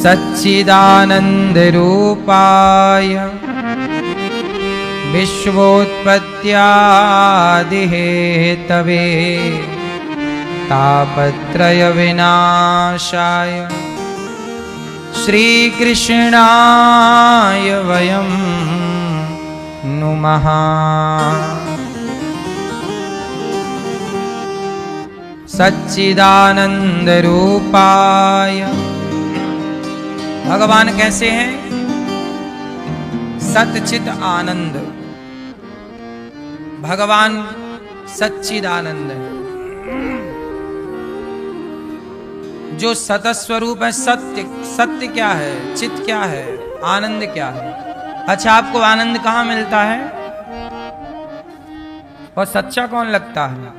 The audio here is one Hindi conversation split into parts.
सच्चिदानंद रूपाय विश्वोत्पत्त्यादिहेतवे तापत्रय विनाशाय श्रीकृष्णाय वयं नुमः। सच्चिदानंद रूपाय, भगवान कैसे हैं? सच्चिद आनंद, भगवान सच्चिदानंद है। जो सतस्वरूप है, सत्य, सत्य क्या है, चित क्या है, आनंद क्या है? अच्छा, आपको आनंद कहां मिलता है? और सच्चा कौन लगता है?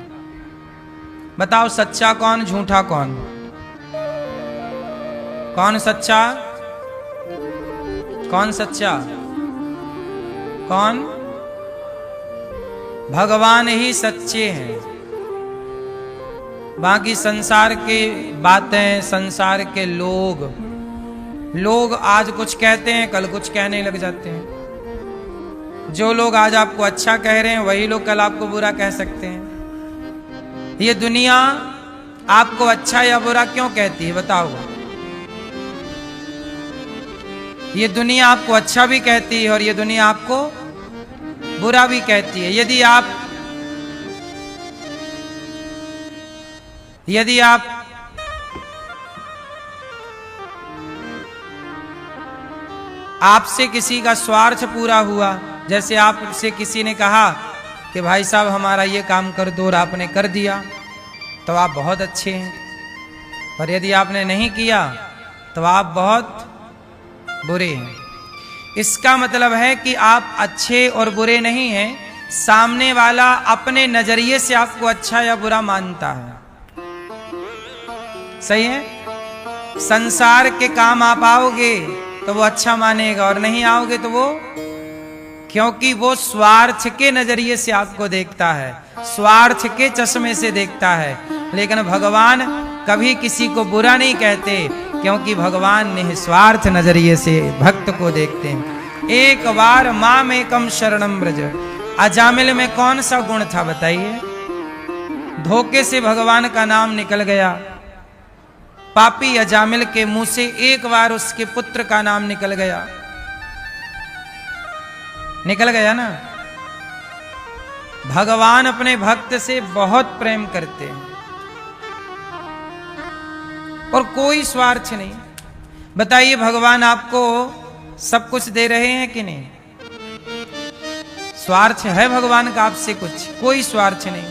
बताओ, सच्चा कौन, झूठा कौन? कौन सच्चा, कौन सच्चा, कौन? भगवान ही सच्चे हैं। बाकी संसार के बातें, संसार के लोग आज कुछ कहते हैं, कल कुछ कहने लग जाते हैं। जो लोग आज आपको अच्छा कह रहे हैं, वही लोग कल आपको बुरा कह सकते हैं। ये दुनिया आपको अच्छा या बुरा क्यों कहती है, बताओ? ये दुनिया आपको अच्छा भी कहती है और ये दुनिया आपको बुरा भी कहती है। यदि आप आपसे किसी का स्वार्थ पूरा हुआ, जैसे आपसे किसी ने कहा कि भाई साहब हमारा ये काम कर दो और आपने कर दिया, तो आप बहुत अच्छे हैं। और यदि आपने नहीं किया तो आप बहुत बुरे हैं। इसका मतलब है कि आप अच्छे और बुरे नहीं हैं, सामने वाला अपने नजरिए से आपको अच्छा या बुरा मानता है। सही है? संसार के काम आप आओगे तो वो अच्छा मानेगा, और नहीं आओगे तो वो, क्योंकि वो स्वार्थ के नजरिए से आपको देखता है, स्वार्थ के चश्मे से देखता है। लेकिन भगवान कभी किसी को बुरा नहीं कहते, क्योंकि भगवान निस्वार्थ नजरिए से भक्त को देखते हैं। एक बार माम एकम शरणम ब्रज, अजामिल में कौन सा गुण था बताइए? धोखे से भगवान का नाम निकल गया। पापी अजामिल के मुंह से एक बार उसके पुत्र का नाम निकल गया, निकल गया ना। भगवान अपने भक्त से बहुत प्रेम करते हैं और कोई स्वार्थ नहीं। बताइए, भगवान आपको सब कुछ दे रहे हैं कि नहीं? स्वार्थ है भगवान का आपसे कुछ? कोई स्वार्थ नहीं।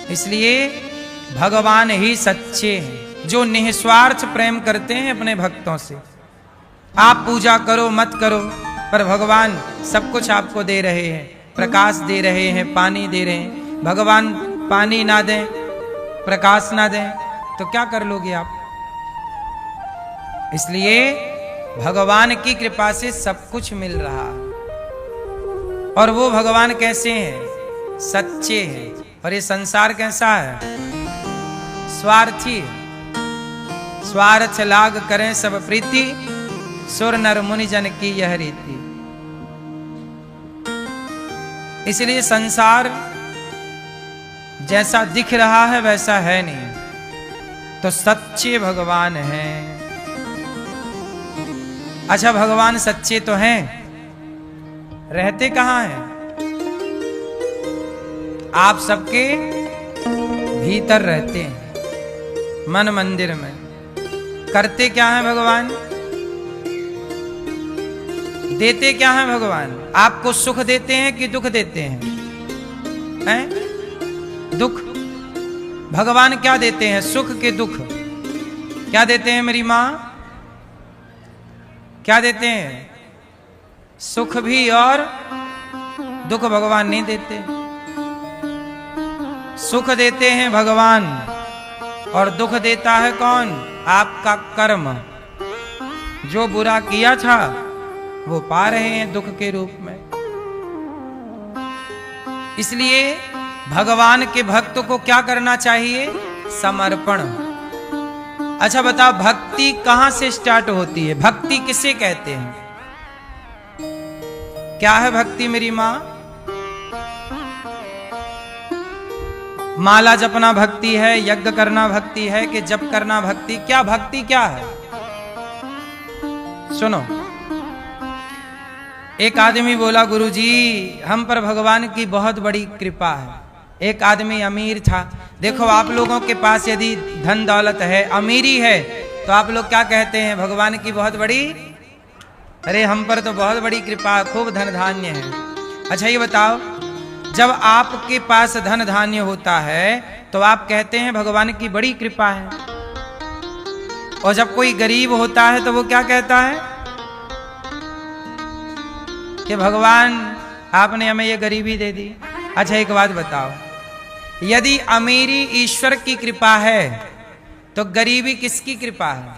इसलिए भगवान ही सच्चे हैं, जो निस्वार्थ प्रेम करते हैं अपने भक्तों से। आप पूजा करो मत करो, पर भगवान सब कुछ आपको दे रहे हैं। प्रकाश दे रहे हैं, पानी दे रहे हैं। भगवान पानी ना दें, प्रकाश ना दें, तो क्या कर लोगे आप? इसलिए भगवान की कृपा से सब कुछ मिल रहा है। और वो भगवान कैसे हैं? सच्चे हैं। और ये संसार कैसा है? स्वार्थी। स्वार्थ लाग करें सब प्रीति, सुर नर मुनि जन की यह रीति। इसलिए संसार जैसा दिख रहा है वैसा है नहीं, तो सच्चे भगवान हैं। अच्छा, भगवान सच्चे तो हैं, रहते कहां हैं? आप सबके भीतर रहते हैं, मन मंदिर में। करते क्या है भगवान? देते क्या है भगवान? आपको सुख देते हैं कि दुख देते हैं? दुख। भगवान क्या देते हैं? सुख के दुख? क्या देते हैं मेरी माँ? क्या देते हैं? सुख भी और दुख भगवान नहीं देते। सुख देते हैं भगवान और दुख देता है कौन? आपका कर्म। जो बुरा किया था वो पा रहे हैं दुख के रूप में। इसलिए भगवान के भक्त को क्या करना चाहिए? समर्पण। अच्छा बताओ, भक्ति कहां से स्टार्ट होती है? भक्ति किसे कहते हैं? क्या है भक्ति मेरी मां? माला जपना भक्ति है, यज्ञ करना भक्ति है, कि जप करना भक्ति? क्या भक्ति क्या है? सुनो, एक आदमी बोला, गुरुजी हम पर भगवान की बहुत बड़ी कृपा है। एक आदमी अमीर था। देखो, आप लोगों के पास यदि धन दौलत है, अमीरी है, तो आप लोग क्या कहते हैं? भगवान की बहुत बड़ी, अरे हम पर तो बहुत बड़ी कृपा, खूब धन धान्य है। अच्छा ये बताओ, जब आपके पास धन धान्य होता है तो आप कहते हैं भगवान की बड़ी कृपा है, और जब कोई गरीब होता है तो वो क्या कहता है? कि भगवान आपने हमें ये गरीबी दे दी। अच्छा एक बात बताओ, यदि अमीरी ईश्वर की कृपा है तो गरीबी किसकी कृपा है?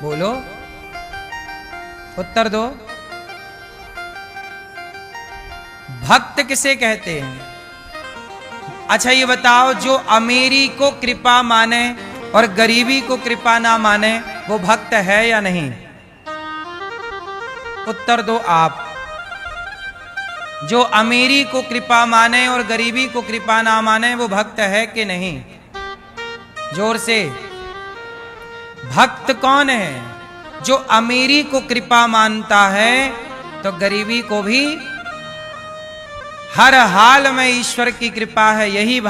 बोलो, उत्तर दो। भक्त किसे कहते हैं? अच्छा ये बताओ, जो अमीरी को कृपा माने और गरीबी को कृपा ना माने, वो भक्त है या नहीं? उत्तर दो आप। जो अमीरी को कृपा माने और गरीबी को कृपा ना माने, वो भक्त है कि नहीं? जोर से। भक्त कौन है? जो अमीरी को कृपा मानता है तो गरीबी को भी हर हाल में ईश्वर की कृपा है, यही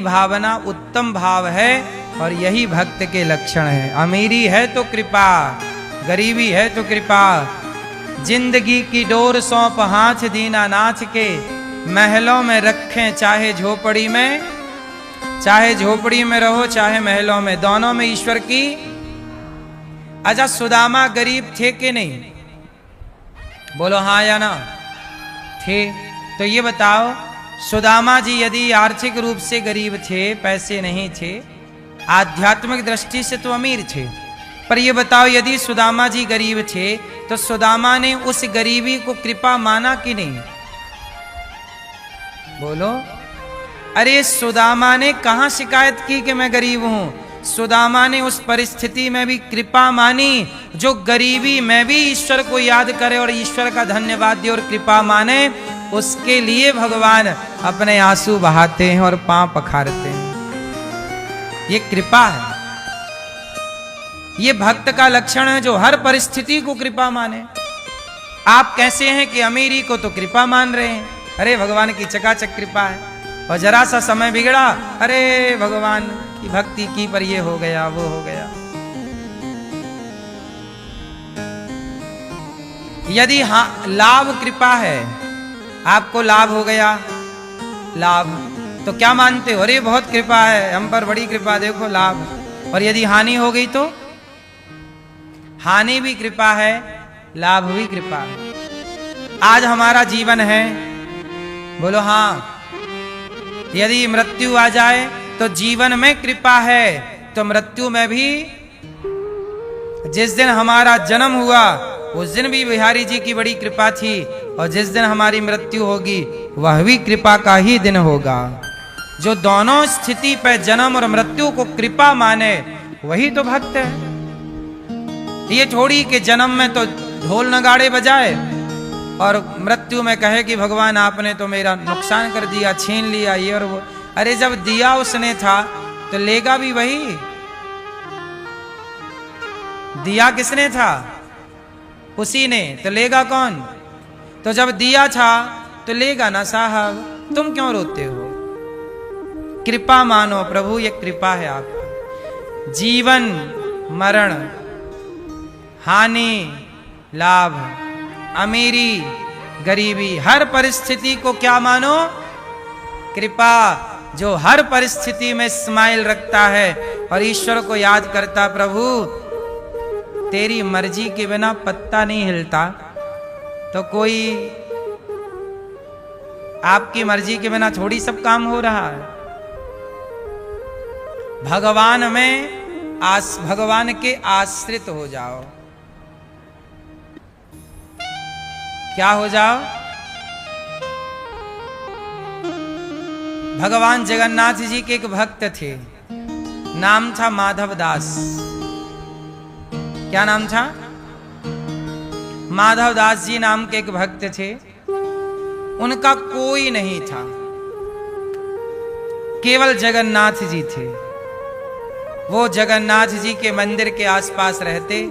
भावना उत्तम भाव है, और यही भक्त के लक्षण है। अमीरी है तो कृपा, गरीबी है तो कृपा। जिंदगी की डोर सौंप हाथ दीना नाथ के, महलों में रखें चाहे झोपड़ी में, चाहे झोपड़ी में रहो चाहे महलों में, दोनों में ईश्वर की। अच्छा सुदामा गरीब थे कि नहीं? बोलो हाँ या ना? थे। तो ये बताओ, सुदामा जी यदि आर्थिक रूप से गरीब थे, पैसे नहीं थे, आध्यात्मिक दृष्टि से तो अमीर थे, पर ये बताओ यदि सुदामा जी गरीब थे तो सुदामा ने उस गरीबी को कृपा माना कि नहीं? बोलो। अरे सुदामा ने कहां शिकायत की कि मैं गरीब हूं? सुदामा ने उस परिस्थिति में भी कृपा मानी। जो गरीबी में भी ईश्वर को याद करे और ईश्वर का धन्यवाद दे और कृपा माने, उसके लिए भगवान अपने आंसू बहाते हैं और पांव पखारते हैं। ये कृपा है, ये भक्त का लक्षण है, जो हर परिस्थिति को कृपा माने। आप कैसे हैं कि अमीरी को तो कृपा मान रहे हैं, अरे भगवान की चकाचक कृपा है, और जरा सा समय बिगड़ा, अरे भगवान की भक्ति की पर ये हो गया वो हो गया। यदि हाँ लाभ कृपा है, आपको लाभ हो गया, लाभ तो क्या मानते हो? अरे बहुत कृपा है, हम पर बड़ी कृपा, देखो लाभ। और यदि हानि हो गई तो? हानि भी कृपा है, लाभ भी कृपा है। आज हमारा जीवन है, बोलो हाँ। यदि मृत्यु आ जाए तो जीवन में कृपा है, तो मृत्यु में भी, जिस दिन हमारा जन्म हुआ उस दिन भी बिहारी जी की बड़ी कृपा थी, और जिस दिन हमारी मृत्यु होगी वह भी कृपा का ही दिन होगा। जो दोनों स्थिति पे, जन्म और मृत्यु को कृपा माने, वही तो भक्त है। ये थोड़ी कि जन्म में तो ढोल नगाड़े बजाए और मृत्यु में कहे कि भगवान आपने तो मेरा नुकसान कर दिया, छीन लिया ये और वो। अरे जब दिया उसने था तो लेगा भी वही। दिया किसने था? उसी ने, तो लेगा कौन? तो जब दिया था तो लेगा ना साहब, तुम क्यों रोते हो? कृपा मानो प्रभु, ये कृपा है आपका। जीवन मरण, हानि लाभ, अमीरी गरीबी, हर परिस्थिति को क्या मानो? कृपा। जो हर परिस्थिति में स्माइल रखता है और ईश्वर को याद करता, प्रभु तेरी मर्जी के बिना पत्ता नहीं हिलता, तो कोई आपकी मर्जी के बिना थोड़ी सब काम हो रहा है। भगवान में भगवान के आश्रित हो जाओ। क्या हो जाओ? भगवान जगन्नाथ जी के एक भक्त थे, नाम था माधव दास। क्या नाम था? माधव दास जी नाम के एक भक्त थे। उनका कोई नहीं था, केवल जगन्नाथ जी थे। वो जगन्नाथ जी के मंदिर के आसपास रहते,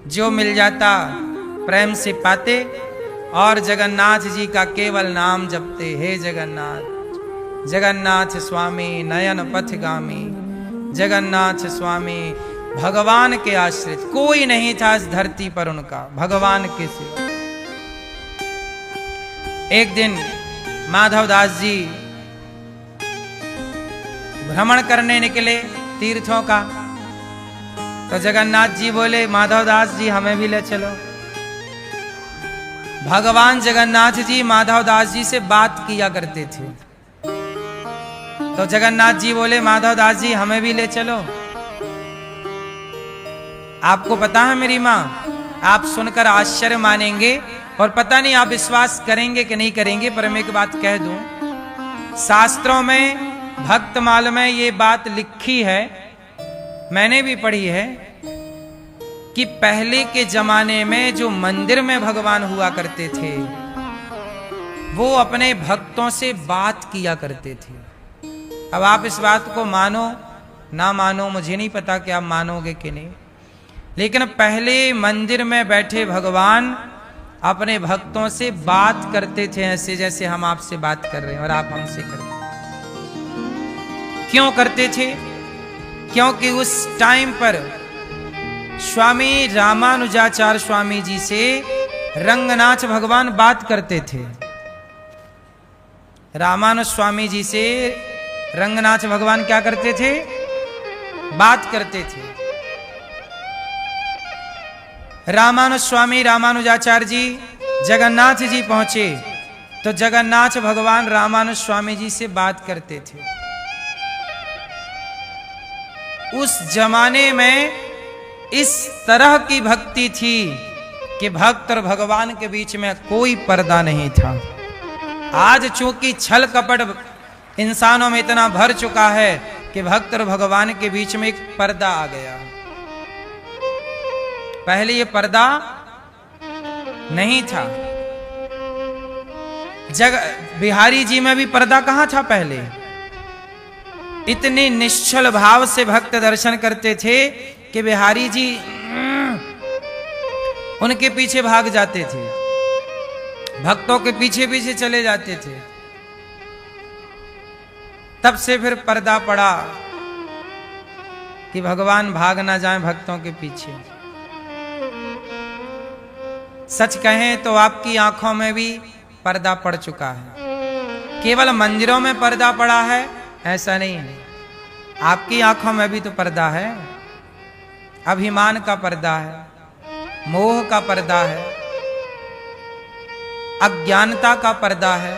जो मिल जाता प्रेम से पाते और जगन्नाथ जी का केवल नाम जपते। हे जगन्नाथ, जगन्नाथ स्वामी नयन पथगामी, जगन्नाथ स्वामी। भगवान के आश्रित कोई नहीं था इस धरती पर उनका, भगवान के सिवा। एक दिन माधव दास जी भ्रमण करने निकले तीर्थों का, तो जगन्नाथ जी बोले माधव दास जी हमें भी ले चलो। भगवान जगन्नाथ जी माधव दास जी से बात किया करते थे, तो जगन्नाथ जी बोले माधव दास जी हमें भी ले चलो। आपको पता है मेरी माँ, आप सुनकर आश्चर्य मानेंगे और पता नहीं आप विश्वास करेंगे कि नहीं करेंगे, पर मैं एक बात कह दूं, शास्त्रों में भक्तमाल में ये बात लिखी है, मैंने भी पढ़ी है, कि पहले के जमाने में जो मंदिर में भगवान हुआ करते थे, वो अपने भक्तों से बात किया करते थे। अब आप इस बात को मानो ना मानो मुझे नहीं पता कि आप मानोगे कि नहीं, लेकिन पहले मंदिर में बैठे भगवान अपने भक्तों से बात करते थे, ऐसे जैसे हम आपसे बात कर रहे हैं और आप हमसे कर रहे हैं। क्यों करते थे? क्योंकि उस टाइम पर स्वामी रामानुजाचार्य स्वामी जी से रंगनाथ भगवान बात करते थे। रामानुज स्वामी जी से रंगनाथ भगवान क्या करते थे? बात करते थे। रामानुज स्वामी रामानुजाचार्य जी जगन्नाथ जी पहुंचे, तो जगन्नाथ भगवान रामानुज स्वामी जी से बात करते थे। उस जमाने में इस तरह की भक्ति थी कि भक्त और भगवान के बीच में कोई पर्दा नहीं था। आज चूंकि छल कपट इंसानों में इतना भर चुका है कि भक्त और भगवान के बीच में एक पर्दा आ गया। पहले ये पर्दा नहीं था। बिहारी जी में भी पर्दा कहां था पहले? इतने निश्चल भाव से भक्त दर्शन करते थे कि बिहारी जी उनके पीछे भाग जाते थे, भक्तों के पीछे पीछे चले जाते थे। तब से फिर पर्दा पड़ा कि भगवान भाग ना जाएं भक्तों के पीछे। सच कहें तो आपकी आंखों में भी पर्दा पड़ चुका है। केवल मंदिरों में पर्दा पड़ा है ऐसा नहीं है, आपकी आंखों में भी तो पर्दा है। अभिमान का पर्दा है, मोह का पर्दा है, अज्ञानता का पर्दा है,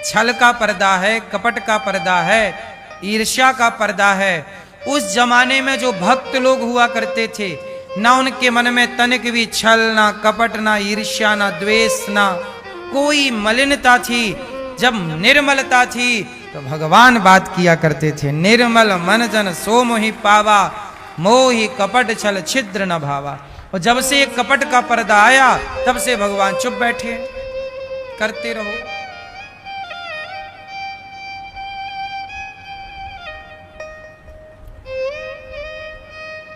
छल का पर्दा है, कपट का पर्दा है, ईर्ष्या का पर्दा है। उस जमाने में जो भक्त लोग हुआ करते थे, ना उनके मन में तनिक भी छल, ना कपट, ना ईर्ष्या, ना द्वेष, ना कोई मलिनता थी। जब निर्मलता थी तो भगवान बात किया करते थे। निर्मल मन जन सो मोहि पावा, मोहि कपट छल छिद्र न भावा। और जब से एक कपट का पर्दा आया तब से भगवान चुप बैठे, करते रहो।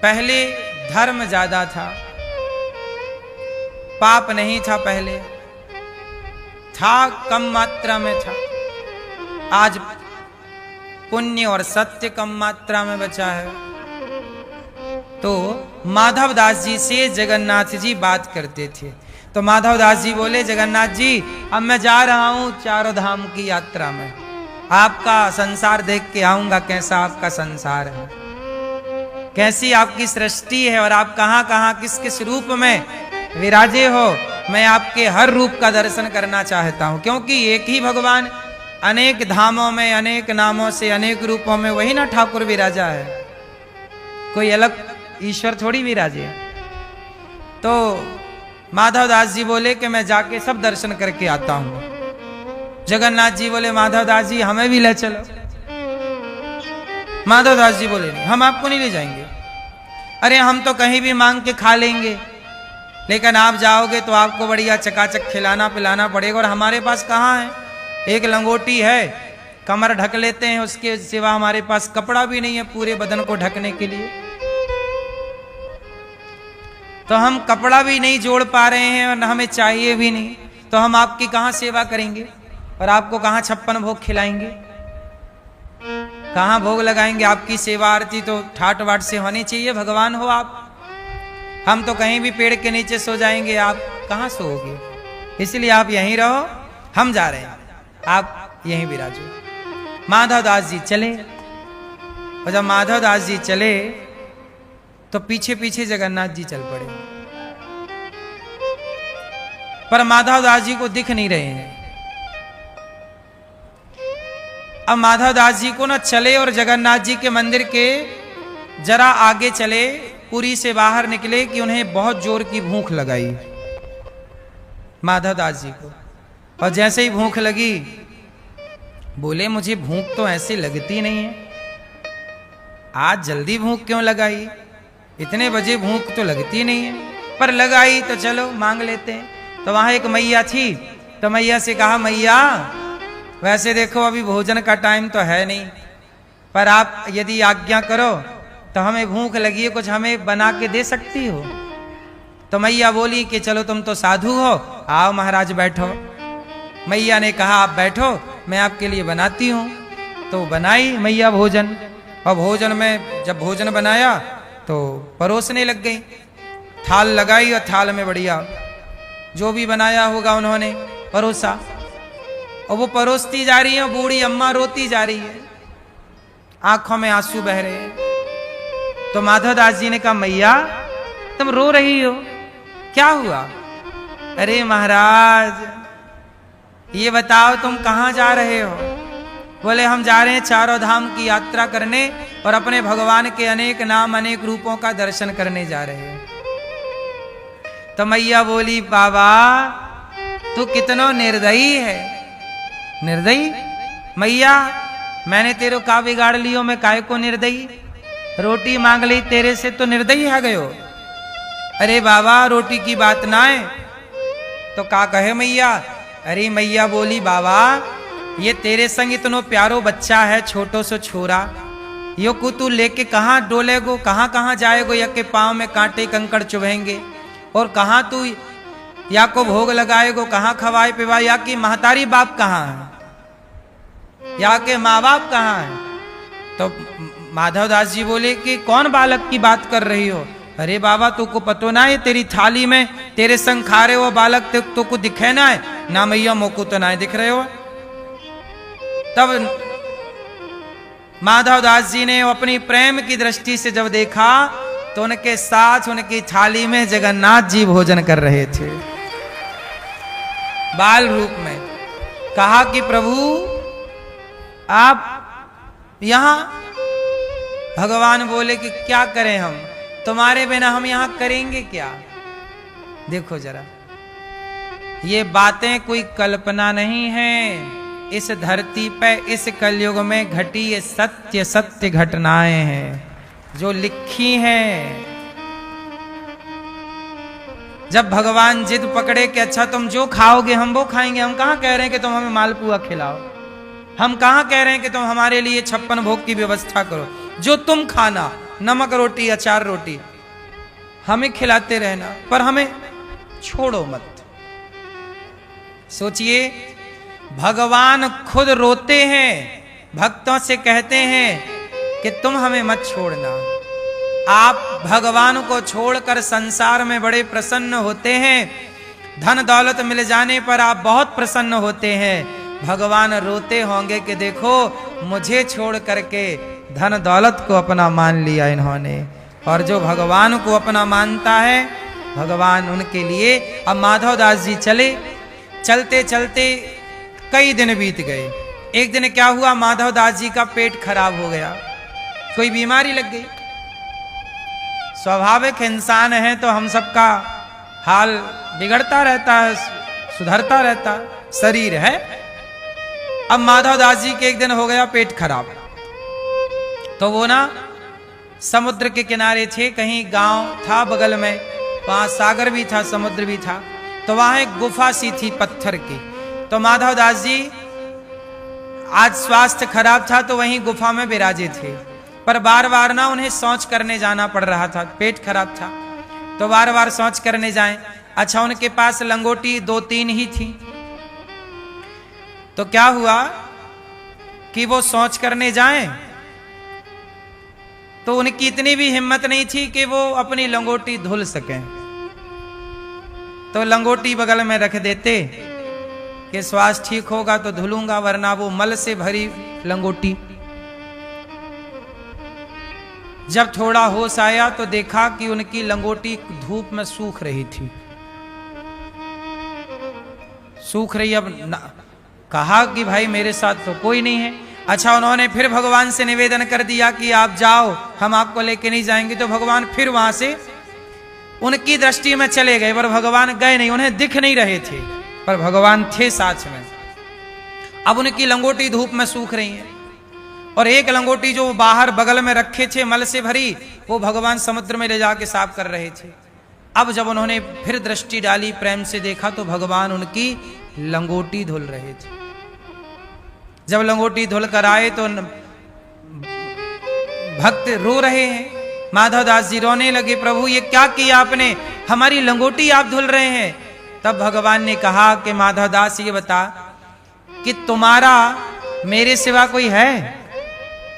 पहले धर्म ज्यादा था, पाप नहीं था। पहले था, कम मात्रा में था। आज पुण्य और सत्य कम मात्रा में बचा है। तो माधव दास जी से जगन्नाथ जी बात करते थे। तो माधव दास जी बोले जगन्नाथ जी अब मैं जा रहा हूं चारों धाम की यात्रा में, आपका संसार देख के आऊंगा, कैसा आपका संसार है, कैसी आपकी सृष्टि है और आप कहां कहां किस किस रूप में विराजे हो। मैं आपके हर रूप का दर्शन करना चाहता हूं, क्योंकि एक ही भगवान अनेक धामों में, अनेक नामों से, अनेक रूपों में वही ना ठाकुर विराजा है, कोई अलग ईश्वर थोड़ी विराजे। तो माधव दास जी बोले कि मैं जाके सब दर्शन करके आता हूं। जगन्नाथ जी बोले माधवदास जी हमें भी ले चलो। माधवदास जी बोले नहीं, हम आपको नहीं ले जाएंगे। अरे हम तो कहीं भी मांग के खा लेंगे, लेकिन आप जाओगे तो आपको बढ़िया चकाचक खिलाना पिलाना पड़ेगा, और हमारे पास कहाँ है, एक लंगोटी है, कमर ढक लेते हैं, उसके सिवा हमारे पास कपड़ा भी नहीं है पूरे बदन को ढकने के लिए, तो हम कपड़ा भी नहीं जोड़ पा रहे हैं और हमें चाहिए भी नहीं, तो हम आपकी कहाँ सेवा करेंगे और आपको कहाँ 56 भोग खिलाएंगे, कहाँ भोग लगाएंगे। आपकी सेवा आरती तो ठाट बाट से होनी चाहिए, भगवान हो आप। हम तो कहीं भी पेड़ के नीचे सो जाएंगे, आप कहाँ सोओगे, इसलिए आप यहीं रहो, हम जा रहे हैं, आप यहीं विराजो। माधवदास जी चले, और जब माधवदास जी चले तो पीछे पीछे जगन्नाथ जी चल पड़े, पर माधवदास जी को दिख नहीं रहे हैं। अब माधवदास जी को ना चले और जगन्नाथ जी के मंदिर के जरा आगे चले, पुरी से बाहर निकले कि उन्हें बहुत जोर की भूख लगाई माधवदास जी को, और जैसे ही भूख लगी बोले मुझे भूख तो ऐसे लगती नहीं है, आज जल्दी भूख क्यों लगाई, इतने बजे भूख तो लगती नहीं है, पर लगाई तो चलो मांग लेते हैं। तो वहां एक मैया थी, तो मैया से कहा मैया वैसे देखो अभी भोजन का टाइम तो है नहीं, पर आप यदि आज्ञा करो तो हमें भूख लगी है, कुछ हमें बना के दे सकती हो। तो मैया बोली कि चलो तुम तो साधु हो, आओ महाराज बैठो। मैया ने कहा आप बैठो, मैं आपके लिए बनाती हूँ। तो बनाई मैया भोजन, और भोजन में जब भोजन बनाया तो परोसने लग गई, थाल लगाई और थाल में बढ़िया जो भी बनाया होगा उन्होंने परोसा, और वो परोसती जा रही है, बूढ़ी अम्मा रोती जा रही है, आंखों में आंसू बह रहे हैं। तो माधवदास जी ने कहा मैया तुम रो रही हो, क्या हुआ? अरे महाराज ये बताओ तुम कहां जा रहे हो? बोले हम जा रहे हैं चारों धाम की यात्रा करने और अपने भगवान के अनेक नाम अनेक रूपों का दर्शन करने जा रहे हैं। तो मैया बोली बाबा तू कितना निर्दयी है। निर्दयी? मैया मैंने तेरे का बिगाड़ लियो, मैं काय को निर्दयी? रोटी मांग ली तेरे से तो निर्दयी है गयो। अरे बाबा रोटी की बात ना है तो का कहे मैया? अरे मैया बोली बाबा ये तेरे संग इतनो प्यारो बच्चा है, छोटो सो छोरा, यो को तू लेके कहाँ डोलेगो, कहाँ कहाँ जाएगो, या के पाँव में कांटे कंकड़ चुभेंगे, और कहाँ तू या को भोग लगाएगो, कहाँ खवाए पिवाए, या कि महतारी बाप कहाँ है, या के माँ बाप कहाँ है? तो माधवदास जी बोले कि कौन बालक की बात कर रही हो? अरे बाबा तू को पतो ना है, तेरी थाली में तेरे संग खा रहे हो बालक तो को दिखे ना है? ना मैया मोको तो ना दिख रहे हो। तब माधवदास जी ने अपनी प्रेम की दृष्टि से जब देखा तो उनके साथ उनकी थाली में जगन्नाथ जी भोजन कर रहे थे बाल रूप में। कहा कि प्रभु आप यहां? भगवान बोले कि क्या करें हम, तुम्हारे बिना हम यहां करेंगे क्या? देखो जरा ये बातें कोई कल्पना नहीं है, इस धरती पे इस कलयुग में घटी ये सत्य सत्य घटनाएं हैं जो लिखी हैं। जब भगवान जिद पकड़े कि अच्छा तुम जो खाओगे हम वो खाएंगे, हम कहां कह रहे हैं कि तुम हमें मालपुआ खिलाओ, हम कहां कह रहे हैं कि तुम हमारे लिए 56 भोग की व्यवस्था करो, जो तुम खाना नमक रोटी अचार रोटी हमें खिलाते रहना, पर हमें छोड़ो मत। सोचिए भगवान खुद रोते हैं, भक्तों से कहते हैं कि तुम हमें मत छोड़ना। आप भगवान को छोड़कर संसार में बड़े प्रसन्न होते हैं, धन दौलत मिल जाने पर आप बहुत प्रसन्न होते हैं, भगवान रोते होंगे कि देखो मुझे छोड़ करके धन दौलत को अपना मान लिया इन्होंने। और जो भगवान को अपना मानता है भगवान उनके लिए। अब माधवदास जी चले, चलते चलते कई दिन बीत गए। एक दिन क्या हुआ, माधवदास जी का पेट खराब हो गया, कोई बीमारी लग गई। स्वाभाविक इंसान है तो हम सबका हाल बिगड़ता रहता है, सुधरता रहता है, शरीर है। अब माधव दास जी के एक दिन हो गया पेट खराब, तो वो ना समुद्र के किनारे थे, कहीं गांव था बगल में, वहां सागर भी था समुद्र भी था, तो वहां एक गुफा सी थी पत्थर की। तो माधव दास जी आज स्वास्थ्य खराब था तो वहीं गुफा में विराजे थे, पर बार बार ना उन्हें शौच करने जाना पड़ रहा था, पेट खराब था तो बार बार शौच करने जाएं। अच्छा, उनके पास लंगोटी 2-3 ही थी, तो क्या हुआ कि वो शौच करने जाएं तो उनकी इतनी भी हिम्मत नहीं थी कि वो अपनी लंगोटी धुल सकें, तो लंगोटी बगल में रख देते कि स्वास्थ्य ठीक होगा तो धुलूंगा, वरना वो मल से भरी लंगोटी। जब थोड़ा होश आया तो देखा कि उनकी लंगोटी धूप में सूख रही थी, सूख रही। अब कहा कि भाई मेरे साथ तो कोई नहीं है। अच्छा, उन्होंने फिर भगवान से निवेदन कर दिया कि आप जाओ, हम आपको लेके नहीं जाएंगे। तो भगवान फिर वहां से उनकी दृष्टि में चले गए, पर भगवान गए नहीं, उन्हें दिख नहीं रहे थे, पर भगवान थे साथ में। अब उनकी लंगोटी धूप में सूख रही है, और एक लंगोटी जो बाहर बगल में रखे थे मल से भरी, वो भगवान समुद्र में ले जाके साफ कर रहे थे। अब जब उन्होंने फिर दृष्टि डाली, प्रेम से देखा, तो भगवान उनकी लंगोटी धुल रहे थे। जब लंगोटी धुल कर आए तो भक्त रो रहे हैं। माधव दास जी रोने लगे, प्रभु ये क्या किया आपने, हमारी लंगोटी आप धुल रहे हैं। तब भगवान ने कहा कि माधव दास ये बता कि तुम्हारा मेरे सिवा कोई है।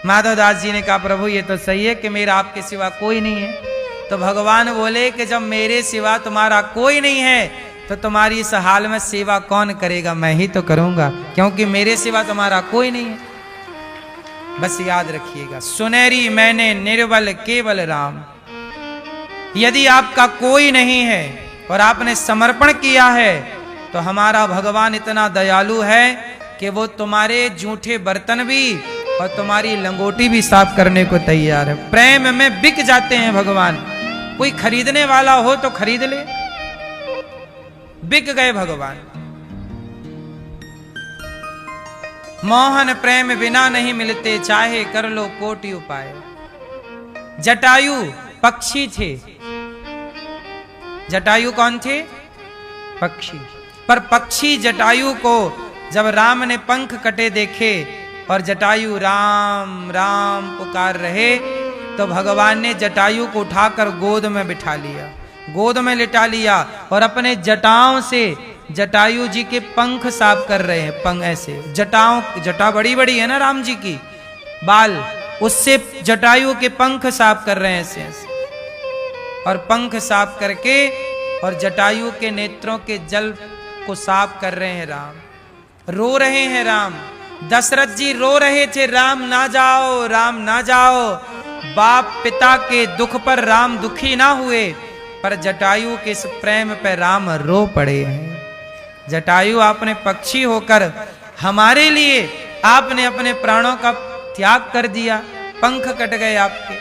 माधव दास जी ने कहा, प्रभु ये तो सही है कि मेरा आपके सिवा कोई नहीं है। तो भगवान बोले कि जब मेरे सिवा तुम्हारा कोई नहीं है तो तुम्हारी इस हाल में सेवा कौन करेगा, मैं ही तो करूंगा, क्योंकि मेरे सिवा तुम्हारा कोई नहीं है। बस याद रखिएगा, सुनहरी मैंने निर्बल केवल राम। यदि आपका कोई नहीं है और आपने समर्पण किया है तो हमारा भगवान इतना दयालु है कि वो तुम्हारे जूठे बर्तन भी और तुम्हारी लंगोटी भी साफ करने को तैयार है। प्रेम में बिक जाते हैं भगवान, कोई खरीदने वाला हो तो खरीद ले, बिक गए भगवान। मोहन प्रेम बिना नहीं मिलते, चाहे कर लो कोटि उपाय। जटायु पक्षी थे। जटायु कौन थे? पक्षी। पर पक्षी जटायु को जब राम ने पंख कटे देखे और जटायु राम राम पुकार रहे, तो भगवान ने जटायु को उठाकर गोद में बिठा लिया, गोद में लिटा लिया, और अपने जटाओं से जटायु जी के पंख साफ कर रहे हैं। पंख ऐसे जटा बड़ी बड़ी है ना राम जी की, बाल, उससे जटायु के पंख साफ कर रहे हैं ऐसे ऐसे, और पंख साफ करके और जटायु के नेत्रों के जल को साफ कर रहे हैं राम। रो रहे हैं राम। दशरथ जी रो रहे थे, राम ना जाओ, राम ना जाओ। बाप पिता के दुख पर राम दुखी ना हुए, पर जटायु के इस प्रेम पर राम रो पड़े हैं। जटायु आपने पक्षी होकर हमारे लिए आपने अपने प्राणों का त्याग कर दिया, पंख कट गए आपके।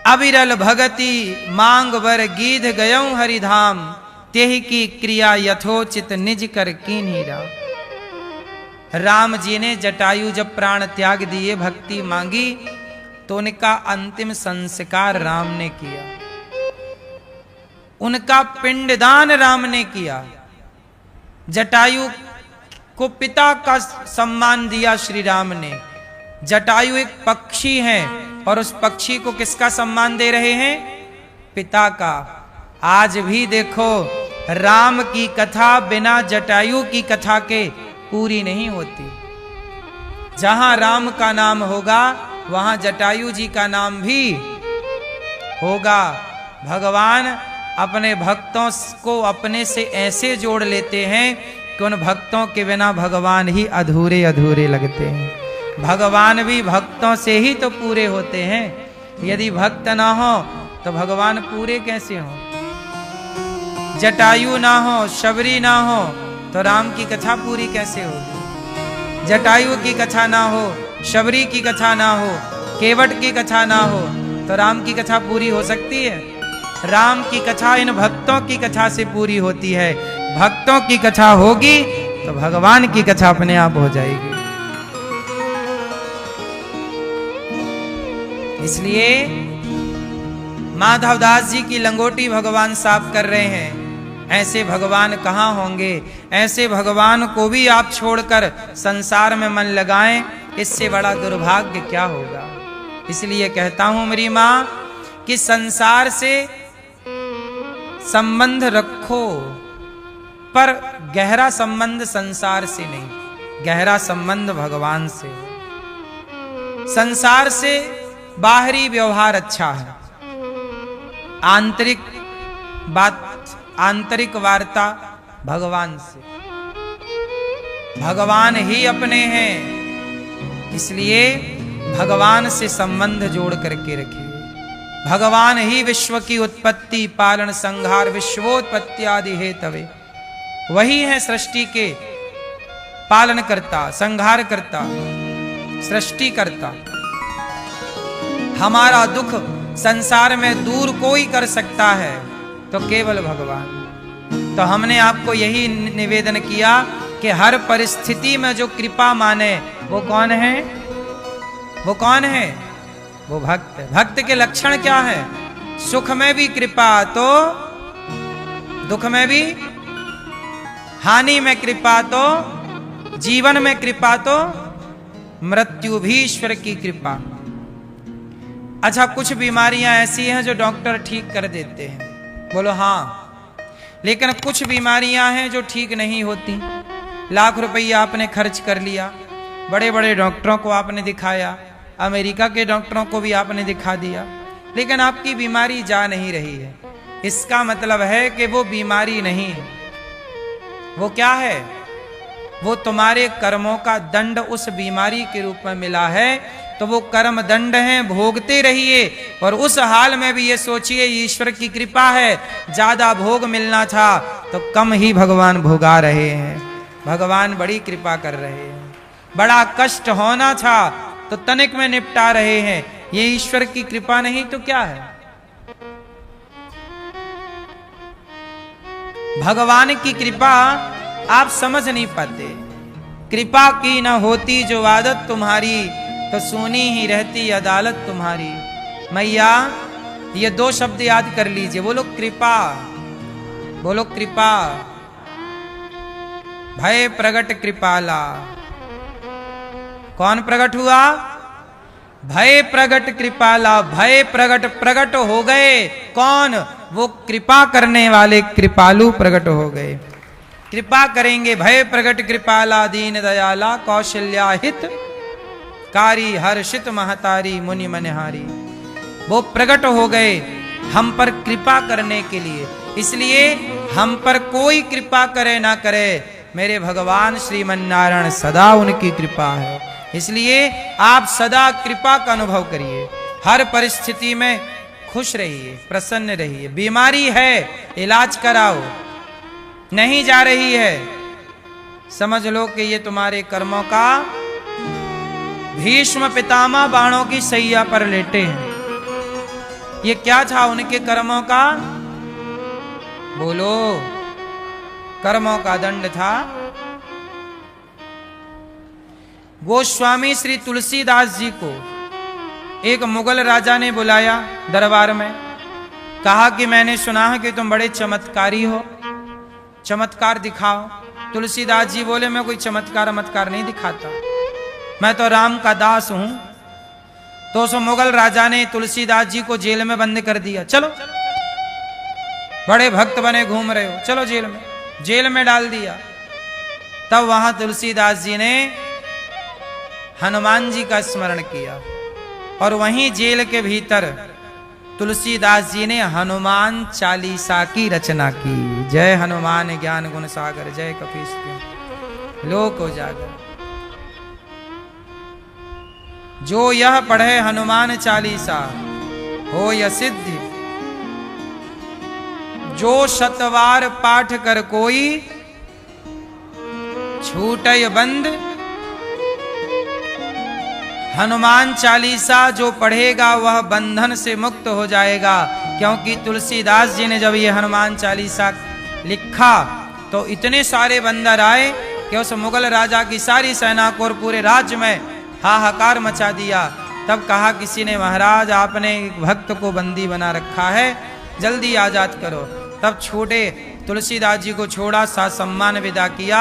अविरल भगति मांग वर गीध गयऊं हरिधाम, तेहि की क्रिया यथोचित निज कर कीन्ही राम। राम जी ने जटायु जब प्राण त्याग दिए, भक्ति मांगी, तो उनका अंतिम संस्कार राम ने किया, उनका पिंडदान राम ने किया। जटायु को पिता का सम्मान दिया श्री राम ने। जटायु एक पक्षी है, और उस पक्षी को किसका सम्मान दे रहे हैं? पिता का। आज भी देखो, राम की कथा बिना जटायु की कथा के पूरी नहीं होती। जहां राम का नाम होगा वहां जटायु जी का नाम भी होगा। भगवान अपने भक्तों को अपने से ऐसे जोड़ लेते हैं कि उन भक्तों के बिना भगवान ही अधूरे अधूरे लगते हैं। भगवान भी भक्तों से ही तो पूरे होते हैं। यदि भक्त ना हो तो भगवान पूरे कैसे हो? जटायु ना हो, शबरी ना हो, तो राम की कथा पूरी कैसे होगी? जटायु की कथा ना हो, शबरी की कथा ना हो, केवट की कथा ना हो, तो राम की कथा पूरी हो सकती है? राम की कथा इन भक्तों की कथा से पूरी होती है। भक्तों की कथा होगी तो भगवान की कथा अपने आप हो जाएगी। इसलिए माधवदास जी की लंगोटी भगवान साफ कर रहे हैं। ऐसे भगवान कहाँ होंगे? ऐसे भगवान को भी आप छोड़कर संसार में मन लगाएं, इससे बड़ा दुर्भाग्य क्या होगा। इसलिए कहता हूं मेरी मां कि संसार से संबंध रखो, पर गहरा संबंध संसार से नहीं, गहरा संबंध भगवान से। संसार से बाहरी व्यवहार अच्छा है, आंतरिक बात, आंतरिक वार्ता भगवान से। भगवान ही अपने हैं, इसलिए भगवान से संबंध जोड़ करके रखिए। भगवान ही विश्व की उत्पत्ति, पालन, संहार, विश्वोत्पत्ति आदि हेतवे। वही है सृष्टि के पालन करता, संहार करता, सृष्टि करता। हमारा दुख संसार में दूर कोई कर सकता है तो केवल भगवान। तो हमने आपको यही निवेदन किया कि हर परिस्थिति में जो कृपा माने वो कौन है? वो कौन है? वो भक्त है। भक्त के लक्षण क्या है? सुख में भी कृपा तो दुख में भी, हानि में कृपा तो, जीवन में कृपा तो, मृत्यु भी ईश्वर की कृपा। अच्छा, कुछ बीमारियां ऐसी हैं जो डॉक्टर ठीक कर देते हैं, बोलो हाँ, लेकिन कुछ बीमारियां हैं जो ठीक नहीं होती। लाख रुपया आपने खर्च कर लिया, बड़े बड़े डॉक्टरों को आपने दिखाया, अमेरिका के डॉक्टरों को भी आपने दिखा दिया, लेकिन आपकी बीमारी जा नहीं रही है। इसका मतलब है कि वो बीमारी नहीं है। वो क्या है? वो तुम्हारे कर्मों का दंड उस बीमारी के रूप में मिला है। तो वो कर्म दंड हैं, भोगते रहिए। और उस हाल में भी ये सोचिए ईश्वर की कृपा है, ज्यादा भोग मिलना था तो कम ही भगवान भोगा रहे हैं। भगवान बड़ी कृपा कर रहे हैं। बड़ा कष्ट होना था तो तनिक में निपटा रहे हैं। ये ईश्वर की कृपा नहीं तो क्या है? भगवान की कृपा आप समझ नहीं पाते। कृपा की न होती जो आदत तुम्हारी, तो सुनी ही रहती अदालत तुम्हारी। मैया, ये दो शब्द याद कर लीजिए। बोलो कृपा, बोलो कृपा। भय प्रगट कृपाला। कौन प्रकट हुआ? भय प्रगट कृपाला। भय प्रगट, प्रगट हो गए। कौन? वो कृपा करने वाले कृपालु प्रकट हो गए। कृपा करेंगे। भय प्रगट कृपाला, दीन दयाला, कौशल्या हित कारी, हर्षित महतारी, मुनि मनहारी। वो प्रकट हो गए हम पर कृपा करने के लिए। इसलिए हम पर कोई कृपा करे ना करे, मेरे भगवान श्रीमन नारायण सदा उनकी कृपा है। इसलिए आप सदा कृपा का अनुभव करिए। हर परिस्थिति में खुश रहिए, प्रसन्न रहिए। बीमारी है, इलाज कराओ। नहीं जा रही है, समझ लो कि ये तुम्हारे कर्मों का। भीष्म पितामह बाणों की सैया पर लेटे हैं। ये क्या था उनके कर्मों का? बोलो, कर्मों का दंड था। गोस्वामी श्री तुलसीदास जी को एक मुगल राजा ने बुलाया दरबार में। कहा कि मैंने सुना है कि तुम बड़े चमत्कारी हो, चमत्कार दिखाओ। तुलसीदास जी बोले, मैं कोई चमत्कार नहीं दिखाता, मैं तो राम का दास हूं। तो उस मुगल राजा ने तुलसीदास जी को जेल में बंद कर दिया। चलो, बड़े भक्त बने घूम रहे हो, चलो जेल में। जेल में डाल दिया। तब वहां तुलसीदास जी ने हनुमान जी का स्मरण किया और वहीं जेल के भीतर तुलसीदास जी ने हनुमान चालीसा की रचना की। जय हनुमान ज्ञान गुण सागर, जय कपीस तिहुँ लोक उजागर। जो यह पढ़े हनुमान चालीसा हो यह सिद्धि, जो शतवार पाठ कर कोई छूटय बंद। हनुमान चालीसा जो पढ़ेगा वह बंधन से मुक्त हो जाएगा। क्योंकि तुलसीदास जी ने जब ये हनुमान चालीसा लिखा तो इतने सारे बंदर आए कि उस मुगल राजा की सारी सेना को और पूरे राज्य में हाहाकार मचा दिया। तब कहा किसी ने, महाराज आपने एक भक्त को बंदी बना रखा है, जल्दी आजाद करो। तब छोटे तुलसीदास जी को छोड़ा, सा सम्मान विदा किया।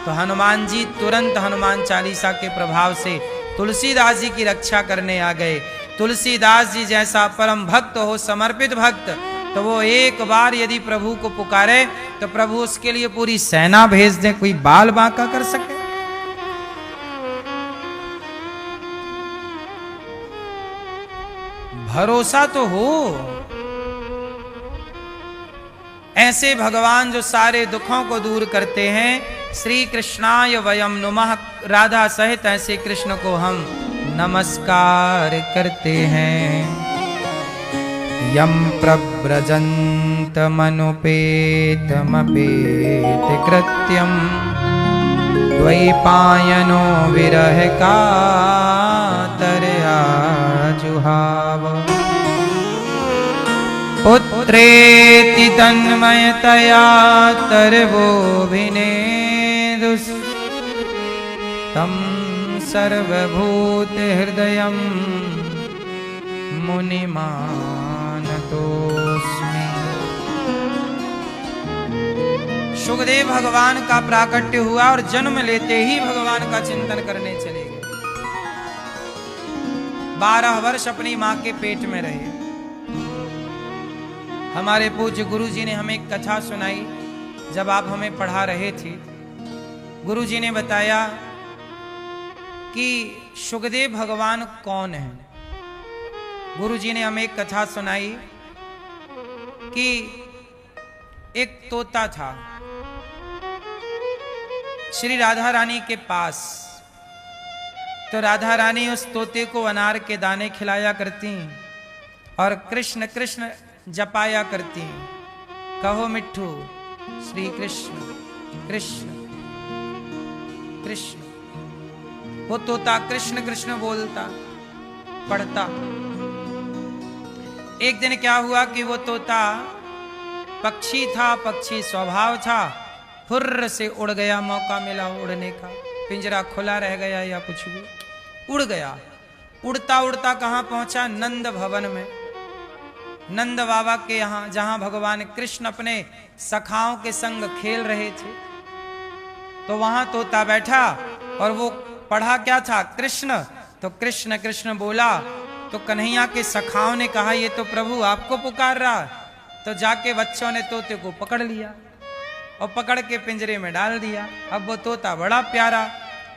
तो हनुमान जी तुरंत हनुमान चालीसा के प्रभाव से तुलसीदास जी की रक्षा करने आ गए। तुलसीदास जी जैसा परम भक्त हो, समर्पित भक्त, तो वो एक बार यदि प्रभु को पुकारे तो प्रभु उसके लिए पूरी सेना भेज दे, कोई बाल बांका कर सके। भरोसा तो हो। ऐसे भगवान जो सारे दुखों को दूर करते हैं, श्री कृष्णाय वयम नुमः, राधा सहित ऐसे कृष्ण को हम नमस्कार करते हैं। यम प्रव्रजन्त मनुपेतमपेत कृत्यम, द्वैपायनो विरह कातरया जुहाव। पुत्रेति तन्मयतया तर्वोऽभिनेदुस्, तं सर्वभूत हृदयं मुनिमानतोऽस्मि। सुखदेव भगवान का प्राकट्य हुआ और जन्म लेते ही भगवान का चिंतन करने चले गए। 12 वर्ष अपनी मां के पेट में रहे। हमारे पूज्य गुरु जी ने हमें एक कथा सुनाई जब आप हमें पढ़ा रहे थे। गुरु जी ने बताया कि सुखदेव भगवान कौन है। गुरु जी ने हमें एक कथा सुनाई कि एक तोता था श्री राधा रानी के पास। तो राधा रानी उस तोते को अनार के दाने खिलाया करती और कृष्ण कृष्ण जपाया करती। कहो मिट्ठू श्री कृष्ण कृष्ण कृष्ण। वो तोता कृष्ण कृष्ण बोलता, पढ़ता। एक दिन क्या हुआ कि वो तोता पक्षी था, पक्षी स्वभाव था, फुर्र से उड़ गया। मौका मिला उड़ने का, पिंजरा खुला रह गया या कुछ भी, उड़ गया। उड़ता उड़ता कहाँ पहुंचा? नंद भवन में, नंद बाबा के यहाँ, जहां भगवान कृष्ण अपने सखाओं के संग खेल रहे थे। तो वहां तोता बैठा और वो पढ़ा क्या था? कृष्ण। तो कृष्ण कृष्ण बोला तो कन्हैया के सखाओं ने कहा ये तो प्रभु आपको पुकार रहा। तो जाके बच्चों ने तोते को पकड़ लिया और पकड़ के पिंजरे में डाल दिया। अब वो तोता बड़ा प्यारा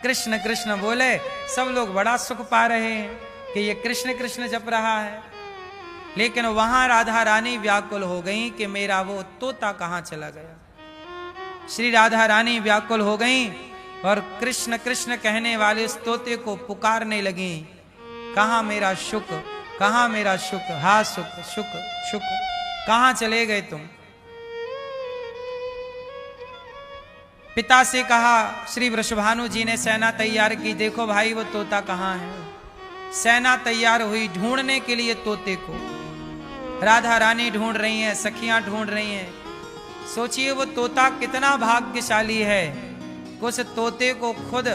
कृष्ण कृष्ण बोले, सब लोग बड़ा सुख पा रहे हैं कि ये कृष्ण कृष्ण जप रहा है। लेकिन वहां राधा रानी व्याकुल हो गई कि मेरा वो तोता कहां चला गया। श्री राधा रानी व्याकुल हो गई और कृष्ण कृष्ण कहने वाले उस तोते को पुकारने लगी, कहां मेरा शुक, कहां मेरा शुक, हा सुख शुक शुक, कहां चले गए तुम? पिता से कहा, श्री वृषभानु जी ने सेना तैयार की, देखो भाई वो तोता कहां है। सेना तैयार हुई ढूंढने के लिए तोते को। राधा रानी ढूंढ रही हैं, सखियां ढूंढ रही हैं। सोचिए वो तोता कितना भाग्यशाली है, उस तोते को खुद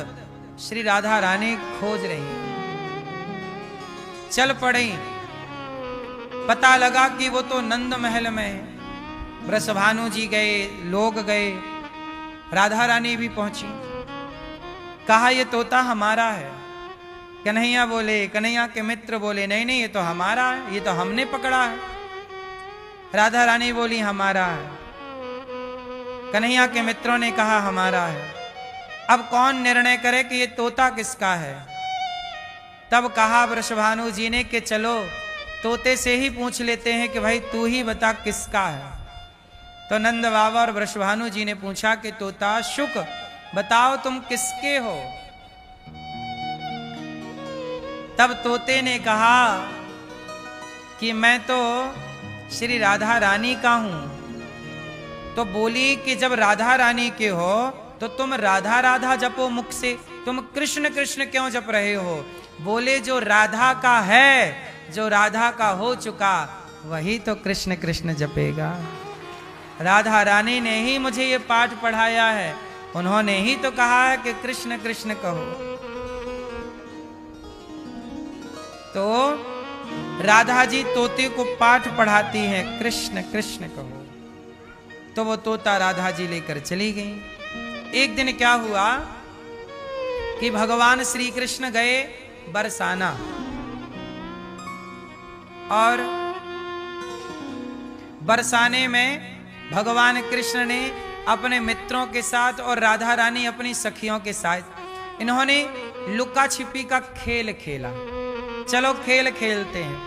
श्री राधा रानी खोज रही हैं। चल पड़ी, पता लगा कि वो तो नंद महल में है। वृषभानु जी गए, लोग गए, राधा रानी भी पहुंची। कहा ये तोता हमारा है। कन्हैया बोले, कन्हैया के मित्र बोले, नहीं नहीं ये तो हमारा है, ये तो हमने पकड़ा है। राधा रानी बोली हमारा है। कन्हैया के मित्रों ने कहा हमारा है। अब कौन निर्णय करे कि ये तोता किसका है? तब कहा वृषभानु जी ने कि चलो तोते से ही पूछ लेते हैं कि भाई तू ही बता किसका है। तो नंद बाबा और वृषभानु जी ने पूछा कि तोता शुक बताओ तुम किसके हो? तब तोते ने कहा कि मैं तो श्री राधा रानी का हूं। तो बोली कि जब राधा रानी के हो तो तुम राधा राधा जपो मुख से, तुम कृष्ण कृष्ण क्यों जप रहे हो? बोले जो राधा का है, जो राधा का हो चुका, वही तो कृष्ण कृष्ण जपेगा। राधा रानी ने ही मुझे ये पाठ पढ़ाया है। उन्होंने ही तो कहा है कि कृष्ण कृष्ण कहो। तो राधा जी तोते को पाठ पढ़ाती हैं, कृष्ण कृष्ण कहो। तो वो तोता राधा जी लेकर चली गई। एक दिन क्या हुआ कि भगवान श्री कृष्ण गए बरसाना, और बरसाने में भगवान कृष्ण ने अपने मित्रों के साथ और राधा रानी अपनी सखियों के साथ इन्होंने लुका छिपी का खेल खेला। चलो खेल खेलते हैं।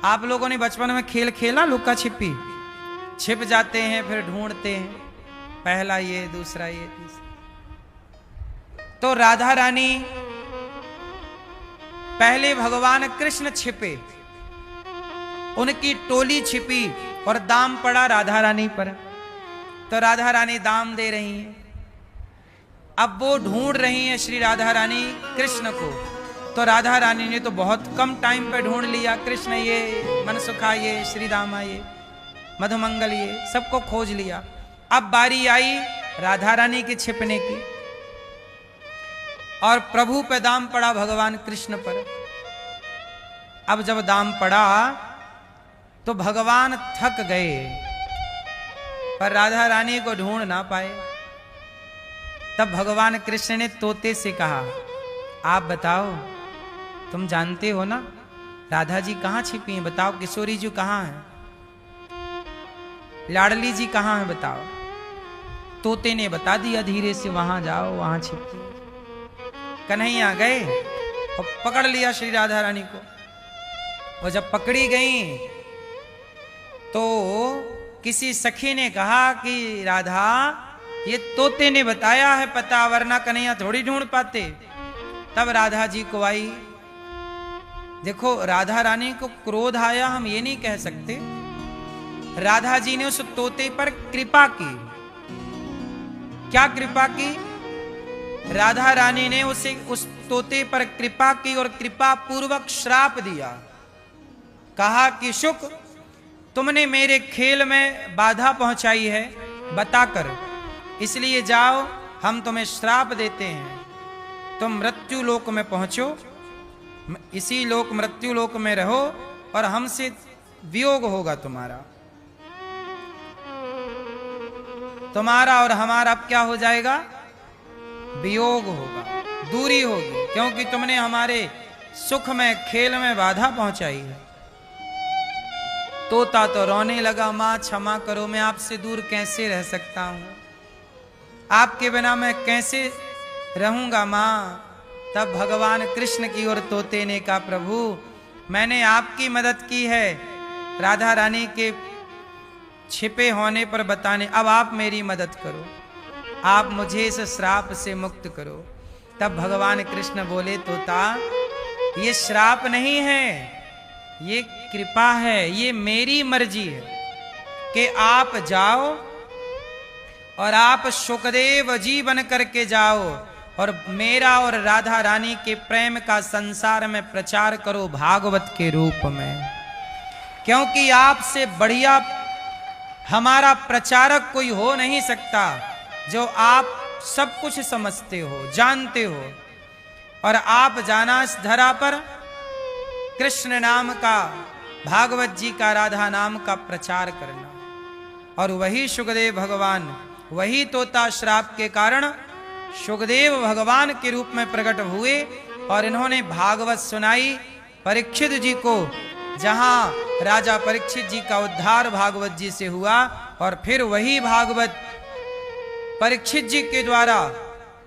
आप लोगों ने बचपन में खेल खेला लुका छिपी? छिप जाते हैं फिर ढूंढते हैं, पहला ये दूसरा ये तीसरा। तो राधा रानी पहले भगवान कृष्ण छिपे, उनकी टोली छिपी और दाम पड़ा राधा रानी पर। तो राधा रानी दाम दे रही हैं। अब वो ढूंढ रही हैं श्री राधा रानी कृष्ण को। तो राधा रानी ने तो बहुत कम टाइम पे ढूंढ लिया, कृष्ण ये, मनसुखा ये, श्री दामा ये, मधुमंगल ये, सबको खोज लिया। अब बारी आई राधा रानी के छिपने की, और प्रभु पे दाम पड़ा भगवान कृष्ण पर। अब जब दाम पड़ा तो भगवान थक गए, पर राधा रानी को ढूंढ ना पाए। तब भगवान कृष्ण ने तोते से कहा, आप बताओ, तुम जानते हो ना राधा जी कहाँ छिपी हैं? बताओ, किशोरी जी कहाँ हैं, लाडली जी कहाँ हैं, बताओ। तोते ने बता दिया धीरे से, वहां जाओ, वहां छिपी। कन्हैया गए और पकड़ लिया श्री राधा रानी को। वो जब पकड़ी गई तो किसी सखी ने कहा कि राधा, ये तोते ने बताया है पता, वरना कन्हैया थोड़ी ढूंढ पाते। तब राधा जी को आई। देखो राधा रानी को क्रोध आया, हम ये नहीं कह सकते। राधा जी ने उस तोते पर कृपा की। क्या कृपा की? राधा रानी ने उसे उस तोते पर कृपा की और कृपा पूर्वक श्राप दिया। कहा कि शुक, तुमने मेरे खेल में बाधा पहुंचाई है बताकर, इसलिए जाओ, हम तुम्हें श्राप देते हैं। तुम मृत्यु लोक में पहुंचो, इसी लोक मृत्यु लोक में रहो, और हमसे वियोग होगा तुम्हारा। तुम्हारा और हमारा अब क्या हो जाएगा? वियोग होगा, दूरी होगी, क्योंकि तुमने हमारे सुख में, खेल में बाधा पहुंचाई है। तोता तो रोने लगा, मां क्षमा करो, मैं आपसे दूर कैसे रह सकता हूं, आपके बिना मैं कैसे रहूंगा मां। तब भगवान कृष्ण की ओर तोते ने कहा, प्रभु मैंने आपकी मदद की है राधा रानी के छिपे होने पर बताने, अब आप मेरी मदद करो, आप मुझे इस श्राप से मुक्त करो। तब भगवान कृष्ण बोले, तोता ये श्राप नहीं है, ये कृपा है, ये मेरी मर्जी है कि आप जाओ और आप सुखदेव जी बन करके जाओ और मेरा और राधा रानी के प्रेम का संसार में प्रचार करो भागवत के रूप में, क्योंकि आपसे बढ़िया हमारा प्रचारक कोई हो नहीं सकता, जो आप सब कुछ समझते हो, जानते हो, और आप जाना इस धरा पर कृष्ण नाम का, भागवत जी का, राधा नाम का प्रचार करना। और वही सुखदेव भगवान, वही तोता श्राप के कारण सुखदेव भगवान के रूप में प्रकट हुए और इन्होंने भागवत सुनाई परीक्षित जी को, जहां राजा परीक्षित जी का उद्धार भागवत जी से हुआ। और फिर वही भागवत परीक्षित जी के द्वारा,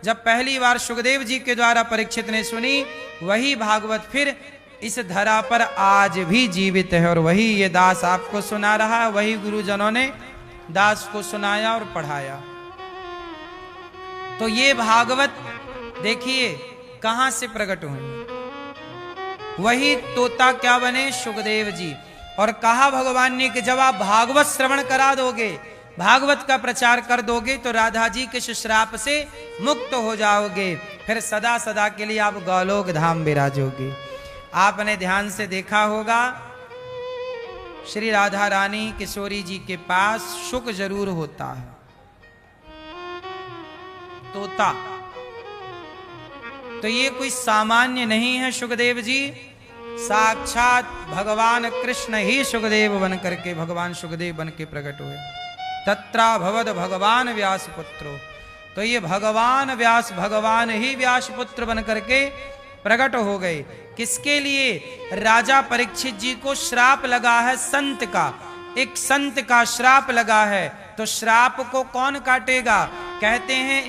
जब पहली बार सुखदेव जी के द्वारा परीक्षित ने सुनी, वही भागवत फिर इस धरा पर आज भी जीवित है। और वही ये दास आपको सुना रहा है, वही गुरुजनों ने दास को सुनाया और पढ़ाया। तो ये भागवत देखिए कहां से प्रकट हुई, वही तोता क्या बने? सुखदेव जी। और कहा भगवान ने कि जब आप भागवत श्रवण करा दोगे, भागवत का प्रचार कर दोगे, तो राधा जी के श्राप से मुक्त हो जाओगे, फिर सदा सदा के लिए आप गौलोक धाम विराजोगे। आपने ध्यान से देखा होगा, श्री राधा रानी किशोरी जी के पास सुख जरूर होता है, तोता। तो ये कोई सामान्य नहीं है सुखदेव जी, साक्षात भगवान कृष्ण ही सुखदेव बन करके, भगवान सुखदेव बन के प्रकट हुए। तत्रा भवद भगवान व्यास पुत्रो, तो ये भगवान व्यास, भगवान ही व्यास पुत्र बन करके प्रकट हो गए। किसके लिए? राजा परीक्षित जी को श्राप लगा है संत का, एक संत का श्राप लगा है। तो श्राप को कौन काटेगा? कहते हैं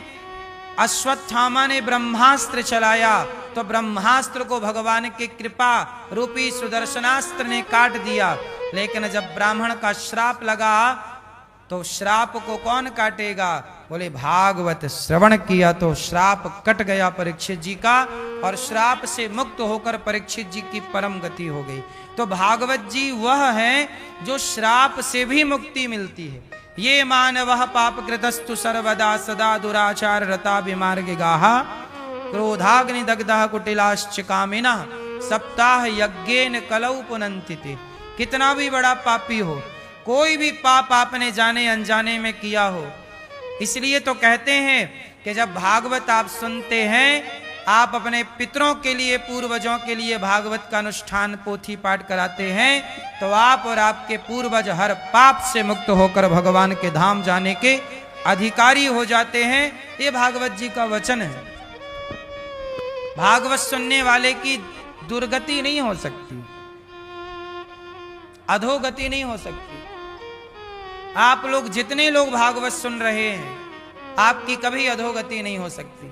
अश्वत्थामा ने ब्रह्मास्त्र चलाया, तो ब्रह्मास्त्र को भगवान की कृपा रूपी सुदर्शनास्त्र ने काट दिया। लेकिन जब ब्राह्मण का श्राप लगा तो श्राप को कौन काटेगा? बोले भागवत श्रवण किया तो श्राप कट गया परीक्षित जी का, और श्राप से मुक्त होकर परीक्षित जी की परम गति हो गई। तो भागवत जी वह है जो श्राप से भी मुक्ति मिलती है। ये मानवः पापकृतस्तु सर्वदा सदा दुराचार रता विमार्ग गाहा, क्रोधाग्नि दग्धः कुटिलाश्च कामिनः सप्ताह यज्ञेन कलौ पुनन्ति। कितना भी बड़ा पापी हो, कोई भी पाप आपने जाने अनजाने में किया हो, इसलिए तो कहते हैं कि जब भागवत आप सुनते हैं, आप अपने पितरों के लिए, पूर्वजों के लिए भागवत का अनुष्ठान पोथी पाठ कराते हैं, तो आप और आपके पूर्वज हर पाप से मुक्त होकर भगवान के धाम जाने के अधिकारी हो जाते हैं। ये भागवत जी का वचन है। भागवत सुनने वाले की दुर्गति नहीं हो सकती, अधोगति नहीं हो सकती। आप लोग जितने लोग भागवत सुन रहे हैं, आपकी कभी अधोगति नहीं हो सकती।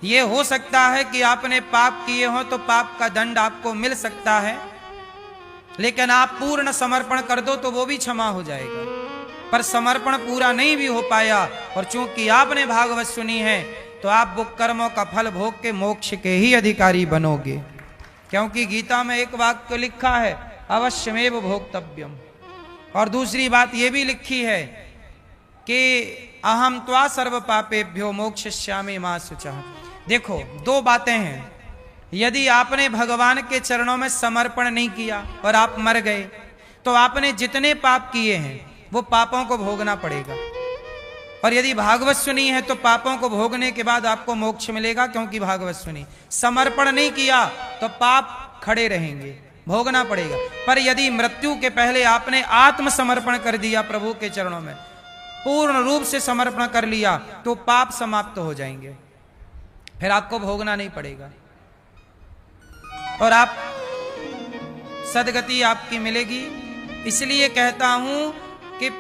ये हो सकता है कि आपने पाप किए हो तो पाप का दंड आपको मिल सकता है, लेकिन आप पूर्ण समर्पण कर दो तो वो भी क्षमा हो जाएगा। पर समर्पण पूरा नहीं भी हो पाया, और चूंकि आपने भागवत सुनी है, तो आप वो कर्मों का फल भोग के मोक्ष के ही अधिकारी बनोगे। क्योंकि गीता में एक वाक्य लिखा है, अवश्यमेव भोक्तव्यम। और दूसरी बात ये भी लिखी है कि अहम त्वा सर्व पापेभ्यो मोक्षयिष्यामि मा शुचः। देखो, दो बातें हैं। यदि आपने भगवान के चरणों में समर्पण नहीं किया और आप मर गए, तो आपने जितने पाप किए हैं वो पापों को भोगना पड़ेगा। और यदि भागवत सुनी है तो पापों को भोगने के बाद आपको मोक्ष मिलेगा, क्योंकि भागवत सुनी। समर्पण नहीं किया तो पाप खड़े रहेंगे, भोगना पड़ेगा। पर यदि मृत्यु के पहले आपने आत्मसमर्पण कर दिया प्रभु के चरणों में, पूर्ण रूप से समर्पण कर लिया, तो पाप समाप्त हो जाएंगे, फिर आपको भोगना नहीं पड़ेगा और आप सदगति आपकी मिलेगी। इसलिए कहता हूं कि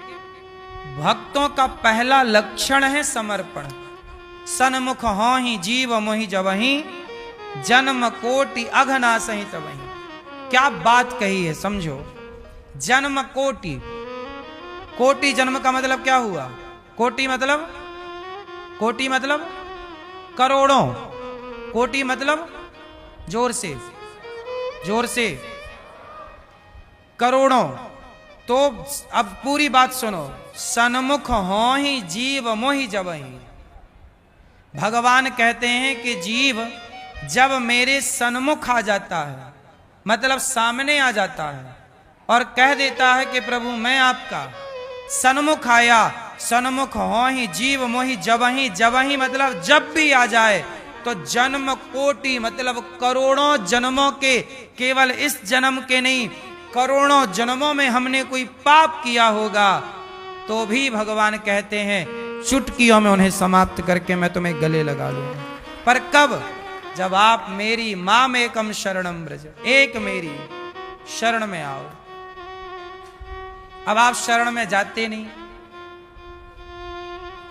भक्तों का पहला लक्षण है समर्पण। सन्मुख हों ही जीव मोहि जबहि, जन्म कोटि अघनासहि तबहि। क्या बात कही है, समझो। जन्म कोटि, कोटि जन्म का मतलब क्या हुआ? कोटि मतलब, कोटि मतलब करोड़ों, कोटि मतलब जोर से, जोर से करोड़ों। तो अब पूरी बात सुनो। सन्मुख हों ही जीव मोहि जबहि। भगवान कहते हैं कि जीव जब मेरे सन्मुख आ जाता है, मतलब सामने आ जाता है और कह देता है कि प्रभु मैं आपका, सन्मुख आया, सन्मुख हों ही जीव मोहि जबहि। जबहि मतलब जब भी आ जाए, तो जन्म कोटि मतलब करोड़ों जन्मों के, केवल इस जन्म के नहीं, करोड़ों जन्मों में हमने कोई पाप किया होगा, तो भी भगवान कहते हैं चुटकियों में उन्हें समाप्त करके मैं तुम्हें गले लगा लूंगा। पर कब? जब आप मेरी माम एकम शरणम ब्रज, एक मेरी शरण में आओ। अब आप शरण में जाते नहीं,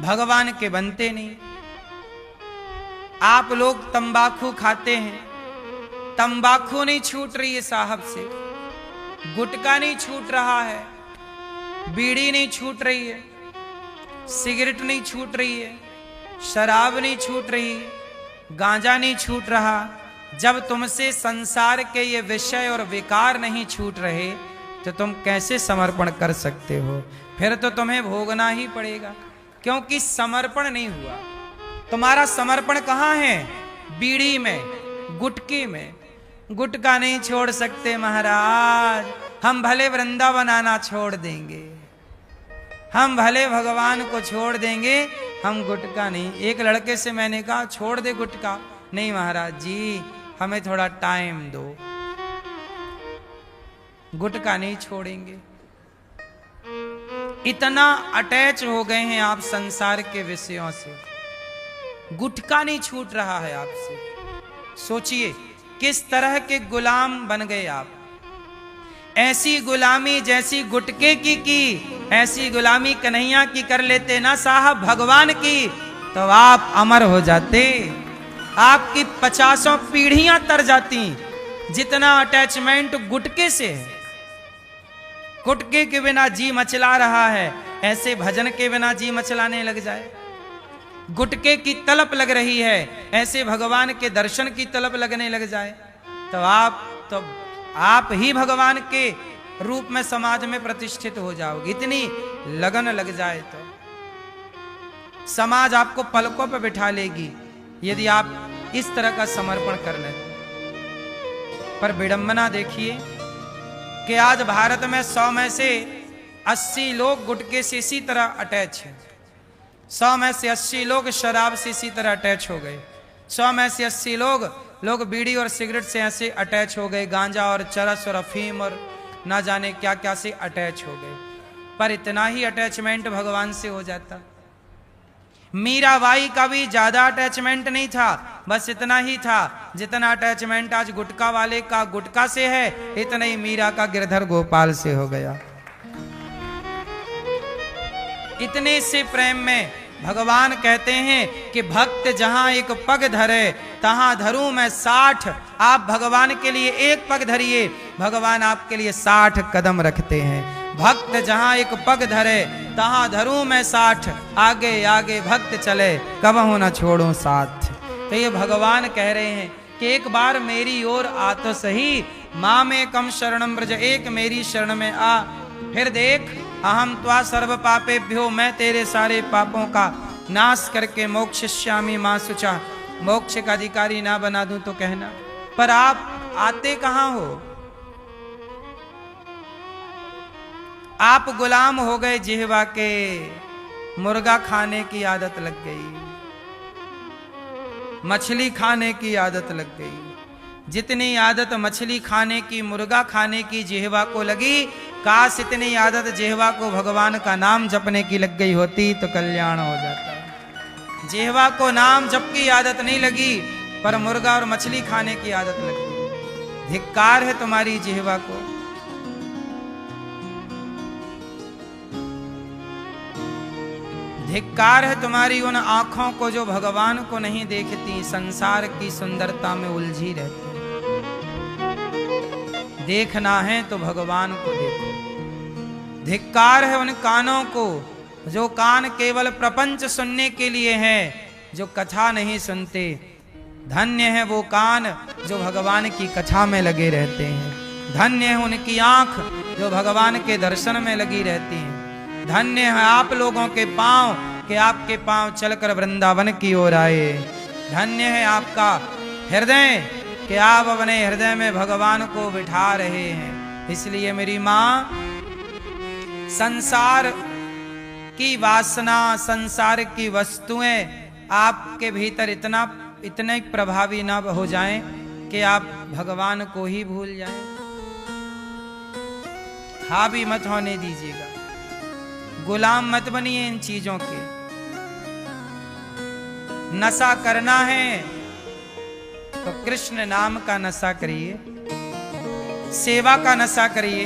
भगवान के बनते नहीं। आप लोग तंबाकू खाते हैं, तंबाकू नहीं छूट रही है साहब से, गुटखा नहीं छूट रहा है, बीड़ी नहीं छूट रही है, सिगरेट नहीं छूट रही है, शराब नहीं छूट रही, गांजा नहीं छूट रहा। जब तुमसे संसार के ये विषय और विकार नहीं छूट रहे, तो तुम कैसे समर्पण कर सकते हो? फिर तो तुम्हें भोगना ही पड़ेगा, क्योंकि समर्पण नहीं हुआ। तुम्हारा समर्पण कहाँ है? बीड़ी में, गुटके में। गुटका नहीं छोड़ सकते महाराज, हम भले वृंदावन आना छोड़ देंगे, हम भले भगवान को छोड़ देंगे, हम गुटखा नहीं। एक लड़के से मैंने कहा छोड़ दे गुटखा। नहीं महाराज जी, हमें थोड़ा टाइम दो, गुटखा नहीं छोड़ेंगे। इतना अटैच हो गए हैं आप संसार के विषयों से, गुटखा नहीं छूट रहा है आपसे। सोचिए किस तरह के गुलाम बन गए आप। ऐसी गुलामी जैसी गुटके की ऐसी गुलामी कन्हैया की कर लेते ना साहब भगवान की, तो आप अमर हो जाते, आपकी 50 पीढ़ियां तर जाती। जितना अटैचमेंट गुटके से है, गुटके के बिना जी मचला रहा है, ऐसे भजन के बिना जी मचलाने लग जाए। गुटके की तलप लग रही है, ऐसे भगवान के दर्शन की तलप लगने लग जाए, तो आप ही भगवान के रूप में समाज में प्रतिष्ठित हो जाओगे। इतनी लगन लग जाए तो समाज आपको पलकों पर बिठा लेगी, यदि आप इस तरह का समर्पण कर लें। पर विडंबना देखिए कि आज भारत में 100 में से 80 लोग गुटके से इसी तरह अटैच हैं। 100 में से 80 लोग शराब से इसी तरह अटैच हो गए। 100 में से 80 लोग बीड़ी और सिगरेट से ऐसे अटैच हो गए, गांजा और चरस और अफीम और ना जाने क्या क्या से अटैच हो गए। पर इतना ही अटैचमेंट भगवान से हो जाता। मीराबाई का भी ज्यादा अटैचमेंट नहीं था, बस इतना ही था जितना अटैचमेंट आज गुटखा वाले का गुटखा से है, इतना ही मीरा का गिरधर गोपाल से हो गया। इतने से प्रेम में भगवान कहते हैं कि भक्त जहां एक पग धरे तहां धरूं मैं 60। आप भगवान के लिए एक पग धरिए, भगवान आपके लिए 60 कदम रखते हैं। भक्त जहां एक पग धरे तहां धरूं मैं 60, आगे आगे भक्त चले कबहू न छोड़ूं साथ। तो ये भगवान कह रहे हैं कि एक बार मेरी ओर आ तो सही, माँ में कम शरणम ब्रज, एक मेरी शरण में आ। फिर देख अहम त्वा सर्व पापेभ्यो, मैं तेरे सारे पापों का नाश करके मोक्षयिष्यामि मां शुचा, मोक्ष का अधिकारी ना बना दूं तो कहना। पर आप आते कहां हो? आप गुलाम हो गए जिह्वा के, मुर्गा खाने की आदत लग गई, मछली खाने की आदत लग गई। जितनी आदत मछली खाने की, मुर्गा खाने की जिह्वा को लगी, काश इतनी आदत जिह्वा को भगवान का नाम जपने की लग गई होती तो कल्याण हो जाता। जिह्वा को नाम जप की आदत नहीं लगी, पर मुर्गा और मछली खाने की आदत लग गई। धिक्कार है तुम्हारी जिह्वा को। धिक्कार है तुम्हारी उन आंखों को जो भगवान को नहीं देखती, संसार की सुंदरता में उलझी रहती। देखना है तो भगवान को देखो। धिक्कार है उन कानों को जो कान केवल प्रपंच सुनने के लिए है, जो कथा नहीं सुनते। धन्य है वो कान जो भगवान की कथा में लगे रहते हैं। धन्य है उनकी आंख जो भगवान के दर्शन में लगी रहती है। धन्य है आप लोगों के पांव कि आपके पांव चलकर वृंदावन की ओर आए। धन्य है आपका हृदय कि आप अपने हृदय में भगवान को बिठा रहे हैं। इसलिए मेरी माँ, संसार की वासना, संसार की वस्तुएं आपके भीतर इतने प्रभावी ना हो जाएं कि आप भगवान को ही भूल जाएं। हावी मत होने दीजिएगा, गुलाम मत बनिए इन चीजों के। नशा करना है तो कृष्ण नाम का नशा करिए, सेवा का नशा करिए,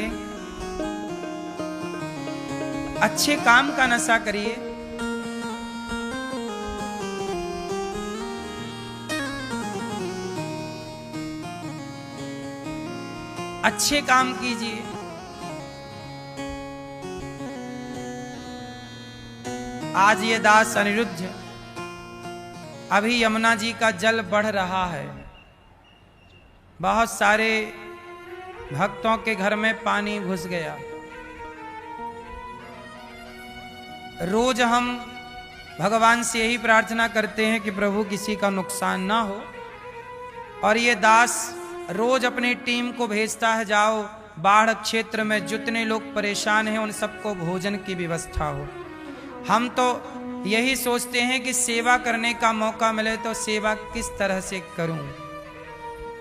अच्छे काम का नशा करिए। अच्छे काम कीजिए। आज ये दास अनिरुद्ध, अभी यमुना जी का जल बढ़ रहा है, बहुत सारे भक्तों के घर में पानी घुस गया। रोज हम भगवान से यही प्रार्थना करते हैं कि प्रभु किसी का नुकसान ना हो, और ये दास रोज अपनी टीम को भेजता है, जाओ बाढ़ क्षेत्र में जितने लोग परेशान हैं उन सबको भोजन की व्यवस्था हो। हम तो यही सोचते हैं कि सेवा करने का मौका मिले तो सेवा किस तरह से करूं।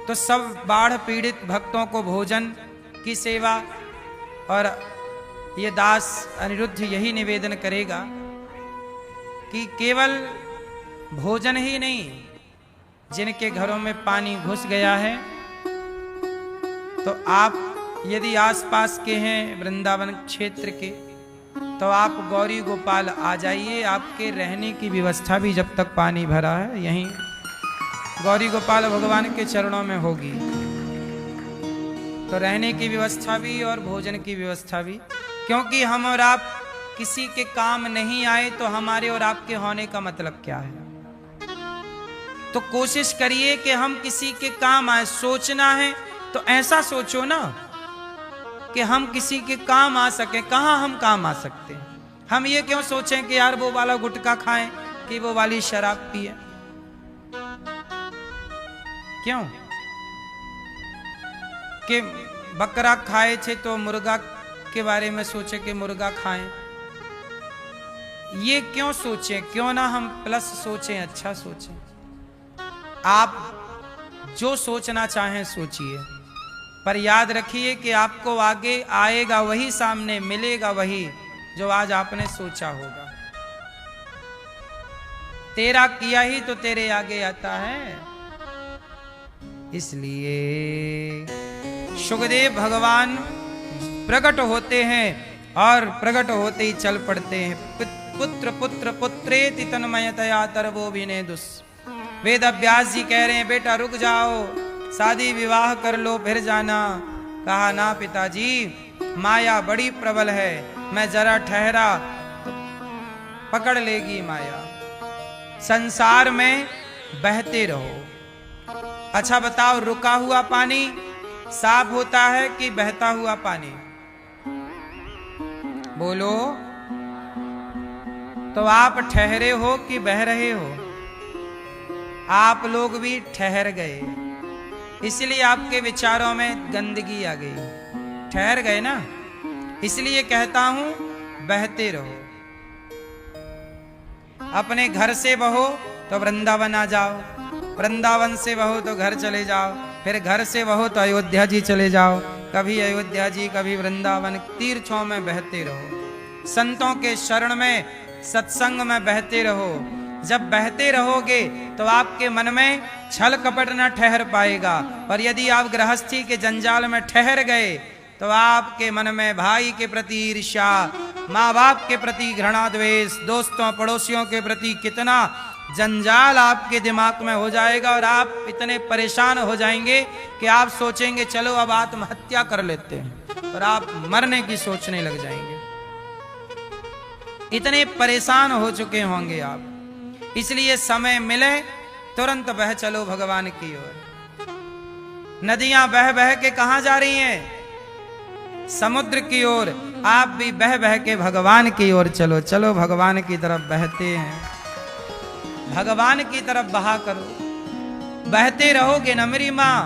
तो सब बाढ़ पीड़ित भक्तों को भोजन की सेवा, और ये दास अनिरुद्ध यही निवेदन करेगा कि केवल भोजन ही नहीं, जिनके घरों में पानी घुस गया है, तो आप यदि आसपास के हैं वृंदावन क्षेत्र के, तो आप गौरी गोपाल आ जाइए। आपके रहने की व्यवस्था भी जब तक पानी भरा है यहीं गौरी गोपाल भगवान के चरणों में होगी, तो रहने की व्यवस्था भी और भोजन की व्यवस्था भी। क्योंकि हम और आप किसी के काम नहीं आए तो हमारे और आपके होने का मतलब क्या है। तो कोशिश करिए कि हम किसी के काम आए। सोचना है तो ऐसा सोचो ना कि हम किसी के काम आ सके। कहां हम काम आ सकते हैं? हम ये क्यों सोचें कि यार वो वाला गुटखा खाएं कि वो वाली शराब पिए? क्यों कि बकरा खाए थे तो मुर्गा के बारे में सोचे कि मुर्गा खाएं? ये क्यों सोचें? क्यों ना हम प्लस सोचें, अच्छा सोचें। आप जो सोचना चाहें सोचिए, पर याद रखिए कि आपको आगे आएगा वही, सामने मिलेगा वही जो आज आपने सोचा होगा। तेरा किया ही तो तेरे आगे आता है। इसलिए सुखदेव भगवान प्रकट होते हैं और प्रकट होते ही चल पड़ते हैं। पुत्र पुत्र पुत्रेति तन्मयतया तरवो विनेदुस। वेद व्यास जी कह रहे हैं बेटा रुक जाओ, शादी विवाह कर लो फिर जाना। कहा ना पिताजी, माया बड़ी प्रबल है, मैं जरा ठहरा तो पकड़ लेगी माया। संसार में बहते रहो। अच्छा बताओ, रुका हुआ पानी साफ होता है कि बहता हुआ पानी? बोलो। तो आप ठहरे हो कि बह रहे हो? आप लोग भी ठहर गए, इसलिए आपके विचारों में गंदगी आ गई। ठहर गए ना, इसलिए कहता हूं बहते रहो। अपने घर से बहो तो वृंदावन आ जाओ, वृंदावन से बहो तो घर चले जाओ, फिर घर से बहो तो अयोध्या जी चले जाओ। कभी अयोध्या जी कभी वृंदावन, तीर्थों में बहते रहो। संतों के शरण में, सत्संग में बहते रहो। जब बहते रहोगे तो आपके मन में छल कपट न ठहर पाएगा। और यदि आप गृहस्थी के जंजाल में ठहर गए तो आपके मन में भाई के प्रति ईर्ष्या, माँ बाप के प्रति घृणा द्वेष, दोस्तों पड़ोसियों के प्रति कितना जंजाल आपके दिमाग में हो जाएगा। और आप इतने परेशान हो जाएंगे कि आप सोचेंगे चलो अब आत्महत्या कर लेते हैं, और आप मरने की सोचने लग जाएंगे। इतने परेशान हो चुके होंगे आप। इसलिए समय मिले तुरंत बह चलो भगवान की ओर। नदियां बह बह के कहां जा रही हैं? समुद्र की ओर। आप भी बह बह के भगवान की ओर चलो। चलो भगवान की तरफ बहते हैं, भगवान की तरफ बहा करो। बहते रहोगे न मेरी मां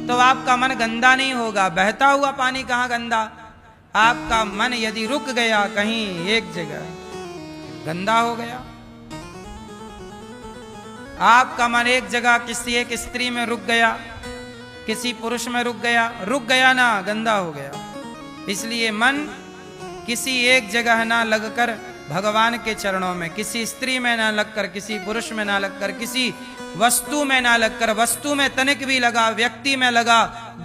तो आपका मन गंदा नहीं होगा। बहता हुआ पानी कहां गंदा? आपका मन यदि रुक गया कहीं एक जगह, गंदा हो गया। आपका मन एक जगह किसी एक स्त्री में रुक गया, किसी पुरुष में रुक गया ना, गंदा हो गया। इसलिए मन किसी एक जगह ना लगकर भगवान के चरणों में, किसी स्त्री में ना लगकर, किसी पुरुष में ना लगकर, किसी वस्तु में ना लगकर, वस्तु में तनिक भी लगा, व्यक्ति में लगा,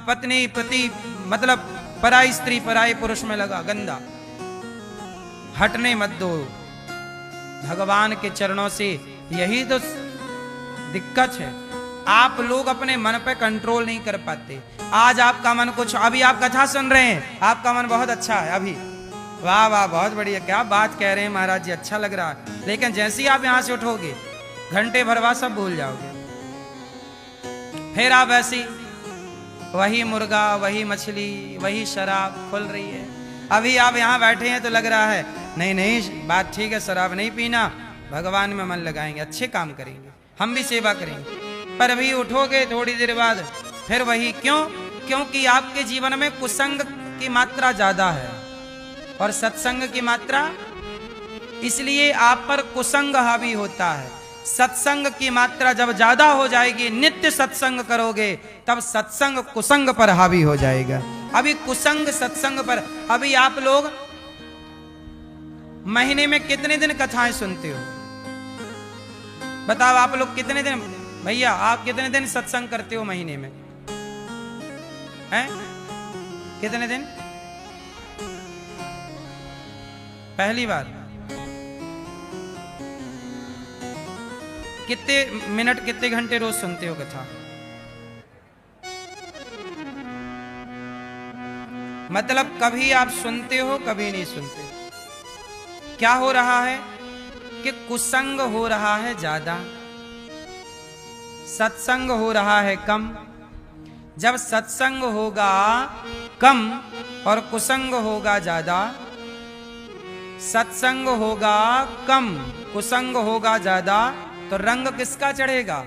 पत्नी पति मतलब पराई स्त्री पराई पुरुष में लगा, गंदा। हटने मत दो भगवान के चरणों से। यही तो दिक्कत है, आप लोग अपने मन पे कंट्रोल नहीं कर पाते। आज आपका मन कुछ, अभी आप कथा सुन रहे हैं, आपका मन बहुत अच्छा है अभी, वाह वाह बहुत बढ़िया, क्या बात कह रहे हैं महाराज जी, अच्छा लग रहा है। लेकिन जैसे ही आप यहां से उठोगे घंटे भरवा सब भूल जाओगे। फिर आप ऐसी वही मुर्गा, वही मछली, वही शराब खुल रही है। अभी आप यहाँ बैठे हैं तो लग रहा है नहीं नहीं बात ठीक है, शराब नहीं पीना, भगवान में मन लगाएंगे, अच्छे काम करेंगे, हम भी सेवा करेंगे। पर अभी उठोगे थोड़ी देर बाद फिर वही। क्यों? क्योंकि आपके जीवन में कुसंग की मात्रा ज्यादा है और सत्संग की मात्रा इसलिए आप पर कुसंग हावी होता है। सत्संग की मात्रा जब ज्यादा हो जाएगी, नित्य सत्संग करोगे, तब सत्संग कुसंग पर हावी हो जाएगा। अभी कुसंग सत्संग पर, अभी आप लोग महीने में कितने दिन कथाएं सुनते हो? बताओ आप लोग कितने दिन, भैया आप कितने दिन सत्संग करते हो महीने में? हैं? कितने दिन? पहली बार? कितने मिनट, कितने घंटे रोज सुनते हो कथा? मतलब कभी आप सुनते हो, कभी नहीं सुनते। क्या हो रहा है कि कुसंग हो रहा है ज्यादा, सत्संग हो रहा है कम। जब सत्संग होगा कम और कुसंग होगा ज्यादा, सत्संग होगा कम, कुसंग होगा ज्यादा, तो रंग किसका चढ़ेगा?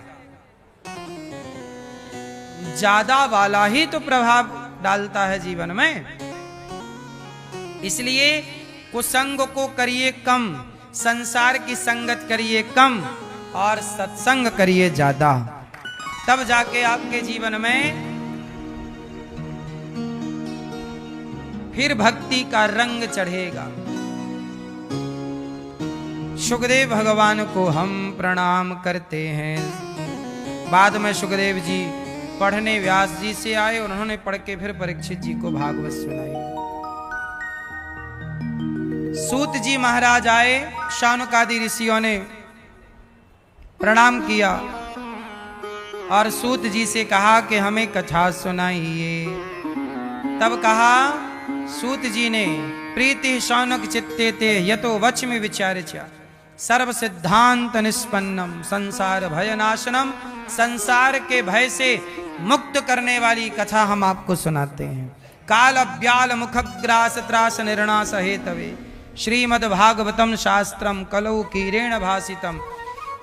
ज्यादा वाला ही तो प्रभाव डालता है जीवन में। इसलिए कुसंग को करिए कम, संसार की संगत करिए कम और सत्संग करिए ज्यादा, तब जाके आपके जीवन में फिर भक्ति का रंग चढ़ेगा। सुखदेव भगवान को हम प्रणाम करते हैं। बाद में सुखदेव जी पढ़ने व्यास जी से आए और उन्होंने पढ़ के फिर परीक्षित जी को भागवत सुनाई। सूत जी महाराज आए, शानुकादि ऋषियों ने प्रणाम किया और सूत जी से कहा कि हमें कथा सुनाइए। तब कहा सूत जी ने, प्रीति शौनक चित्ते ते यतो वच्मि विचार्य सर्व सिद्धांत निष्पन्नम संसार भयनाशनम, संसार के भय से मुक्त करने वाली कथा हम आपको सुनाते हैं। काल अव्याल मुखग्रास त्रास निर्णास हेतवे श्रीमद् भागवतम शास्त्रम कलौ कीरेण भासितम।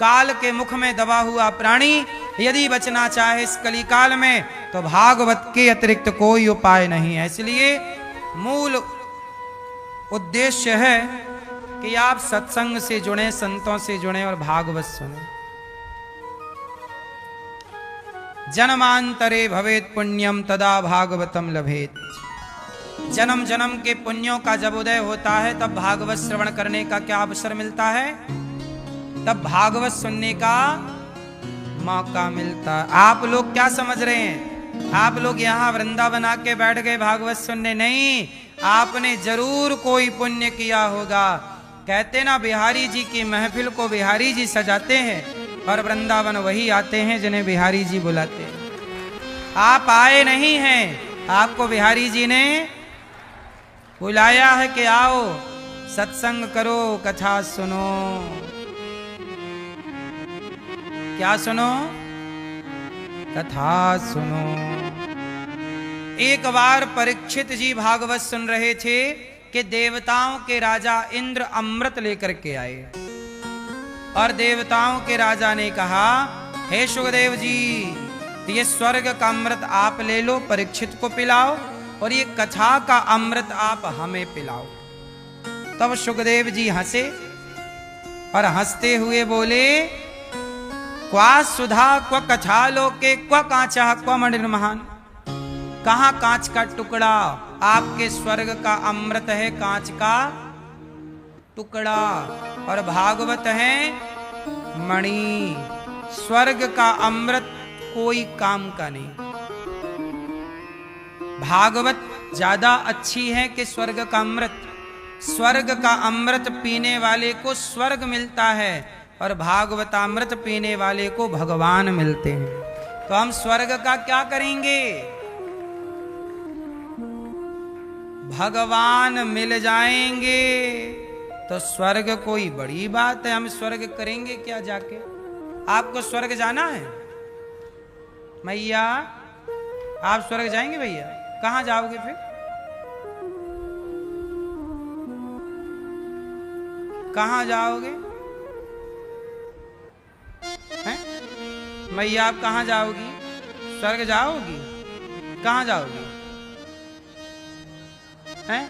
काल के मुख में दबा हुआ प्राणी यदि बचना चाहे इस कलिकाल में, तो भागवत के अतिरिक्त कोई उपाय नहीं है। इसलिए मूल उद्देश्य है कि आप सत्संग से जुड़े, संतों से जुड़े और भागवत सुने। जन्मांतरे भवेत पुण्यम तदा भागवतम लभेत। जन्म जन्म के पुण्यों का जब उदय होता है, तब भागवत श्रवण करने का क्या अवसर मिलता है? तब भागवत सुनने का मौका मिलता है। आप लोग क्या समझ रहे हैं? आप लोग यहाँ वृंदावन आके बैठ गए भागवत सुनने? नहीं, आपने जरूर कोई पुण्य किया होगा। कहते ना, बिहारी जी की महफिल को बिहारी जी सजाते हैं और वृंदावन वही आते हैं जिन्हें बिहारी जी बुलाते हैं। आप आए नहीं हैं, आपको बिहारी जी ने बुलाया है कि आओ सत्संग करो, कथा सुनो। क्या सुनो? कथा सुनो। एक बार परीक्षित जी भागवत सुन रहे थे कि देवताओं के राजा इंद्र अमृत लेकर के आए और देवताओं के राजा ने कहा, हे सुखदेव जी, ये स्वर्ग का अमृत आप ले लो, परीक्षित को पिलाओ, और ये कथा का अमृत आप हमें पिलाओ। तब सुखदेव जी हंसे और हंसते हुए बोले, क्वा सुधा क्व कथा लोके क्व कांचा क्व मणिर्महान। कहाँ कांच का टुकड़ा? आपके स्वर्ग का अमृत है कांच का टुकड़ा और भागवत है मणि। स्वर्ग का अमृत कोई काम का नहीं। भागवत ज्यादा अच्छी है कि स्वर्ग का अमृत? स्वर्ग का अमृत पीने वाले को स्वर्ग मिलता है और भागवतामृत पीने वाले को भगवान मिलते हैं। तो हम स्वर्ग का क्या करेंगे? भगवान मिल जाएंगे तो स्वर्ग कोई बड़ी बात है। हम स्वर्ग करेंगे क्या जाके? आपको स्वर्ग जाना है? मैया आप स्वर्ग जाएंगे? भैया कहाँ जाओगे फिर? कहाँ जाओगे? हैं? मैया आप कहाँ जाओगी? स्वर्ग जाओगी? कहाँ जाओगी? हैं?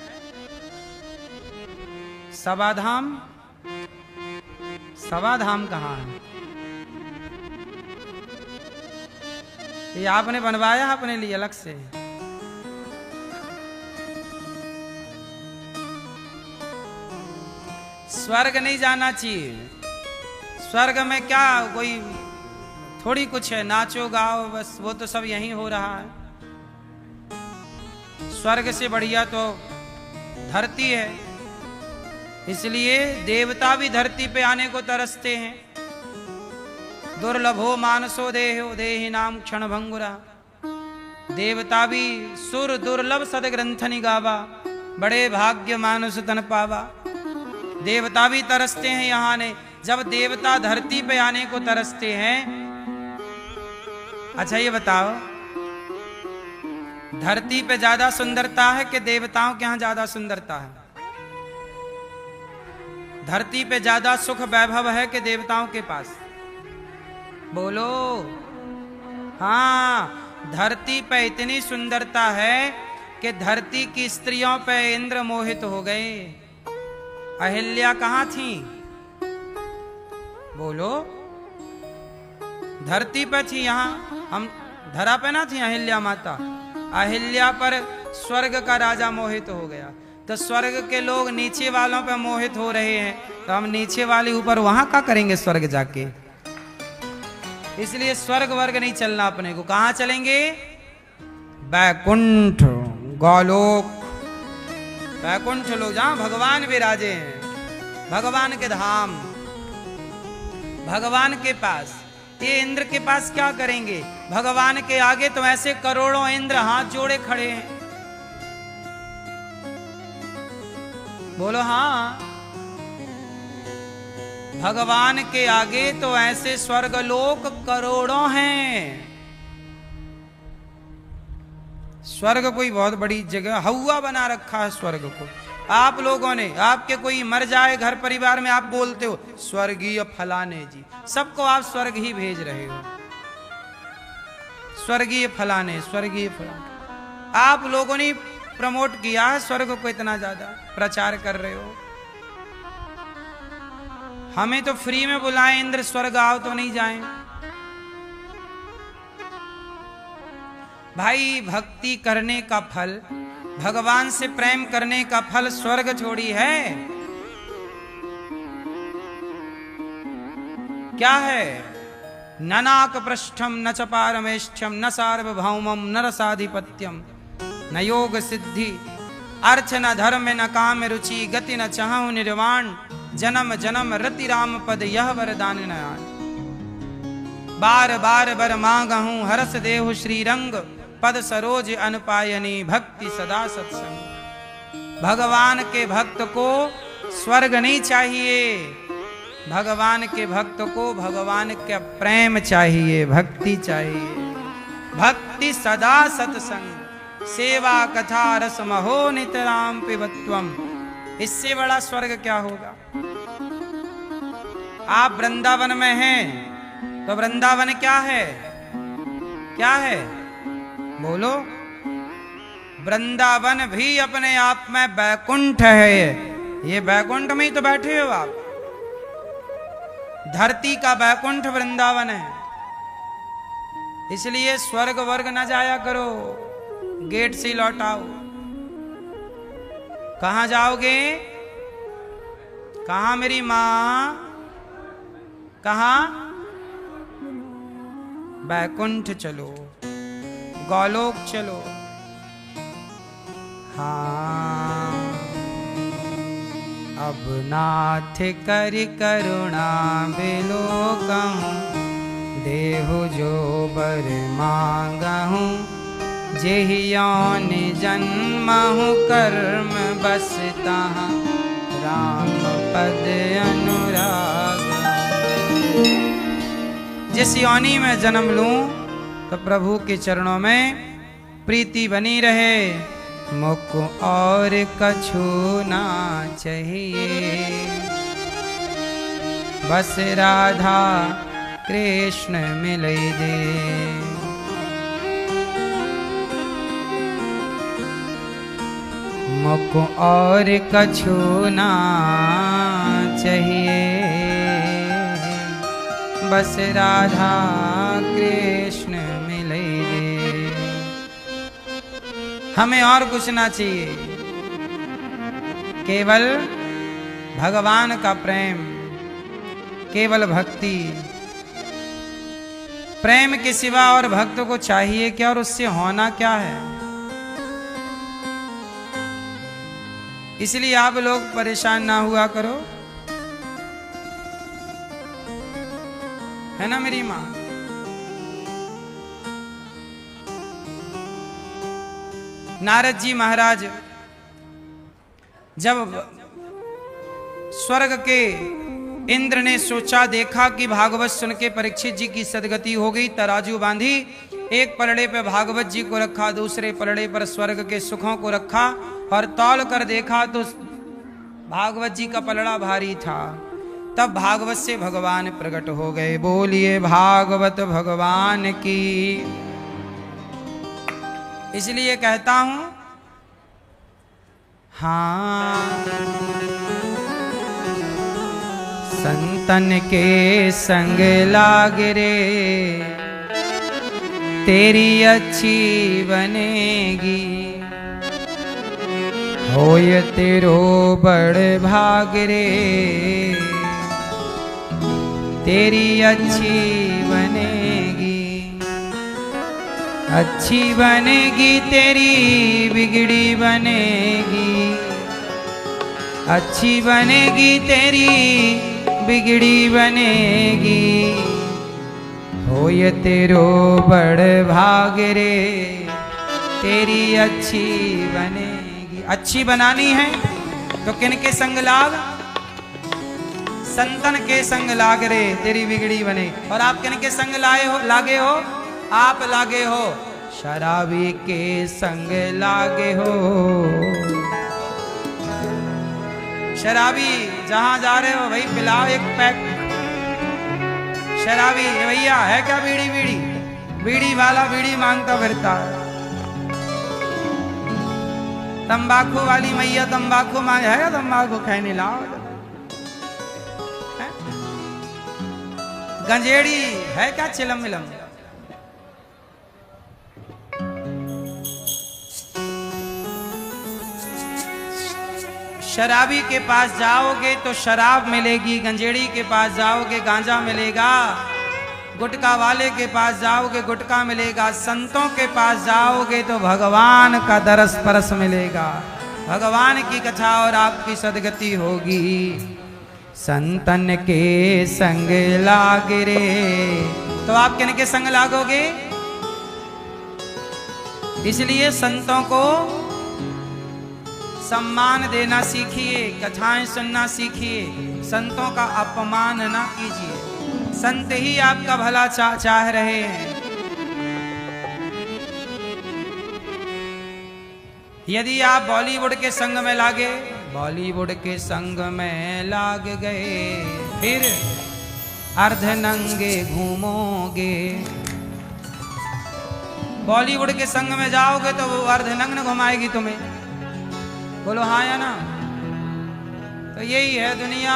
सभाधाम? सवा धाम कहाँ है? ये आपने बनवाया अपने लिए अलग से? स्वर्ग नहीं जाना चाहिए। स्वर्ग में क्या कोई थोड़ी कुछ है, नाचो गाओ बस, वो तो सब यहीं हो रहा है। स्वर्ग से बढ़िया तो धरती है, इसलिए देवता भी धरती पे आने को तरसते हैं। दुर्लभो मानसो देहो देहि नाम क्षण भंगुरा। देवता भी सुर दुर्लभ सदग्रंथ निगावा, बड़े भाग्य मानुष तन पावा। देवता भी तरसते हैं यहाँ ने। जब देवता धरती पे आने को तरसते हैं, अच्छा ये बताओ, धरती पे ज्यादा सुंदरता है कि देवताओं के यहां ज्यादा सुंदरता है? धरती पे ज्यादा सुख वैभव है कि देवताओं के पास? बोलो। हाँ, धरती पे इतनी सुंदरता है कि धरती की स्त्रियों पे इंद्र मोहित हो गए। अहिल्या कहाँ थी? बोलो। धरती पे थी, यहां हम धरा पे ना थी अहिल्या माता। अहिल्या पर स्वर्ग का राजा मोहित हो गया, तो स्वर्ग के लोग नीचे वालों पे मोहित हो रहे हैं, तो हम नीचे वाले ऊपर वहां क्या करेंगे स्वर्ग जाके? इसलिए स्वर्ग वर्ग नहीं चलना अपने को। कहां चलेंगे? बैकुंठ, गोलोक। बैकुंठ लोग जहां भगवान विराजे हैं, भगवान के धाम, भगवान के पास। ये इंद्र के पास क्या करेंगे? भगवान के आगे तो ऐसे करोड़ों इंद्र हाथ जोड़े खड़े हैं। बोलो हाँ। भगवान के आगे तो ऐसे स्वर्गलोक करोड़ों हैं। स्वर्ग कोई बहुत बड़ी जगह, हवा बना रखा है स्वर्ग को आप लोगों ने। आपके कोई मर जाए घर परिवार में, आप बोलते हो स्वर्गीय फलाने जी, सबको आप स्वर्ग ही भेज रहे हो। स्वर्गीय फलाने, स्वर्गीय फलाने, आप लोगों ने प्रमोट किया है स्वर्ग को, इतना ज्यादा प्रचार कर रहे हो। हमें तो फ्री में बुलाएं, इंद्र स्वर्ग आओ तो नहीं जाएं। भाई भक्ति करने का फल, भगवान से प्रेम करने का फल स्वर्ग छोड़ी है। क्या है? न नाक पृष्ठम न च पारमेष्ठ्यम न सार्वभौमम न रसाधिपत्यम न योग सिद्धि अर्थ न धर्म न काम रुचि गति न चाहु निर्वाण जन्म जन्म रति राम पद यह वरदान नयान। बार बार बर मांगहूं हरस देहु श्रीरंग पद सरोज अनुपायनी भक्ति सदा सत्संग। भगवान के भक्त को स्वर्ग नहीं चाहिए, भगवान के भक्त को भगवान का प्रेम चाहिए, भक्ति चाहिए। भक्ति सदा सत्संग सेवा कथा रस महो नितराम पिबत्वम। इससे बड़ा स्वर्ग क्या होगा? आप वृंदावन में हैं तो वृंदावन क्या है? क्या है? बोलो। वृंदावन भी अपने आप में बैकुंठ है। ये बैकुंठ में ही तो बैठे हो आप। धरती का बैकुंठ वृंदावन है। इसलिए स्वर्ग वर्ग न जाया करो, गेट से लौट आओ। कहां जाओगे? कहां मेरी मां? कहां? बैकुंठ चलो, गोलोक चलो। हाँ, अब नाथ कर करुणा बिलोकहूँ देहु जो बर मांगहूँ जेहि यौन जन्महु कर्म बसता राम पद अनुराग। जिस योनि में जन्म लूं तो प्रभु के चरणों में प्रीति बनी रहे, मुख और कछु ना चाहिए। बस राधा कृष्ण मिले दे। मुख और कछु ना चाहिए। बस राधा कृष्ण मिले रे। हमें और कुछ ना चाहिए, केवल भगवान का प्रेम, केवल भक्ति। प्रेम के सिवा और भक्त को चाहिए क्या और उससे होना क्या है? इसलिए आप लोग परेशान ना हुआ करो, है ना मेरी मां? नारद जी महाराज जब स्वर्ग के इंद्र ने सोचा, देखा कि भागवत सुन के परीक्षित जी की सदगति हो गई, तराजू बांधी, एक पलड़े पे भागवत जी को रखा, दूसरे पलड़े पर स्वर्ग के सुखों को रखा, और तौल कर देखा तो भागवत जी का पलड़ा भारी था। तब भागवत से भगवान प्रकट हो गए। बोलिए भागवत भगवान की। इसलिए कहता हूं, हाँ, संतन के संग लाग रे, तेरी अच्छी बनेगी, होय तेरो बड़ भाग रे, तेरी अच्छी बनेगी, अच्छी बनेगी तेरी बिगड़ी बनेगी, अच्छी बनेगी तेरी बिगड़ी बनेगी, होय तेरो बड़ भाग रे, तेरी अच्छी बनेगी। अच्छी बनानी है तो किन के संग लाग? संतन के संग लाग रे, तेरी बिगड़ी बने। और आप किन के संग लागे हो? आप लागे हो शराबी के संग लागे हो। शराबी जहां जा रहे हो भाई पिलाओ एक पैक। शराबी भैया है क्या बीड़ी? बीड़ी बीड़ी वाला बीड़ी मांगता फिरता है। तंबाकू वाली मैया तंबाकू मांग है, तंबाकू खैनी लाओ। गंजेड़ी है क्या? चिलम मिलम। शराबी के पास जाओगे तो शराब मिलेगी, गंजेड़ी के पास जाओगे गांजा मिलेगा, गुटखा वाले के पास जाओगे गुटखा मिलेगा, संतों के पास जाओगे तो भगवान का दरस परस मिलेगा, भगवान की कथा और आपकी सदगति होगी। संतन के संग लाग रे, तो आप किन के संग लागोगे? इसलिए संतों को सम्मान देना सीखिए, कथाएं सुनना सीखिए, संतों का अपमान ना कीजिए। संत ही आपका भला चाह रहे हैं। यदि आप बॉलीवुड के संग में लागे, बॉलीवुड के संग में लाग गए, फिर अर्धनंगे घूमोगे। बॉलीवुड के संग में जाओगे तो वो अर्धनग्न घुमाएगी तुम्हें। बोलो हाँ या ना? तो यही है, दुनिया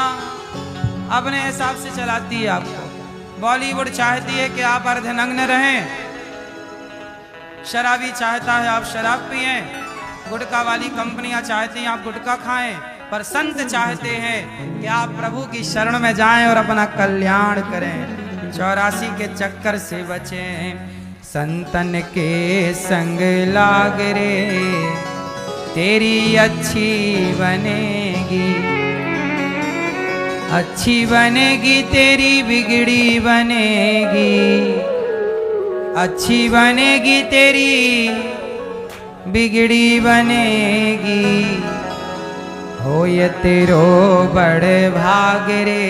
अपने हिसाब से चलाती है आपको। बॉलीवुड चाहती है कि आप अर्धनग्न रहें, शराबी चाहता है आप शराब पिएं, गुटखा वाली कंपनियां चाहती हैं आप गुटखा खाएं, पर संत चाहते हैं कि आप प्रभु की शरण में जाएं और अपना कल्याण करें, 84 के चक्कर से बचें। संतन के संग लाग रे, तेरी अच्छी बनेगी, अच्छी बनेगी तेरी बिगड़ी बनेगी, अच्छी बनेगी तेरी बिगड़ी बनेगी, होय तेरो बड़ भाग रे,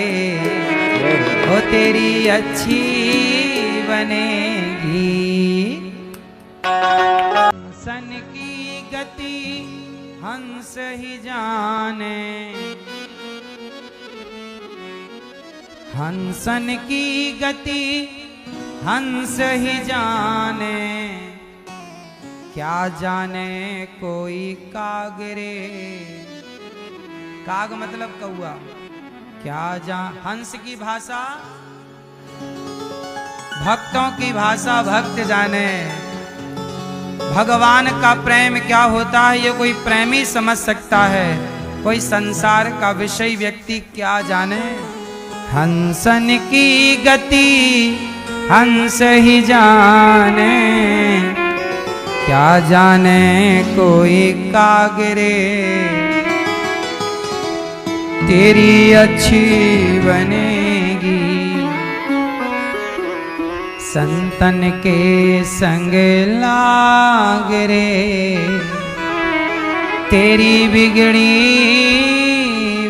हो तेरी अच्छी बनेगी। सन की गति हंस ही जाने, हंसन की गति हंस ही जाने, क्या जाने कोई काग रे। काग मतलब कौआ। क्या हंस की भाषा भक्तों की भाषा भक्त जाने। भगवान का प्रेम क्या होता है ये कोई प्रेमी समझ सकता है, कोई संसार का विषय व्यक्ति क्या जाने। हंसन की गति हंस ही जाने, क्या जाने कोई कागरे तेरी अच्छी बनेगी। संतन के संग लाग रे तेरी बिगड़ी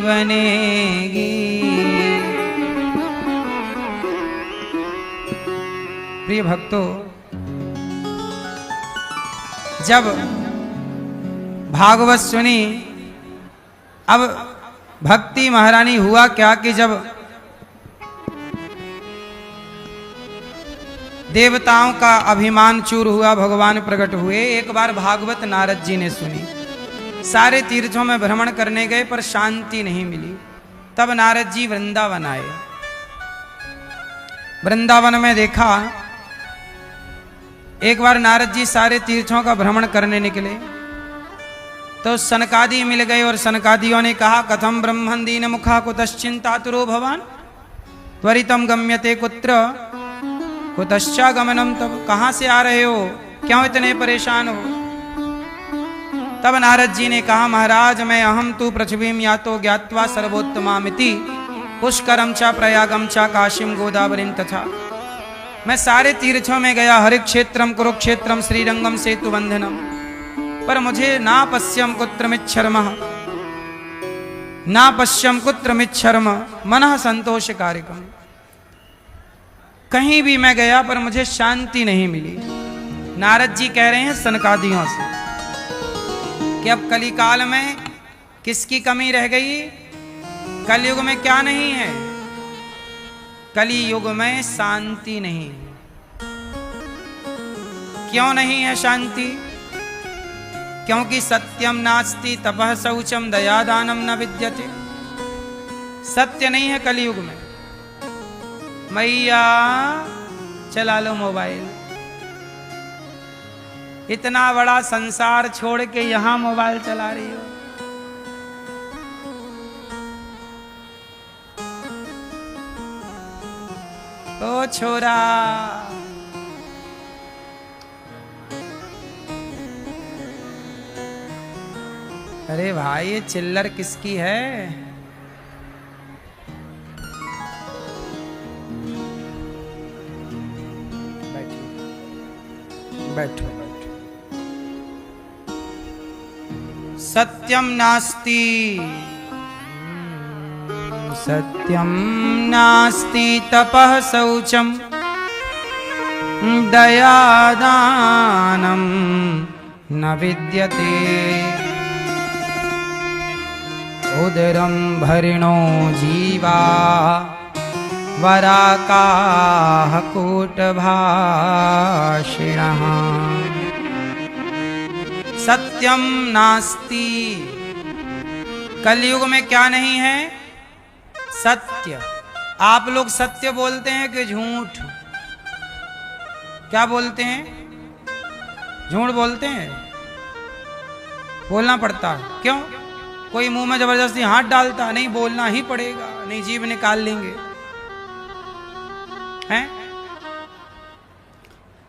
बनेगी। प्रिय भक्तों, जब भागवत सुनी, अब भक्ति महारानी हुआ क्या कि जब देवताओं का अभिमान चूर हुआ, भगवान प्रकट हुए। एक बार भागवत नारद जी ने सुनी, सारे तीर्थों में भ्रमण करने गए पर शांति नहीं मिली। तब नारद जी वृंदावन आए। वृंदावन में देखा, एक बार नारद जी सारे तीर्थों का भ्रमण करने निकले तो सनकादि मिल गए और सनकादियों ने कहा, कथम ब्रह्मण दीन मुखा कुतश्चिंतातुरो भवान त्वरितम गम्यते कुत्र कुतश्चा गमनम। तब कहां से आ रहे हो, क्यों इतने परेशान हो? तब नारद जी ने कहा, महाराज मैं अहम तु पृथ्वीम यातो ज्ञात्वा सर्वोत्तमामिति पुष्करम च प्रयागम च काशीम गोदावरीम तथा। मैं सारे तीर्थों में गया, हरिक्षेत्रम कुरुक्षेत्रम श्रीरंगम सेतु बंधनम, पर मुझे ना पश्यम कुत्रमिच्छर्म ना पश्यम कुत्रमिच्छर्म मनः संतोष कार्यकम। कहीं भी मैं गया पर मुझे शांति नहीं मिली। नारद जी कह रहे हैं सनकादियों से कि अब कलिकाल में किसकी कमी रह गई? कलयुग में क्या नहीं है? कलियुग में शांति नहीं। क्यों नहीं है शांति? क्योंकि सत्यम नास्ति तपः शौचम दया दानम न विद्यते। सत्य नहीं है कलियुग में। मैया चला लो मोबाइल, इतना बड़ा संसार छोड़ के यहां मोबाइल चला रही हो। ओ छोरा, अरे भाई ये चिल्लर किसकी है? बैठो बैठो। सत्यम नास्ति सत्यम नास्ति तपः शौचम दया दानम न विद्यते। उदरम भरिणो जीवा वराकाः कूटभाषिणः। सत्यम नास्ति, कलयुग में क्या नहीं है? सत्य। आप लोग सत्य बोलते हैं कि झूठ? क्या बोलते हैं? झूठ बोलते हैं। बोलना पड़ता है। क्यों? कोई मुंह में जबरदस्ती हाथ डालता नहीं, बोलना ही पड़ेगा, नहीं जीभ निकाल लेंगे। हैं?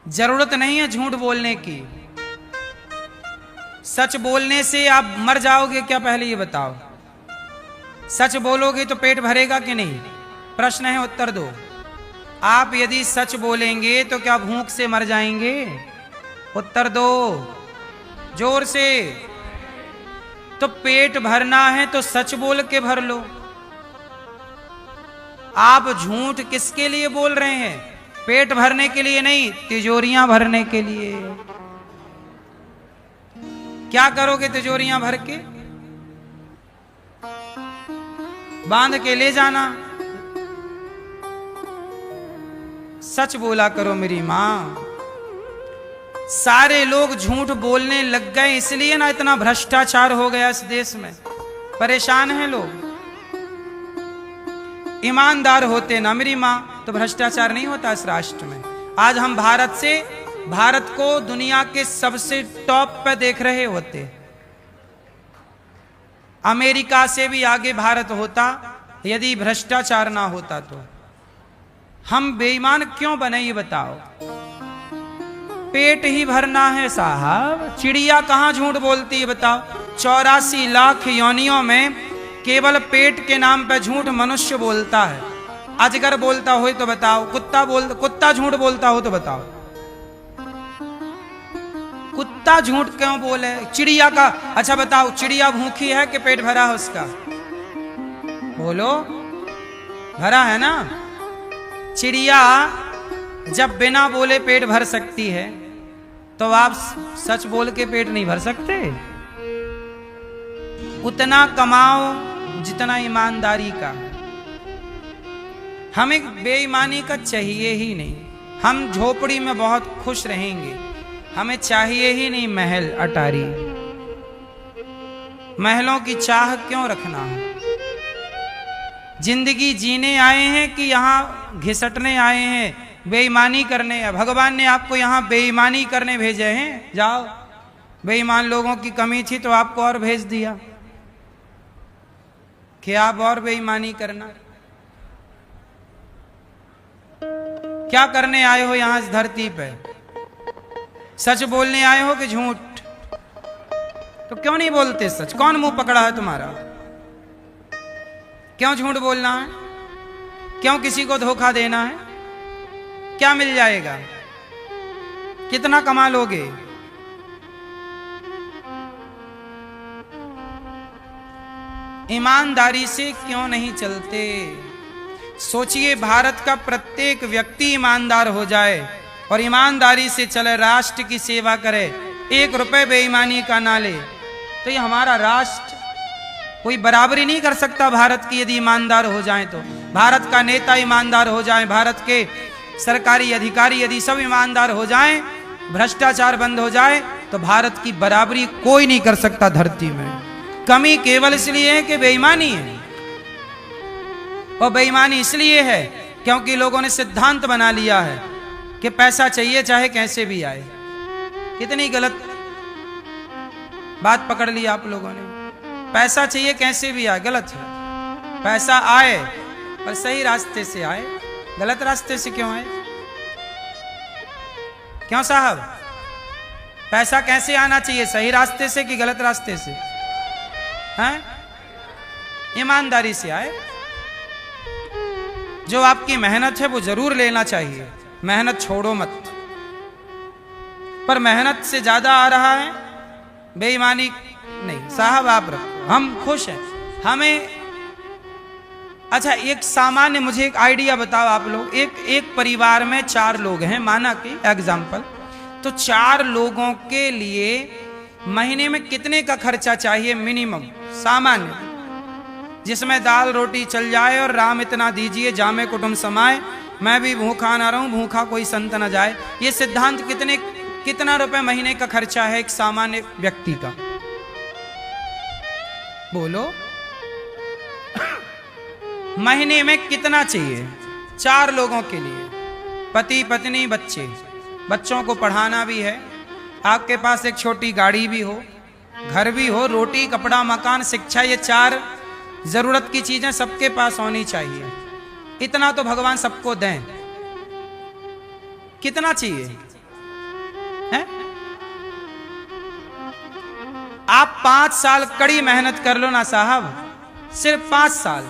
जरूरत नहीं है झूठ बोलने की। सच बोलने से आप मर जाओगे क्या? पहले ये बताओ। सच बोलोगे तो पेट भरेगा कि नहीं? प्रश्न है, उत्तर दो। आप यदि सच बोलेंगे तो क्या भूख से मर जाएंगे? उत्तर दो जोर से। तो पेट भरना है तो सच बोल के भर लो। आप झूठ किसके लिए बोल रहे हैं? पेट भरने के लिए नहीं, तिजोरियां भरने के लिए। क्या करोगे तिजोरियां भर के? बांध के ले जाना। सच बोला करो मेरी मां। सारे लोग झूठ बोलने लग गए, इसलिए ना इतना भ्रष्टाचार हो गया इस देश में। परेशान हैं लोग। ईमानदार होते ना मेरी मां तो भ्रष्टाचार नहीं होता इस राष्ट्र में। आज हम भारत को दुनिया के सबसे टॉप पे देख रहे होते। अमेरिका से भी आगे भारत होता यदि भ्रष्टाचार ना होता तो। हम बेईमान क्यों बने ये बताओ। पेट ही भरना है साहब। चिड़िया कहां झूठ बोलती है बताओ। 84 लाख योनियों में केवल पेट के नाम पे झूठ मनुष्य बोलता है। अजगर बोलता हो तो बताओ, कुत्ता झूठ बोलता हो तो बताओ। कुत्ता झूठ क्यों बोले। चिड़िया का अच्छा बताओ, चिड़िया भूखी है कि पेट भरा है उसका? बोलो, भरा है ना। चिड़िया जब बिना बोले पेट भर सकती है तो आप सच बोल के पेट नहीं भर सकते। उतना कमाओ जितना ईमानदारी का। हमें बेईमानी का चाहिए ही नहीं। हम झोपड़ी में बहुत खुश रहेंगे। हमें चाहिए ही नहीं महल अटारी। महलों की चाह क्यों रखना है। जिंदगी जीने आए हैं कि यहां घिसटने आए हैं, बेईमानी करने। भगवान ने आपको यहां बेईमानी करने भेजे हैं। जाओ, बेईमान लोगों की कमी थी तो आपको और भेज दिया कि आप और बेईमानी करना। क्या करने आए हो यहां इस धरती पे? सच बोलने आए हो कि झूठ? तो क्यों नहीं बोलते सच? कौन मुंह पकड़ा है तुम्हारा? क्यों झूठ बोलना है? क्यों किसी को धोखा देना है? क्या मिल जाएगा? कितना कमा लोगे? ईमानदारी से क्यों नहीं चलते? सोचिए, भारत का प्रत्येक व्यक्ति ईमानदार हो जाए और ईमानदारी से चले, राष्ट्र की सेवा करे, 1 रुपए बेईमानी का ना ले, तो ये हमारा राष्ट्र कोई बराबरी नहीं कर सकता भारत की। यदि ईमानदार हो जाए तो भारत का नेता ईमानदार हो जाए, भारत के सरकारी अधिकारी यदि सब ईमानदार हो जाएं, भ्रष्टाचार बंद हो जाए, तो भारत की बराबरी कोई नहीं कर सकता धरती में। कमी केवल इसलिए है कि बेईमानी है। और बेईमानी इसलिए है क्योंकि लोगों ने सिद्धांत बना लिया है कि पैसा चाहिए चाहे कैसे भी आए। कितनी गलत बात पकड़ ली आप लोगों ने। पैसा चाहिए कैसे भी आए, गलत है। पैसा आए पर सही रास्ते से आए, गलत रास्ते से क्यों आए? क्यों साहब? पैसा कैसे आना चाहिए, सही रास्ते से कि गलत रास्ते से? हैं? ईमानदारी से आए। जो आपकी मेहनत है वो जरूर लेना चाहिए, मेहनत छोड़ो मत। पर मेहनत से ज्यादा आ रहा है, बेईमानी नहीं साहब, आप रखो, हम खुश हैं। हमें अच्छा एक सामान्य, मुझे एक आइडिया बताओ आप लोग। एक परिवार में 4 लोग हैं, माना कि एग्जाम्पल, तो 4 लोगों के लिए महीने में कितने का खर्चा चाहिए मिनिमम, सामान्य, जिसमें दाल रोटी चल जाए और राम इतना दीजिए जामे कुटुंब समाए, मैं भी भूखा ना रहूं, भूखा कोई संत न जाए। ये सिद्धांत कितना रुपए महीने का खर्चा है एक सामान्य व्यक्ति का? बोलो, महीने में कितना चाहिए 4 लोगों के लिए? पति पत्नी बच्चे, बच्चों को पढ़ाना भी है, आपके पास एक छोटी गाड़ी भी हो, घर भी हो, रोटी कपड़ा मकान शिक्षा, ये 4 जरूरत की चीजें सबके पास होनी चाहिए। इतना तो भगवान सबको दें। कितना चाहिए है? आप 5 साल कड़ी मेहनत कर लो ना साहब, सिर्फ 5 साल,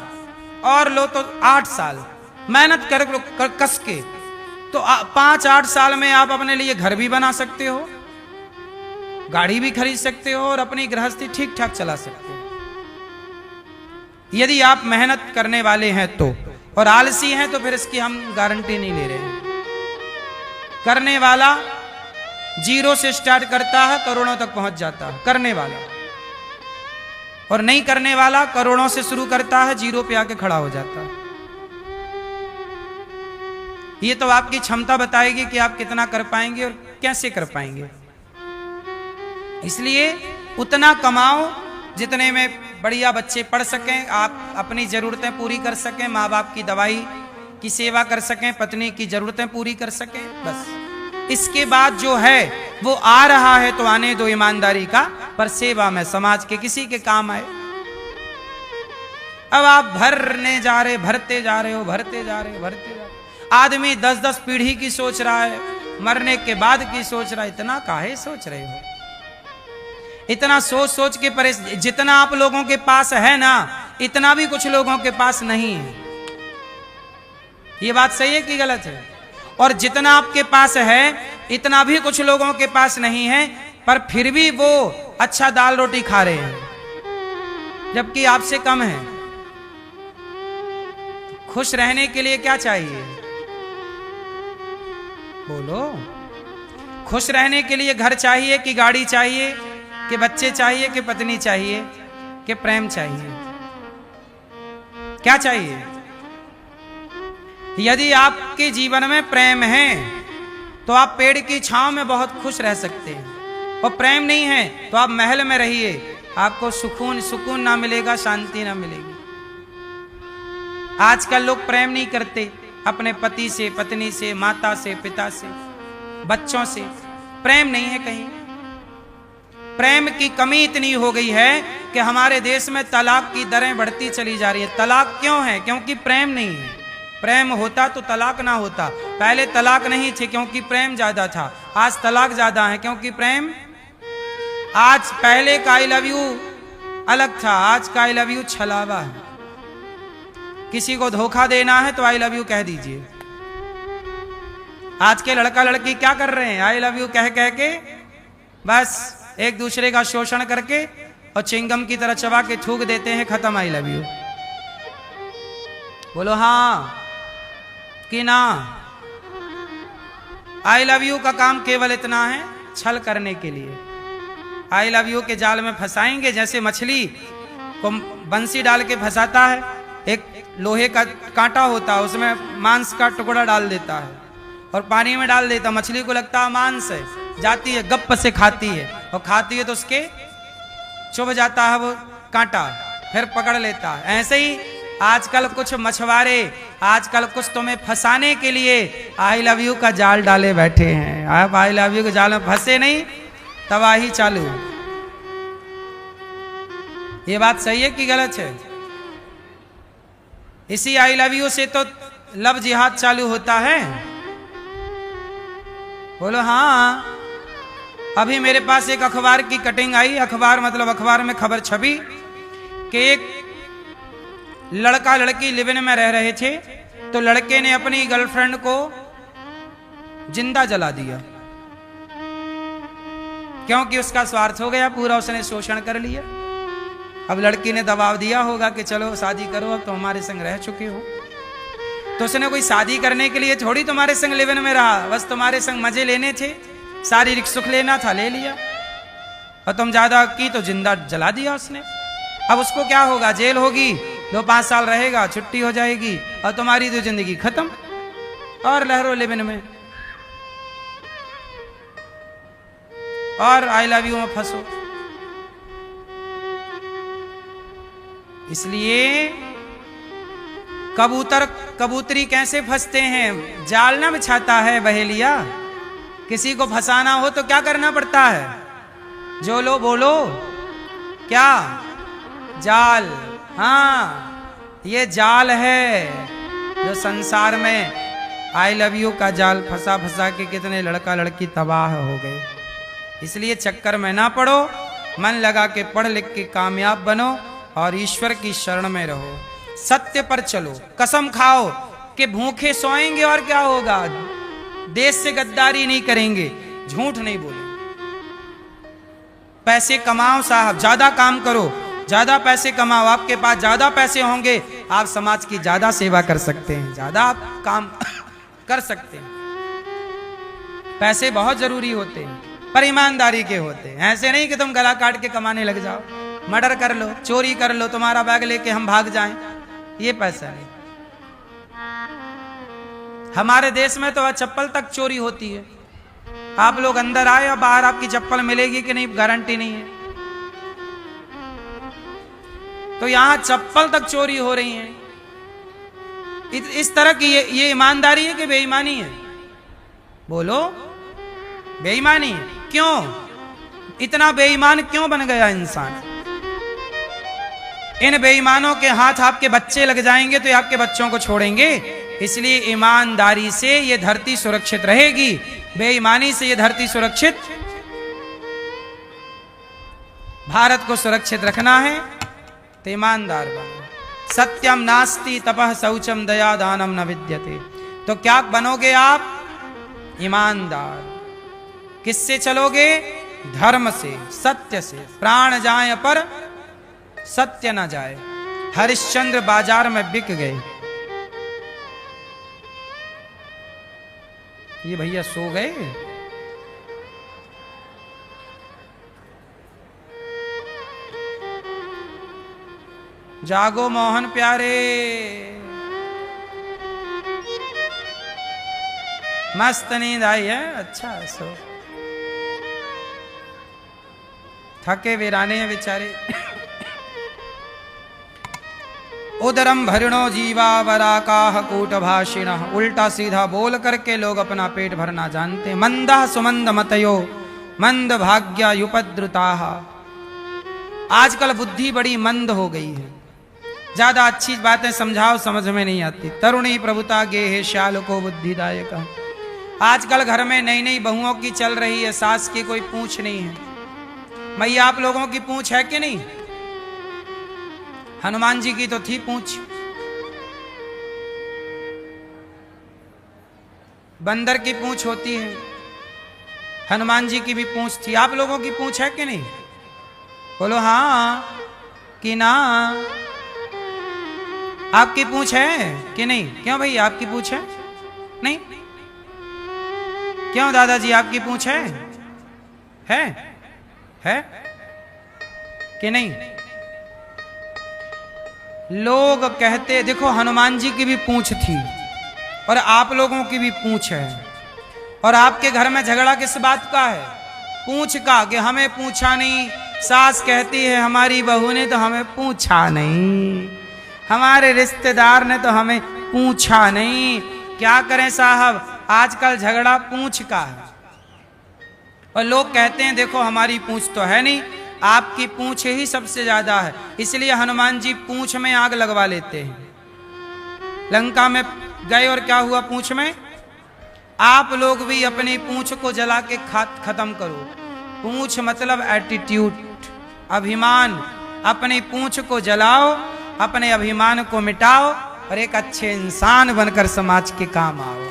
और लो तो 8 साल मेहनत कर कस के, तो 5-8 साल में आप अपने लिए घर भी बना सकते हो, गाड़ी भी खरीद सकते हो और अपनी गृहस्थी ठीक ठाक चला सकते हो, यदि आप मेहनत करने वाले हैं तो। और आलसी हैं तो फिर इसकी हम गारंटी नहीं ले रहे हैं। करने वाला 0 से स्टार्ट करता है, करोड़ों तक पहुंच जाता है करने वाला, और नहीं करने वाला करोड़ों से शुरू करता है, 0 पे आके खड़ा हो जाता है। ये तो आपकी क्षमता बताएगी कि आप कितना कर पाएंगे और कैसे कर पाएंगे। इसलिए उतना कमाओ जितने में बढ़िया बच्चे पढ़ सकें, आप अपनी जरूरतें पूरी कर सकें, माँ बाप की दवाई की सेवा कर सकें, पत्नी की जरूरतें पूरी कर सकें, बस। इसके बाद जो है वो आ रहा है तो आने दो ईमानदारी का, पर सेवा में समाज के किसी के काम आए। अब आप भरते जा रहे हो, भरते जा रहे हो, भरते जा रहे। आदमी 10-10 पीढ़ी की सोच रहा है, मरने के बाद की सोच रहा है। इतना काहे सोच रहे हो? इतना सोच सोच के जितना आप लोगों के पास है ना, इतना भी कुछ लोगों के पास नहीं है। ये बात सही है कि गलत है? और जितना आपके पास है इतना भी कुछ लोगों के पास नहीं है, पर फिर भी वो अच्छा दाल रोटी खा रहे हैं, जबकि आपसे कम है। खुश रहने के लिए क्या चाहिए? बोलो। खुश रहने के लिए घर चाहिए कि गाड़ी चाहिए, कि बच्चे चाहिए, कि पत्नी चाहिए, कि प्रेम चाहिए? क्या चाहिए? यदि आपके जीवन में प्रेम है तो आप पेड़ की छांव में बहुत खुश रह सकते हैं, और प्रेम नहीं है तो आप महल में रहिए, आपको सुकून ना मिलेगा, शांति ना मिलेगी। आजकल लोग प्रेम नहीं करते अपने पति से, पत्नी से, माता से, पिता से, बच्चों से। प्रेम नहीं है कहीं। प्रेम की कमी इतनी हो गई है कि हमारे देश में तलाक की दरें बढ़ती चली जा रही है। तलाक क्यों है? क्योंकि प्रेम नहीं है। प्रेम होता तो तलाक ना होता। पहले तलाक नहीं थे क्योंकि प्रेम ज्यादा था, आज तलाक ज्यादा है क्योंकि प्रेम। आज पहले का आई लव यू अलग था, आज का आई लव यू छलावा है। किसी को धोखा देना है तो आई लव यू कह दीजिए। आज के लड़का लड़की क्या कर रहे हैं? आई लव यू कह कह के बस एक दूसरे का शोषण करके और चिंगम की तरह चबा के थूक देते हैं, खत्म आई लव यू। बोलो हाँ कि ना? आई लव यू का काम केवल इतना है, छल करने के लिए। आई लव यू के जाल में फंसाएंगे, जैसे मछली को बंसी डाल के फंसाता है, एक लोहे का कांटा होता है, उसमें मांस का टुकड़ा डाल देता है और पानी में डाल देता। मछली को लगता है मांस है, जाती है गप से खाती है, और खाती है तो उसके चुभ जाता है वो कांटा, फिर पकड़ लेता है। ऐसे ही आजकल कुछ मछुआरे आजकल कुछ तुम्हें फंसाने के लिए आई लव यू का जाल डाले बैठे हैं। आप आई लव यू के जाल में फंसे नहीं, तबाही चालू। ये बात सही है कि गलत है? इसी आई लव यू से तो लव जिहाद चालू होता है। बोलो हाँ। अभी मेरे पास एक अखबार की कटिंग आई, अखबार मतलब अखबार में खबर छपी कि एक लड़का लड़की लिव इन में रह रहे थे, तो लड़के ने अपनी गर्लफ्रेंड को जिंदा जला दिया क्योंकि उसका स्वार्थ हो गया पूरा, उसने शोषण कर लिया। अब लड़की ने दबाव दिया होगा कि चलो शादी करो, अब तो हमारे संग रह चुके हो। तो उसने कोई शादी करने के लिए थोड़ी तुम्हारे संग लिव इन में रहा, बस तुम्हारे संग मजे लेने थे, शारीरिक सुख लेना था, ले लिया, और तुम ज्यादा की तो जिंदा जला दिया उसने। अब उसको क्या होगा? जेल होगी, 2-5 साल रहेगा, छुट्टी हो जाएगी, और तुम्हारी तो जिंदगी खत्म, और लहरों लिव इन में, और आई लव यू में फंसो। इसलिए कबूतरी कैसे फंसते हैं? जाल ना बिछाता है बहेलिया। किसी को फंसाना हो तो क्या करना पड़ता है? जो लो बोलो क्या? जाल। हाँ, ये जाल है जो संसार में आई लव यू का जाल फंसा फंसा के कितने लड़का लड़की तबाह हो गए। इसलिए चक्कर में ना पड़ो, मन लगा के पढ़ लिख के कामयाब बनो और ईश्वर की शरण में रहो। सत्य पर चलो, कसम खाओ कि भूखे सोएंगे और क्या होगा, देश से गद्दारी नहीं करेंगे, झूठ नहीं बोलेंगे। पैसे कमाओ साहब, ज्यादा काम करो, ज्यादा पैसे कमाओ, आपके पास ज्यादा पैसे होंगे, आप समाज की ज्यादा सेवा कर सकते हैं, ज्यादा आप काम कर सकते हैं। पैसे बहुत जरूरी होते हैं, पर ईमानदारी के होते हैं। ऐसे नहीं कि तुम गला काट के कमाने लग जाओ, मर्डर कर लो, चोरी कर लो, तुम्हारा बैग लेके हम भाग जाएं, ये पैसा नहीं। हमारे देश में तो चप्पल तक चोरी होती है। आप लोग अंदर आए और बाहर आपकी चप्पल मिलेगी कि नहीं, गारंटी नहीं है। तो यहां चप्पल तक चोरी हो रही है। इस तरह की ये ईमानदारी है कि बेईमानी है? बोलो, बेईमानी है। क्यों इतना बेईमान क्यों बन गया इंसान? इन बेईमानों के हाथ आपके बच्चे लग जाएंगे तो ये आपके बच्चों को छोड़ेंगे। इसलिए ईमानदारी से ये धरती सुरक्षित रहेगी, बेईमानी से ये धरती सुरक्षित। भारत को सुरक्षित रखना है तो ईमानदार बनो। सत्यम नास्ति तपः शौचम दया दानम न विद्यते। तो क्या बनोगे आप? ईमानदार। किससे चलोगे? धर्म से, सत्य से। प्राण जाए पर सत्य न जाए। हरिश्चंद्र बाजार में बिक गए। ये भैया सो गए? जागो मोहन प्यारे। मस्त नींद आई है? अच्छा, सो। थके वीराने हैं बेचारे। उदरम भरिणो जीवा वराकाह कूट भाषिण। उल्टा सीधा बोल करके लोग अपना पेट भरना जानते। मंदा सुमंद मतयो मंद भाग्या युपद्रुताः। आजकल बुद्धि बड़ी मंद हो गई है। ज्यादा अच्छी बातें समझाओ समझ में नहीं आती। तरुणी प्रभुता गे है श्याल को बुद्धिदायक। आजकल घर में नई नई बहुओं की चल रही है, सास की कोई पूछ नहीं है। मैया आप लोगों की पूछ है कि नहीं? हनुमान जी की तो थी पूछ। बंदर की पूछ होती है, हनुमान जी की भी पूछ थी। आप लोगों की पूछ है कि नहीं? बोलो हाँ कि ना। आपकी पूछ है कि नहीं? क्यों भाई आपकी पूछ है? नहीं? क्यों दादाजी आपकी पूछ है? है कि नहीं? लोग कहते, देखो हनुमान जी की भी पूछ थी और आप लोगों की भी पूछ है। और आपके घर में झगड़ा किस बात का है? पूछ का, कि हमें पूछा नहीं। सास कहती है हमारी बहू ने तो हमें पूछा नहीं, हमारे रिश्तेदार ने तो हमें पूछा नहीं। क्या करें साहब, आजकल झगड़ा पूछ का है। और लोग कहते हैं देखो हमारी पूछ तो है नहीं, आपकी पूछ ही सबसे ज्यादा है। इसलिए हनुमान जी पूछ में आग लगवा लेते हैं। लंका में गए और क्या हुआ पूछ में? आप लोग भी अपनी पूछ को जला के खत्म करो। पूछ मतलब एटीट्यूड, अभिमान। अपनी पूछ को जलाओ, अपने अभिमान को मिटाओ और एक अच्छे इंसान बनकर समाज के काम आओ।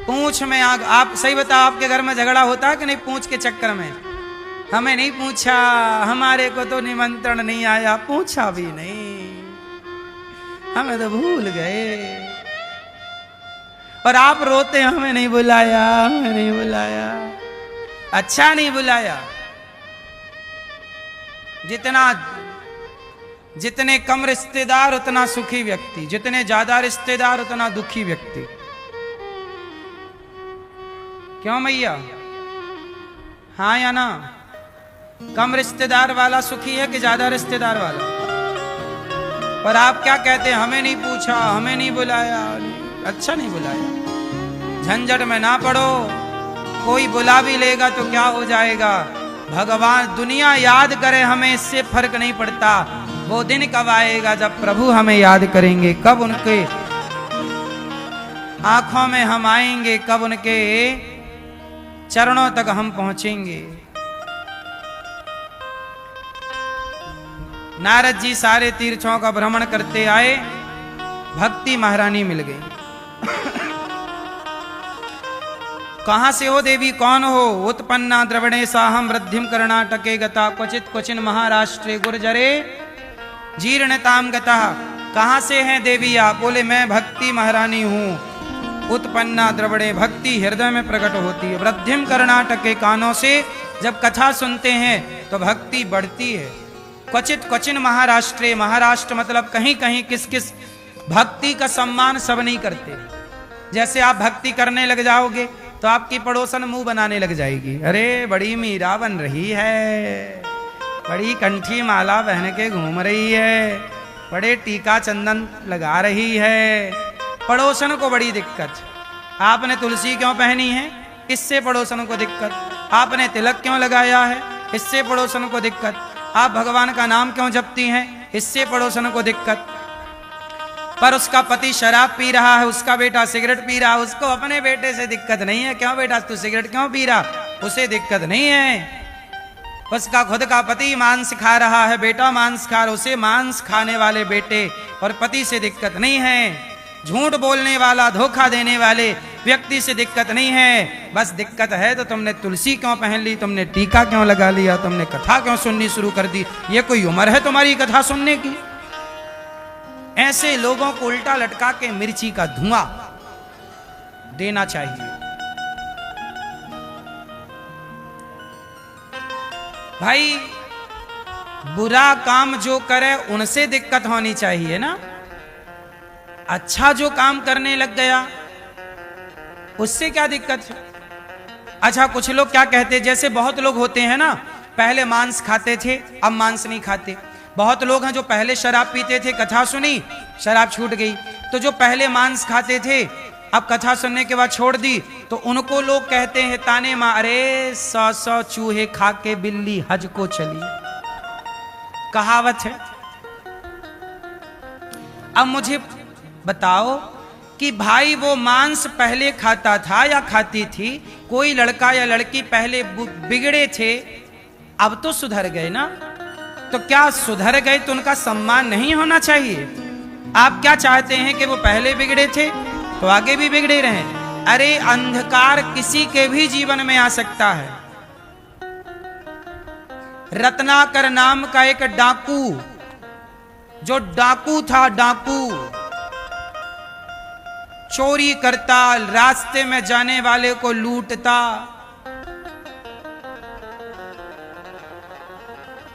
पूछ में आग। आप सही बताओ, आपके घर में झगड़ा होता है कि नहीं पूछ के चक्कर में? हमें नहीं पूछा, हमारे को तो निमंत्रण नहीं आया, पूछा भी नहीं, हमें तो भूल गए। और आप रोते हमें नहीं बुलाया, हमें नहीं बुलाया। अच्छा नहीं बुलाया। जितने कम रिश्तेदार उतना सुखी व्यक्ति, जितने ज्यादा रिश्तेदार उतना दुखी व्यक्ति। क्यों मैया? हाँ या ना? कम रिश्तेदार वाला सुखी है कि ज्यादा रिश्तेदार वाला? और आप क्या कहते हैं? हमें नहीं पूछा, हमें नहीं बुलाया। अच्छा नहीं बुलाया, झंझट में ना पड़ो। कोई बुला भी लेगा तो क्या हो जाएगा? भगवान, दुनिया याद करे हमें, इससे फर्क नहीं पड़ता। वो दिन कब आएगा जब प्रभु हमें याद करेंगे, कब उनके आंखों में हम आएंगे, कब उनके चरणों तक हम पहुंचेंगे। नारद जी सारे तीर्थों का भ्रमण करते आए, भक्ति महारानी मिल गई। कहां से हो देवी, कौन हो? उत्पन्ना द्रवणे साहम वृद्धिम कर्णाटके गता क्वचित क्वचिन महाराष्ट्रे गुर्जरे जीर्णताम गता। कहां से हैं देवी आप? बोले मैं भक्ति महारानी हूं। उत्पन्ना द्रवणे, भक्ति हृदय में प्रकट होती है। वृद्धिम कर्णाटके, कानों से जब कथा सुनते हैं तो भक्ति बढ़ती है। क्वचित क्वचिन महाराष्ट्रे, महाराष्ट्र मतलब कहीं कहीं, किस किस। भक्ति का सम्मान सब नहीं करते। जैसे आप भक्ति करने लग जाओगे तो आपकी पड़ोसन मुंह बनाने लग जाएगी, अरे बड़ी मीरा बन रही है, बड़ी कंठी माला पहन के घूम रही है, बड़े टीका चंदन लगा रही है, पड़ोसन को बड़ी दिक्कत। आपने तुलसी क्यों पहनी है, इससे पड़ोसन को दिक्कत। आपने तिलक क्यों लगाया है, इससे पड़ोसन को दिक्कत। आप भगवान का नाम क्यों जपती हैं, इससे पड़ोसन को दिक्कत। पर उसका पति शराब पी रहा है, उसका बेटा सिगरेट पी रहा है, उसको अपने बेटे से दिक्कत नहीं है। क्यों बेटा तू सिगरेट क्यों पी रहा, उसे दिक्कत नहीं है। उसका खुद का पति मांस खा रहा है, बेटा मांस खा रहा, उसे मांस खाने वाले बेटे और पति से दिक्कत नहीं है। झूठ बोलने वाला, धोखा देने वाले व्यक्ति से दिक्कत नहीं है। बस दिक्कत है तो तुमने तुलसी क्यों पहन ली, तुमने टीका क्यों लगा लिया, तुमने कथा क्यों सुननी शुरू कर दी। ये कोई उम्र है तुम्हारी कथा सुनने की। ऐसे लोगों को उल्टा लटका के मिर्ची का धुआं देना चाहिए। भाई बुरा काम जो करे उनसे दिक्कत होनी चाहिए ना। अच्छा जो काम करने लग गया उससे क्या दिक्कत है। अच्छा कुछ लोग क्या कहते हैं, जैसे बहुत लोग होते हैं ना, पहले मांस खाते थे अब मांस नहीं खाते। बहुत लोग हैं जो पहले शराब पीते थे, कथा सुनी शराब छूट गई। तो जो पहले मांस खाते थे अब कथा सुनने के बाद छोड़ दी, तो उनको लोग कहते हैं ताने मां, अरे 100 चूहे खा के बिल्ली हज को चली, कहावत है। अब मुझे बताओ कि भाई वो मांस पहले खाता था या खाती थी, कोई लड़का या लड़की पहले बिगड़े थे अब तो सुधर गए ना, तो क्या सुधर गए तो उनका सम्मान नहीं होना चाहिए। आप क्या चाहते हैं कि वो पहले बिगड़े थे तो आगे भी बिगड़े रहें। अरे अंधकार किसी के भी जीवन में आ सकता है। रत्नाकर नाम का एक डाकू, जो डाकू था, डाकू चोरी करता, रास्ते में जाने वाले को लूटता,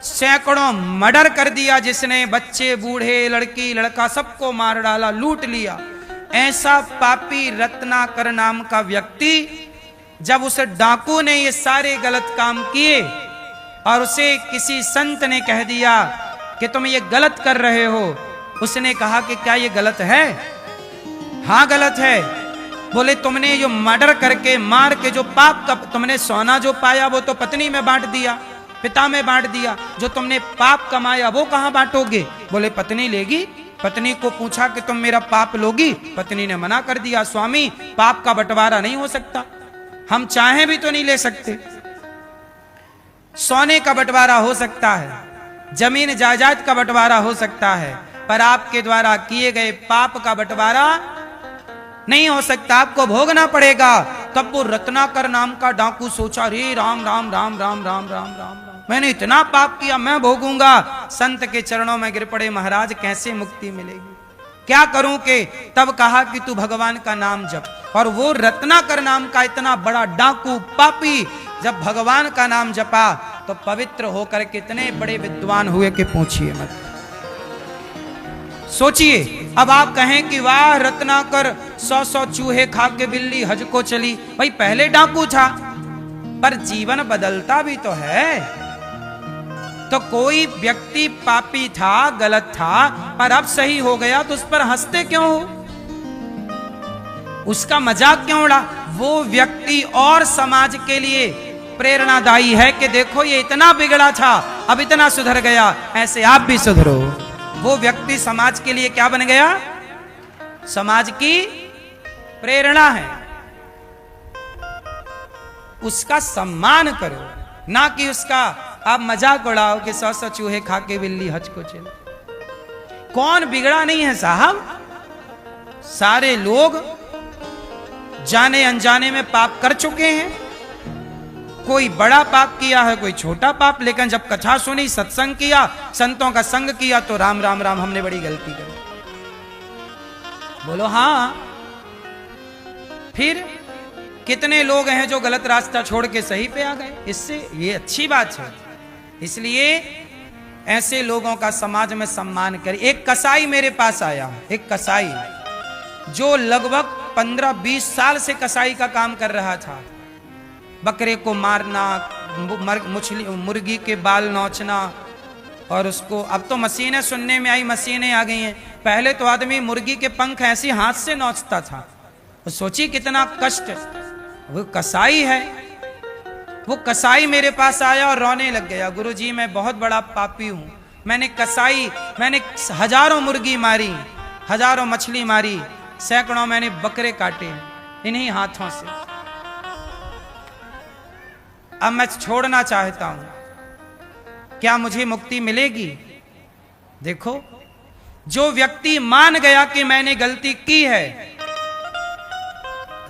सैकड़ों मर्डर कर दिया जिसने, बच्चे बूढ़े लड़की लड़का सबको मार डाला, लूट लिया। ऐसा पापी रत्नाकर नाम का व्यक्ति, जब उस डाकू ने ये सारे गलत काम किए और उसे किसी संत ने कह दिया कि तुम ये गलत कर रहे हो, उसने कहा कि क्या ये गलत है। हाँ गलत है। बोले तुमने जो मर्डर करके मार के जो पाप का तुमने सोना जो पाया वो तो पत्नी में बांट दिया, पिता में बांट दिया, जो तुमने पाप कमाया वो कहां बांटोगे। बोले पत्नी लेगी। पत्नी को पूछा कि तुम मेरा पाप लोगी, पत्नी ने मना कर दिया, स्वामी पाप का बंटवारा नहीं हो सकता, हम चाहें भी तो नहीं ले सकते। सोने का बंटवारा हो सकता है, जमीन जायदाद का बंटवारा हो सकता है, पर आपके द्वारा किए गए पाप का बंटवारा नहीं हो सकता, आपको भोगना पड़ेगा। तब वो रत्नाकर नाम का डाकू सोचा, रे राम राम राम राम राम राम राम, मैंने इतना पाप किया, मैं भोगूंगा। संत के चरणों में गिर पड़े, महाराज कैसे मुक्ति मिलेगी, क्या करूं के। तब कहा कि तू भगवान का नाम जप। और वो रत्नाकर नाम का इतना बड़ा डाकू पापी जब भगवान का नाम जपा तो पवित्र होकर कितने बड़े विद्वान हुए कि पूछिए मत। सोचिए, अब आप कहें कि वाह रत्नाकर 100 चूहे खा के बिल्ली हज को चली। भाई पहले डाकू था पर जीवन बदलता भी तो है। तो कोई व्यक्ति पापी था, गलत था, पर अब सही हो गया तो उस पर हंसते क्यों हो, उसका मजाक क्यों उड़ा। वो व्यक्ति और समाज के लिए प्रेरणादायी है कि देखो ये इतना बिगड़ा था अब इतना सुधर गया, ऐसे आप भी सुधरो। वो व्यक्ति समाज के लिए क्या बन गया, समाज की प्रेरणा है। उसका सम्मान करो, ना कि उसका आप मजाक उड़ाओ कि 100 चूहे खा के बिल्ली हज को चले। कौन बिगड़ा नहीं है साहब, सारे लोग जाने अनजाने में पाप कर चुके हैं। कोई बड़ा पाप किया है, कोई छोटा पाप, लेकिन जब कथा सुनी, सत्संग किया, संतों का संग किया तो राम राम राम हमने बड़ी गलती करी। बोलो हाँ। फिर कितने लोग हैं जो गलत रास्ता छोड़ के सही पे आ गए, इससे ये अच्छी बात है। इसलिए ऐसे लोगों का समाज में सम्मान करें। एक कसाई मेरे पास आया, एक कसाई जो लगभग 15-20 साल से कसाई का काम कर रहा था। बकरे को मारना, मुर्गी के बाल नोचना, और उसको, अब तो मशीनें सुनने में आई, मशीनें आ गई हैं। पहले तो आदमी मुर्गी के पंख ऐसे हाथ से नोचता था। तो सोची कितना कष्ट। वो कसाई है, वो कसाई मेरे पास आया और रोने लग गया, गुरुजी मैं बहुत बड़ा पापी हूं, मैंने हजारों मुर्गी मारी, हजारों मछली मारी, सैकड़ों मैंने बकरे काटे इन्हीं हाथों से। अब मैं छोड़ना चाहता हूं, क्या मुझे मुक्ति मिलेगी? देखो, जो व्यक्ति मान गया कि मैंने गलती की है,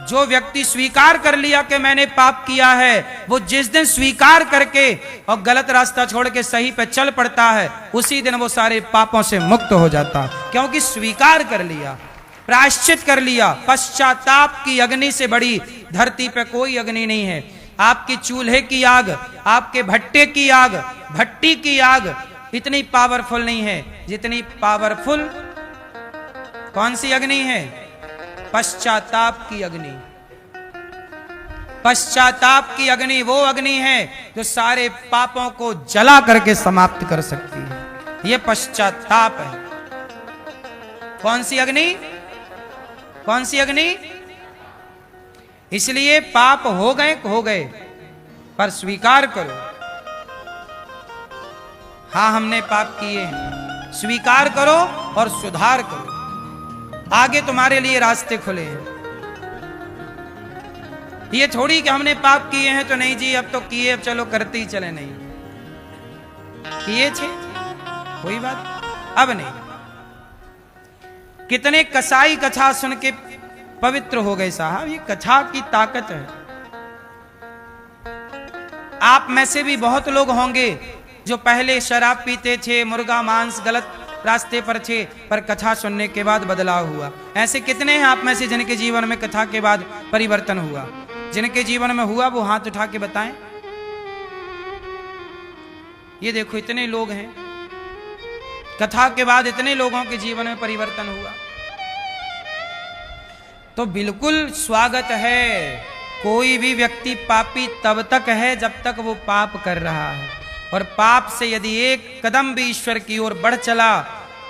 जो व्यक्ति स्वीकार कर लिया कि मैंने पाप किया है, वो जिस दिन स्वीकार करके और गलत रास्ता छोड़ के सही पे चल पड़ता है, उसी दिन वो सारे पापों से मुक्त हो जाता है। क्योंकि स्वीकार कर लिया, प्रायश्चित कर लिया। पश्चाताप की अग्नि से बड़ी धरती पे कोई अग्नि नहीं है। आपकी चूल्हे की आग, आपके भट्टे की आग, भट्टी की आग इतनी पावरफुल नहीं है जितनी पावरफुल कौन सी अग्नि है? पश्चाताप की अग्नि। पश्चाताप की अग्नि वो अग्नि है जो सारे पापों को जला करके समाप्त कर सकती है। ये पश्चाताप है। कौन सी अग्नि? कौन सी अग्नि? इसलिए पाप हो गए, पर स्वीकार करो, हाँ हमने पाप किए हैं, स्वीकार करो और सुधार करो, आगे तुम्हारे लिए रास्ते खुले हैं। ये थोड़ी कि हमने पाप किए हैं तो नहीं जी अब तो किए, अब चलो करते ही चले, नहीं किए थे कोई बात, अब नहीं। कितने कसाई कथा सुन के पवित्र हो गए साहब, ये कथा की ताकत है। आप में से भी बहुत लोग होंगे जो पहले शराब पीते थे, मुर्गा मांस, गलत रास्ते पर थे, पर कथा सुनने के बाद बदलाव हुआ। ऐसे कितने हैं आप में से जिनके जीवन में कथा के बाद परिवर्तन हुआ? जिनके जीवन में हुआ वो हाथ उठा के बताएं। ये देखो इतने लोग हैं, कथा के बाद इतने लोगों के जीवन में परिवर्तन हुआ। तो बिल्कुल स्वागत है। कोई भी व्यक्ति पापी तब तक है जब तक वो पाप कर रहा है, और पाप से यदि एक कदम भी ईश्वर की ओर बढ़ चला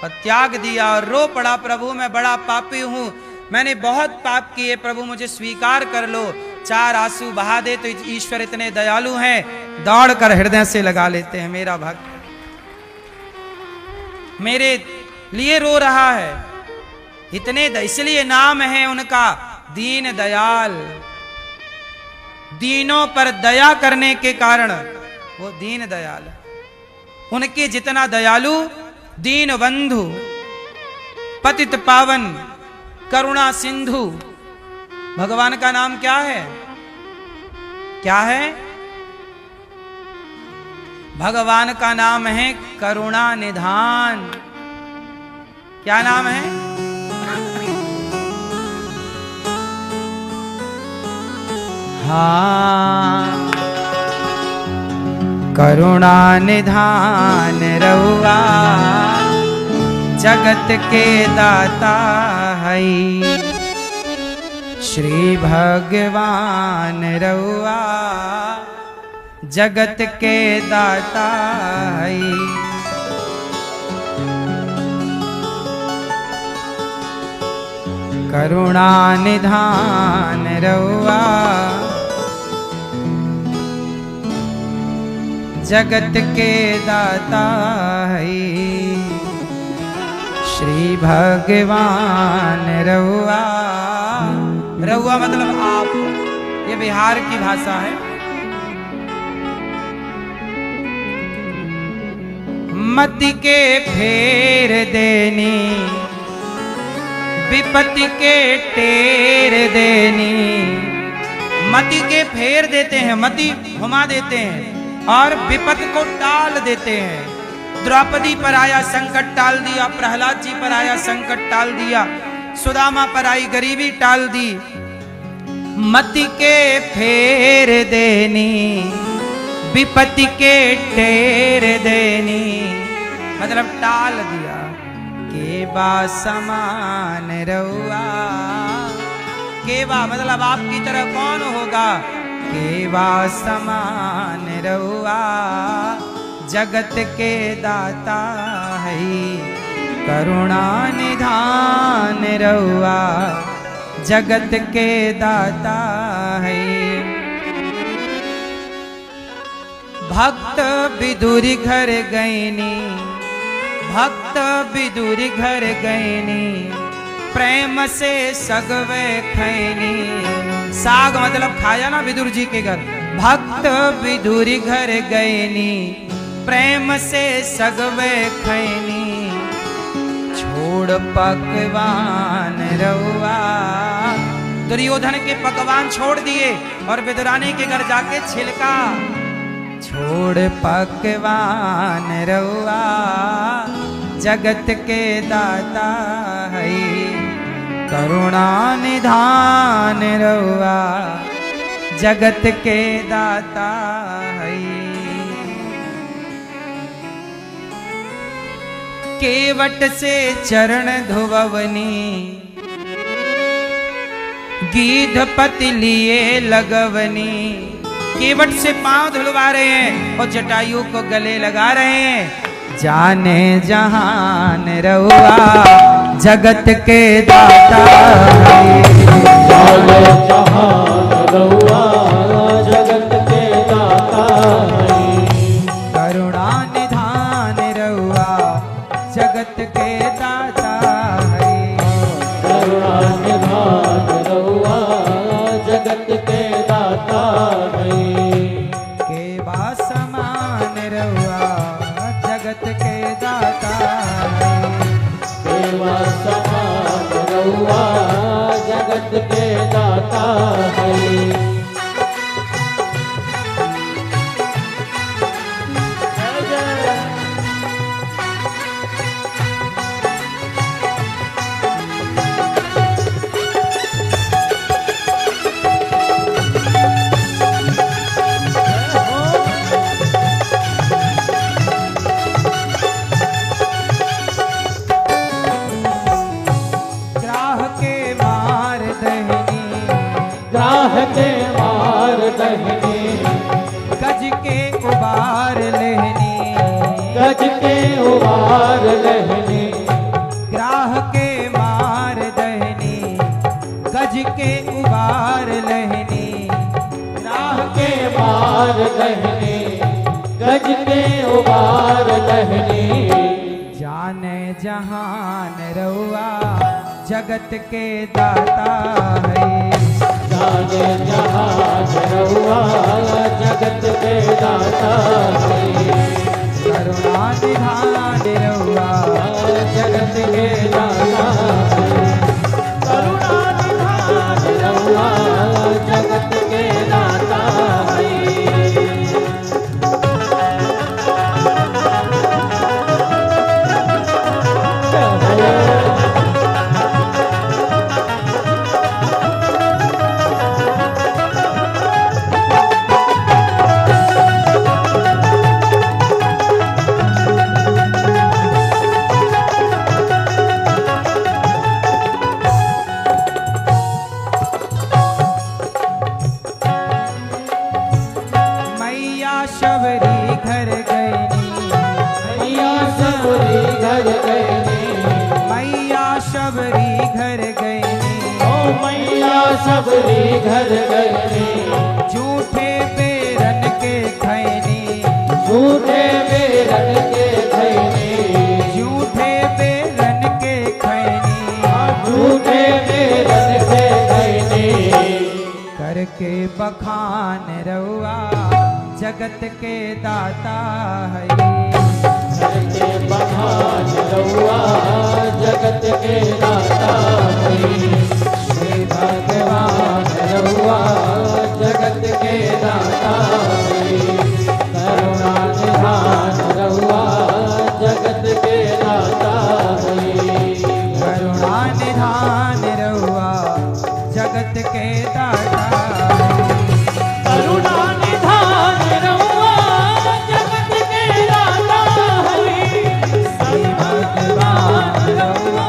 और त्याग दिया और रो पड़ा, प्रभु मैं बड़ा पापी हूं, मैंने बहुत पाप किए, प्रभु मुझे स्वीकार कर लो, 4 आंसू बहा दे तो ईश्वर इतने दयालु हैं, दौड़ कर हृदय से लगा लेते हैं, मेरा भक्त मेरे लिए रो रहा है। इतने इसलिए नाम है उनका दीन दयाल। दीनों पर दया करने के कारण वो दीन दयाल। उनके जितना दयालु, दीन बंधु, पतित पावन, करुणा सिंधु, भगवान का नाम क्या है? क्या है? भगवान का नाम है करुणा निधान। क्या नाम है? हाँ, करुणा निधान रहुआ जगत के दाता है, श्री भगवान रहुआ जगत के दाता है। करुणा निधान रहुआ जगत के दाता है, श्री भगवान रहुआ। रहुआ मतलब आप, ये बिहार की भाषा है। मति के फेर देनी, विपत्ति के टेर देनी। मति के फेर देते हैं, मति घुमा देते हैं और विपत्ति को टाल देते हैं। द्रौपदी पर आया संकट टाल दिया, प्रहलाद जी पर आया संकट टाल दिया, सुदामा पर आई गरीबी टाल दी। मति के फेर देनी, विपत्ति के टेर देनी, मतलब टाल दिया। केबा समान रहुआ, केबा मतलब आपकी तरह कौन होगा? केबा समान रहुआ जगत के दाता है, करुणा निधान रउआ जगत के दाता है। भक्त विदुर घर गईनी, भक्त विदुर घर गईनी, प्रेम से सगवे खैनी। साग मतलब खाया ना विदुर जी के घर। भक्त विदुर घर गईनी, प्रेम से सगवे खैनी, छोड़ पकवान रउआ। दुर्योधन के पकवान छोड़ दिए और विदुरानी के घर जाके छिलका छोड़ पकवान रउआ जगत के दाता है, करुणा निधान रउआ जगत के दाता है। केवट से चरण धुववनी, गीध पति लिए लगवनी। केवट से पांव धुलवा रहे हैं और जटायु को गले लगा रहे हैं। जाने जहान रउआ जगत के दाता है, जाने जहान रउआ जगत के दाता है, करुणा निधान रउआ जगत के दाता है, करुणा निधान रउआ जगत के दाता है। केवा समान रउआ जगत के दाता है, केवा समान रउआ जगत के दाता है। के मार दहनी, गज के उबार लेहनी, गज के उबार लहनी, ग्राह के मार दहनी, गज के उबार लेहनी, ग्राह के मार दहनी, गज के उबार लहनी। जाने जहान रउआ जगत के दाता है, जाने जहान रउआ जगत के दाता है, करुणा निधान रउआ जगत के दाता है, करुणा निधान रउआ जगत के दाता है। शबरी घर गईनी, मैया शबरी घर गईनी, मैया शबरी घर गईनी, ओ मैया शबरी घर गईनी, झूठे बेरन के खैनी, झूठे बेरन के खैनी, झूठे बेरन के खैनी, झूठे बेरन के खैनी। करके बखान रउआ जगत के दाता है, करके बखान रउआ जगत के दाता है, श्री भगवान रउआ जगत के दाता है, करुणा निधान रउआ जगत के दाता है, करुणा निधान रउआ जगत के दाता है, करुणा निधान रउआ जगत के दाता है, श्री भगवान रउआ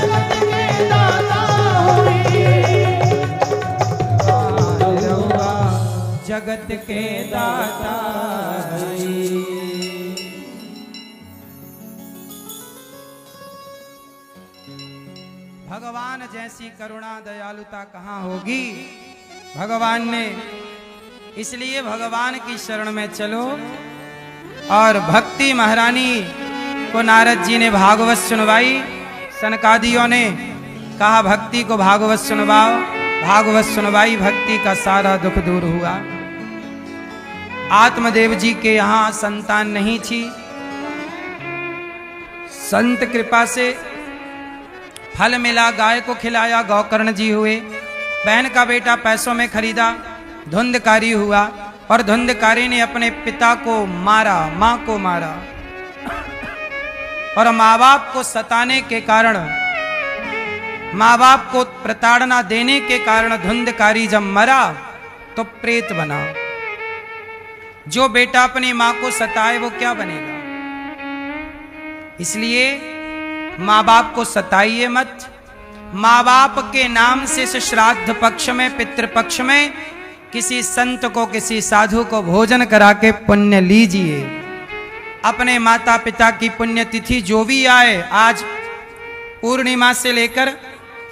जगत के दाता है, रउआ जगत के दाता है। जैसी करुणा दयालुता कहाँ होगी भगवान ने। इसलिए भगवान की शरण में चलो। और भक्ति महारानी को नारद जी ने भागवत सुनवाई। सनकादियों ने कहा भक्ति को भागवत सुनवाओ। भागवत सुनवाई, भक्ति का सारा दुख दूर हुआ। आत्मदेव जी के यहां संतान नहीं थी। संत कृपा से फल मिला, गाय को खिलाया, गौकर्ण जी हुए। बहन का बेटा पैसों में खरीदा, धुंधकारी हुआ और धुंधकारी ने अपने पिता को मारा, मां को मारा। और माँ बाप को सताने के कारण, माँ बाप को प्रताड़ना देने के कारण धुंधकारी जब मरा तो प्रेत बना। जो बेटा अपनी मां को सताए वो क्या बनेगा? इसलिए माँ बाप को सताइए मत। माँ बाप के नाम से इस श्राद्ध पक्ष में, पितृपक्ष में किसी संत को, किसी साधु को भोजन करा के पुण्य लीजिए। अपने माता पिता की पुण्यतिथि जो भी आए, आज पूर्णिमा से लेकर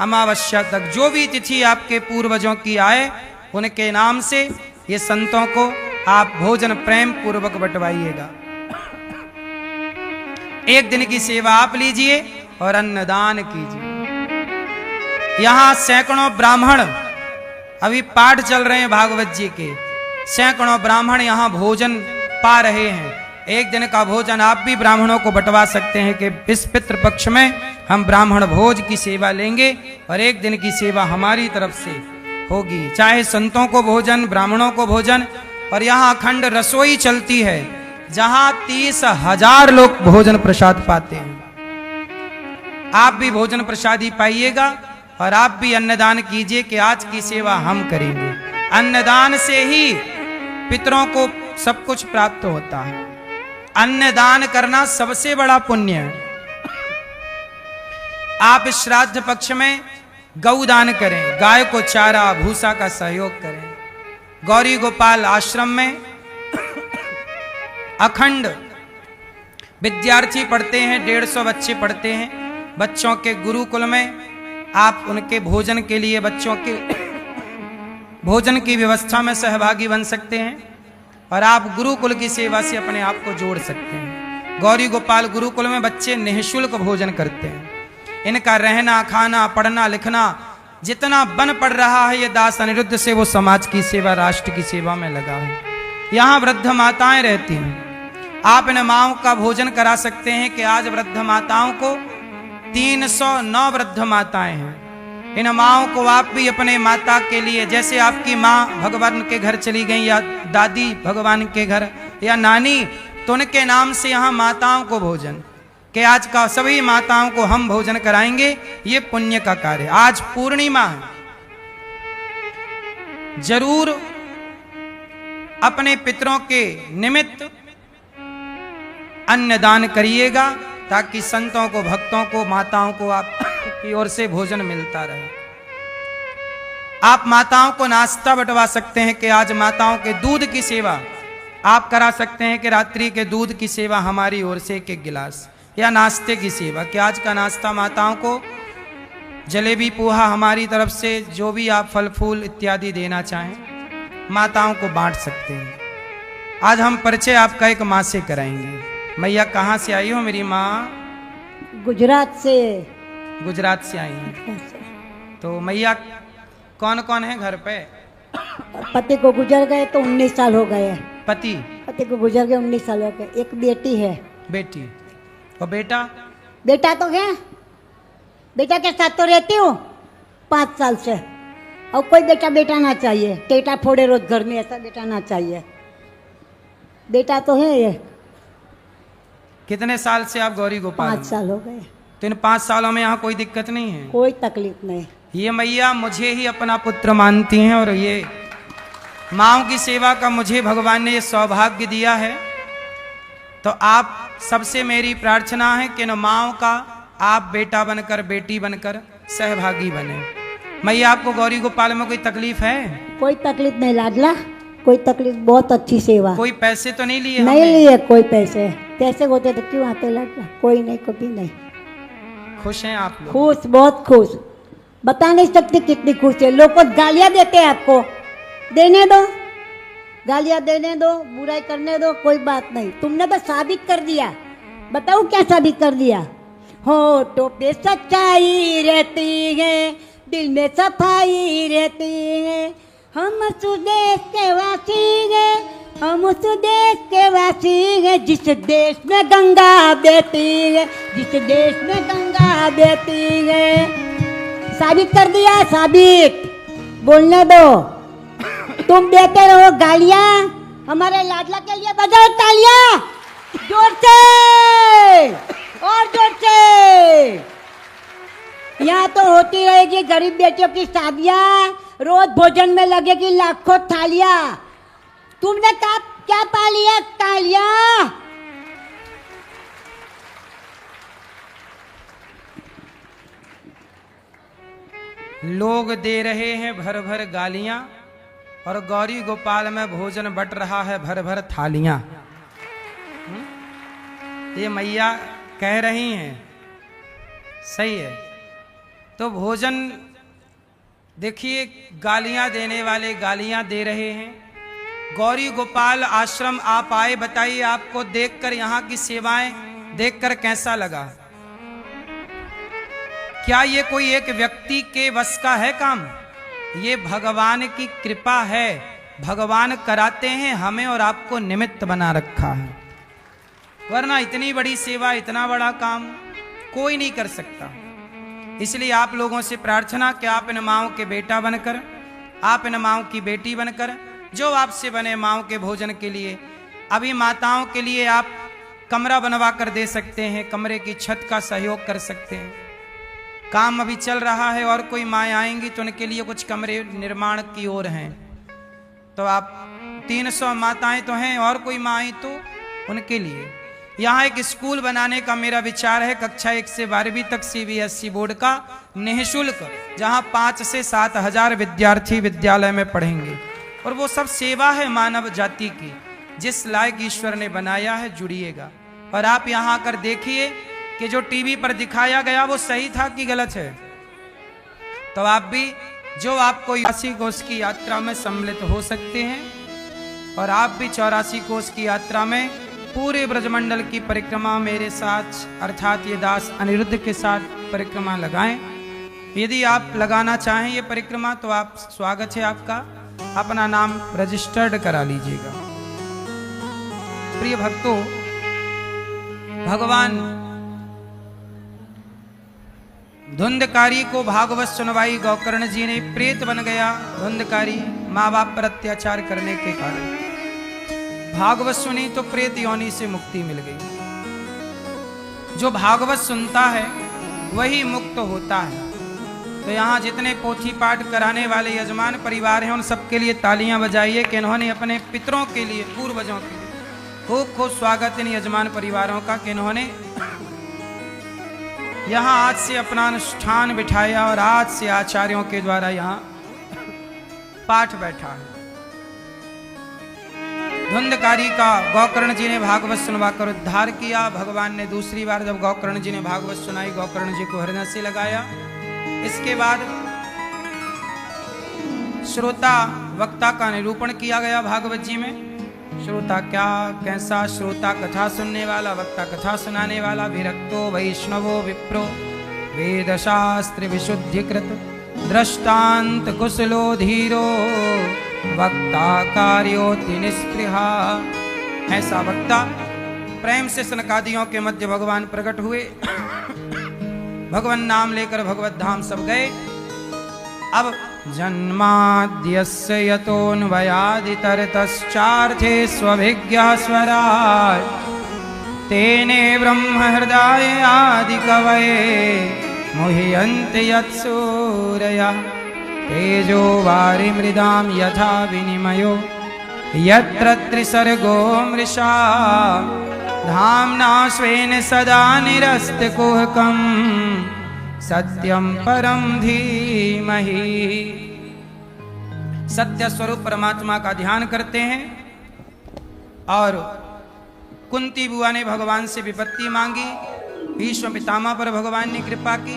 अमावस्या तक जो भी तिथि आपके पूर्वजों की आए, उनके नाम से ये संतों को आप भोजन प्रेम पूर्वक बंटवाइएगा। एक दिन की सेवा आप लीजिए और अन्नदान कीजिए। यहां सैकड़ों ब्राह्मण, अभी पाठ चल रहे हैं भागवत जी के, सैकड़ों ब्राह्मण यहां भोजन पा रहे हैं। एक दिन का भोजन आप भी ब्राह्मणों को बंटवा सकते हैं कि इस पितृ पक्ष में हम ब्राह्मण भोज की सेवा लेंगे और एक दिन की सेवा हमारी तरफ से होगी। चाहे संतों को भोजन, ब्राह्मणों को भोजन। और यहाँ अखंड रसोई चलती है जहां 30,000 लोग भोजन प्रसाद पाते हैं। आप भी भोजन प्रसाद ही पाइएगा और आप भी अन्नदान कीजिए कि आज की सेवा हम करेंगे। अन्नदान से ही पितरों को सब कुछ प्राप्त होता है। अन्नदान करना सबसे बड़ा पुण्य है। आप इस श्राद्ध पक्ष में गौदान करें, गाय को चारा भूसा का सहयोग करें। गौरी गोपाल आश्रम में अखंड विद्यार्थी पढ़ते हैं, 150 बच्चे पढ़ते हैं। बच्चों के गुरुकुल में आप उनके भोजन के लिए, बच्चों के भोजन की व्यवस्था में सहभागी बन सकते हैं और आप गुरुकुल की सेवा से अपने आप को जोड़ सकते हैं। गौरी गोपाल गुरुकुल में बच्चे निःशुल्क भोजन करते हैं। इनका रहना, खाना, पढ़ना, लिखना जितना बन पड़ रहा है, ये दास अनिरुद्ध से वो समाज की सेवा, राष्ट्र की सेवा में लगा है। यहाँ वृद्ध माताएं रहती हैं। आप इन माओं का भोजन करा सकते हैं कि आज वृद्ध माताओं को 309 वृद्ध माताएं हैं। इन माओं को आप भी अपने माता के लिए, जैसे आपकी माँ भगवान के घर चली गई या दादी भगवान के घर या नानी, तो उनके नाम से यहाँ माताओं को भोजन, कि आज का सभी माताओं को हम भोजन कराएंगे। ये पुण्य का कार्य। आज पूर्णिमा है, जरूर अपने पितरों के निमित्त अन्नदान करिएगा ताकि संतों को, भक्तों को, माताओं को आपकी ओर से भोजन मिलता रहे। आप माताओं को नाश्ता बंटवा सकते हैं कि आज माताओं के दूध की सेवा आप करा सकते हैं कि रात्रि के दूध की सेवा हमारी ओर से एक गिलास, या नाश्ते की सेवा कि आज का नाश्ता माताओं को जलेबी पोहा हमारी तरफ से जो भी आप फल फूल इत्यादि देना चाहें माताओं को बांट सकते हैं। आज हम परिचय आपका एक माँ से कराएंगे। मैया कहाँ से आई हो? मेरी माँ गुजरात से। गुजरात से आई हैं। तो मैया कौन कौन है घर पे? पति को गुजर गए तो 19 साल हो गए। पति को गुजर गए 19 साल हो गए। एक बेटी है। बेटी और बेटा? बेटा तो है, बेटा के साथ तो रहती हूँ 5 साल से। और कोई बेटा ना चाहिए, टेटा फोड़े रोज घर में, ऐसा बेटा ना चाहिए। बेटा तो है ये। कितने साल से आप गौरी गोपाल? 5 साल हो गए। तो इन 5 सालों में यहाँ कोई दिक्कत नहीं है? कोई तकलीफ नहीं। ये मैया मुझे ही अपना पुत्र मानती हैं और ये माँओं की सेवा का मुझे भगवान ने ये सौभाग्य दिया है। तो आप सबसे मेरी प्रार्थना है कि न माँओं का आप बेटा बनकर, बेटी बनकर सहभागी बने। मैया आपको गौरी गोपाल में कोई तकलीफ है? कोई तकलीफ नहीं लाडला, कोई तकलीफ, बहुत अच्छी सेवा। कोई पैसे तो नहीं लिए? नहीं लिए कोई पैसे। पैसे होते तो क्यों आते लाडला? कोई नहीं, कभी नहीं। खुश हैं आप लोग? खुश, बहुत खुश, बता नहीं सकती कितनी खुश है। लोग कुछ गालियां देते हैं आपको, देने दो, गालियां देने दो, बुराई करने दो, कोई बात नहीं। तुमने तो साबित कर दिया। बताओ क्या साबित कर दिया? होठों पे सच्चाई रहती है, दिल में सफाई रहती है। हम उस देश के वासी हैं, हम उस देश के वासी हैं जिस देश में गंगा बहती है, जिस देश में गंगा बहती है। साबित कर दिया, साबित। बोलने दो। तुम देते रहो गालियां, हमारे लाडला के लिए बजाओ तालियां जोर से और जोर से। यहाँ तो होती रहेगी गरीब बेटियों की शादियां, रोज भोजन में लगेगी लाखों थालियां। तुमने क्या पा लिया? तालियां। लोग दे रहे हैं भर भर गालियां और गौरी गोपाल में भोजन बट रहा है भर भर थालियां। ये मैया कह रही हैं, सही है। तो भोजन देखिए, गालियां देने वाले गालियां दे रहे हैं। गौरी गोपाल आश्रम आप आए, बताइए आपको देखकर यहाँ की सेवाएं देखकर कैसा लगा? क्या ये कोई एक व्यक्ति के वश का है काम? ये भगवान की कृपा है। भगवान कराते हैं, हमें और आपको निमित्त बना रखा है, वरना इतनी बड़ी सेवा, इतना बड़ा काम कोई नहीं कर सकता। इसलिए आप लोगों से प्रार्थना कि आप इन माँओं के बेटा बनकर, आप इन माँओं की बेटी बनकर, जो आपसे बने माँओं के भोजन के लिए, अभी माताओं के लिए आप कमरा बनवा कर दे सकते हैं, कमरे की छत का सहयोग कर सकते हैं। काम अभी चल रहा है और कोई माएँ आएंगी तो उनके लिए कुछ कमरे निर्माण की ओर हैं। तो आप 300 माताएं तो हैं और कोई माँ आई तो उनके लिए यहाँ एक स्कूल बनाने का मेरा विचार है। कक्षा 1 से 12वीं तक CBSE बोर्ड का निःशुल्क, जहाँ 5 से 7 हजार विद्यार्थी विद्यालय में पढ़ेंगे। और वो सब सेवा है मानव जाति की, जिस लायक ईश्वर ने बनाया है। जुड़िएगा और आप यहाँ आकर देखिए कि जो टीवी पर दिखाया गया वो सही था कि गलत है। तो आप भी, जो आपको 84 कोस की यात्रा में सम्मिलित हो सकते हैं, और आप भी 84 कोस की यात्रा में पूरे ब्रजमंडल की परिक्रमा मेरे साथ, अर्थात ये दास अनिरुद्ध के साथ परिक्रमा लगाएं। यदि आप लगाना चाहें ये परिक्रमा तो आप, स्वागत है आपका, अपना नाम रजिस्टर्ड करा लीजिएगा। प्रिय भक्तों, भगवान धुंधकारी को भागवत सुनवाई गौकर्ण जी ने, प्रेत बन गया धुंधकारी माँ बाप पर अत्याचार करने के कारण। भागवत सुनी तो प्रेत योनि से मुक्ति मिल गई। जो भागवत सुनता है वही मुक्त होता है। तो यहाँ जितने पोथी पाठ कराने वाले यजमान परिवार हैं, उन सबके लिए तालियां बजाइए कि इन्होंने अपने पितरों के लिए, पूर्वजों के लिए खूब खूब स्वागत इन यजमान परिवारों का कि इन्होंने यहाँ आज से अपना अनुष्ठान बिठाया और आज से आचार्यों के द्वारा यहाँ पाठ बैठा है। धुंधकारी का गौकर्ण जी ने भागवत सुनवाकर उद्धार किया। भगवान ने दूसरी बार जब गौकर्ण जी ने भागवत सुनाई, गौकर्ण जी को हृदय से लगाया। इसके बाद श्रोता वक्ता का निरूपण किया गया भागवत जी में। श्रोता क्या, कैसा श्रोता? कथा सुनने वाला, वक्ता कथा सुनाने वाला। विरक्तो वैष्णवो विप्रो वेद शास्त्र विशुद्धिकृत दृष्टांत कुशलो धीरो वक्ता कार्योति निस्पृहा। ऐसा वक्ता प्रेम से सनकादियों के मध्य भगवान प्रकट हुए। भगवान नाम लेकर भगवत धाम सब गए। अब जन्माद्यस्य यतोऽन्वयादितरतश्चार्थे स्वभिज्ञः स्वराट् तेने ब्रह्म हृदय आदि कवये मुह्यन्ति यत्सूरयः तेजो वारिमृदां यथा विनिमयो यत्र त्रिसर्गो मृषा धाम्ना स्वेन सदा निरस्तकुहकम् सत्यम परम धीमहि। सत्य स्वरूप परमात्मा का ध्यान करते हैं। और कुंती बुआ ने भगवान से विपत्ति मांगी, भीष्म पितामह पर भगवान ने कृपा की।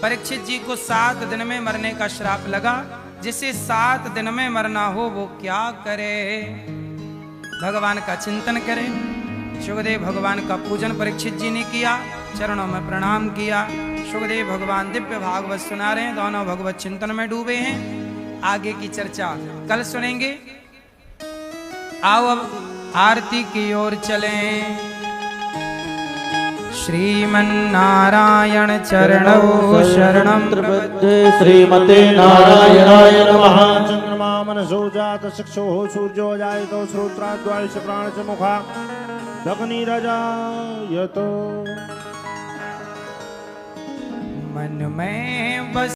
परीक्षित जी को 7 दिन में मरने का श्राप लगा। जिसे 7 दिन में मरना हो वो क्या करे? भगवान का चिंतन करे। सुखदेव भगवान का पूजन परीक्षित जी ने किया, चरणों में प्रणाम किया। सुखदेव भगवान दिव्य भागवत सुना रहे हैं, दोनों भगवत चिंतन में डूबे हैं। आगे की चर्चा कल सुनेंगे। आओ अब आरती की ओर चलें। श्रीमन्नारायण चरणौ शरणं प्रपद्ये श्रीमते नारायणाय नमः। चंद्रमा मनसो जात चक्षुः सूर्यो जायतो श्रोत्राद्वायुष प्राणच मुखा अग्निरजायतो। मन में बस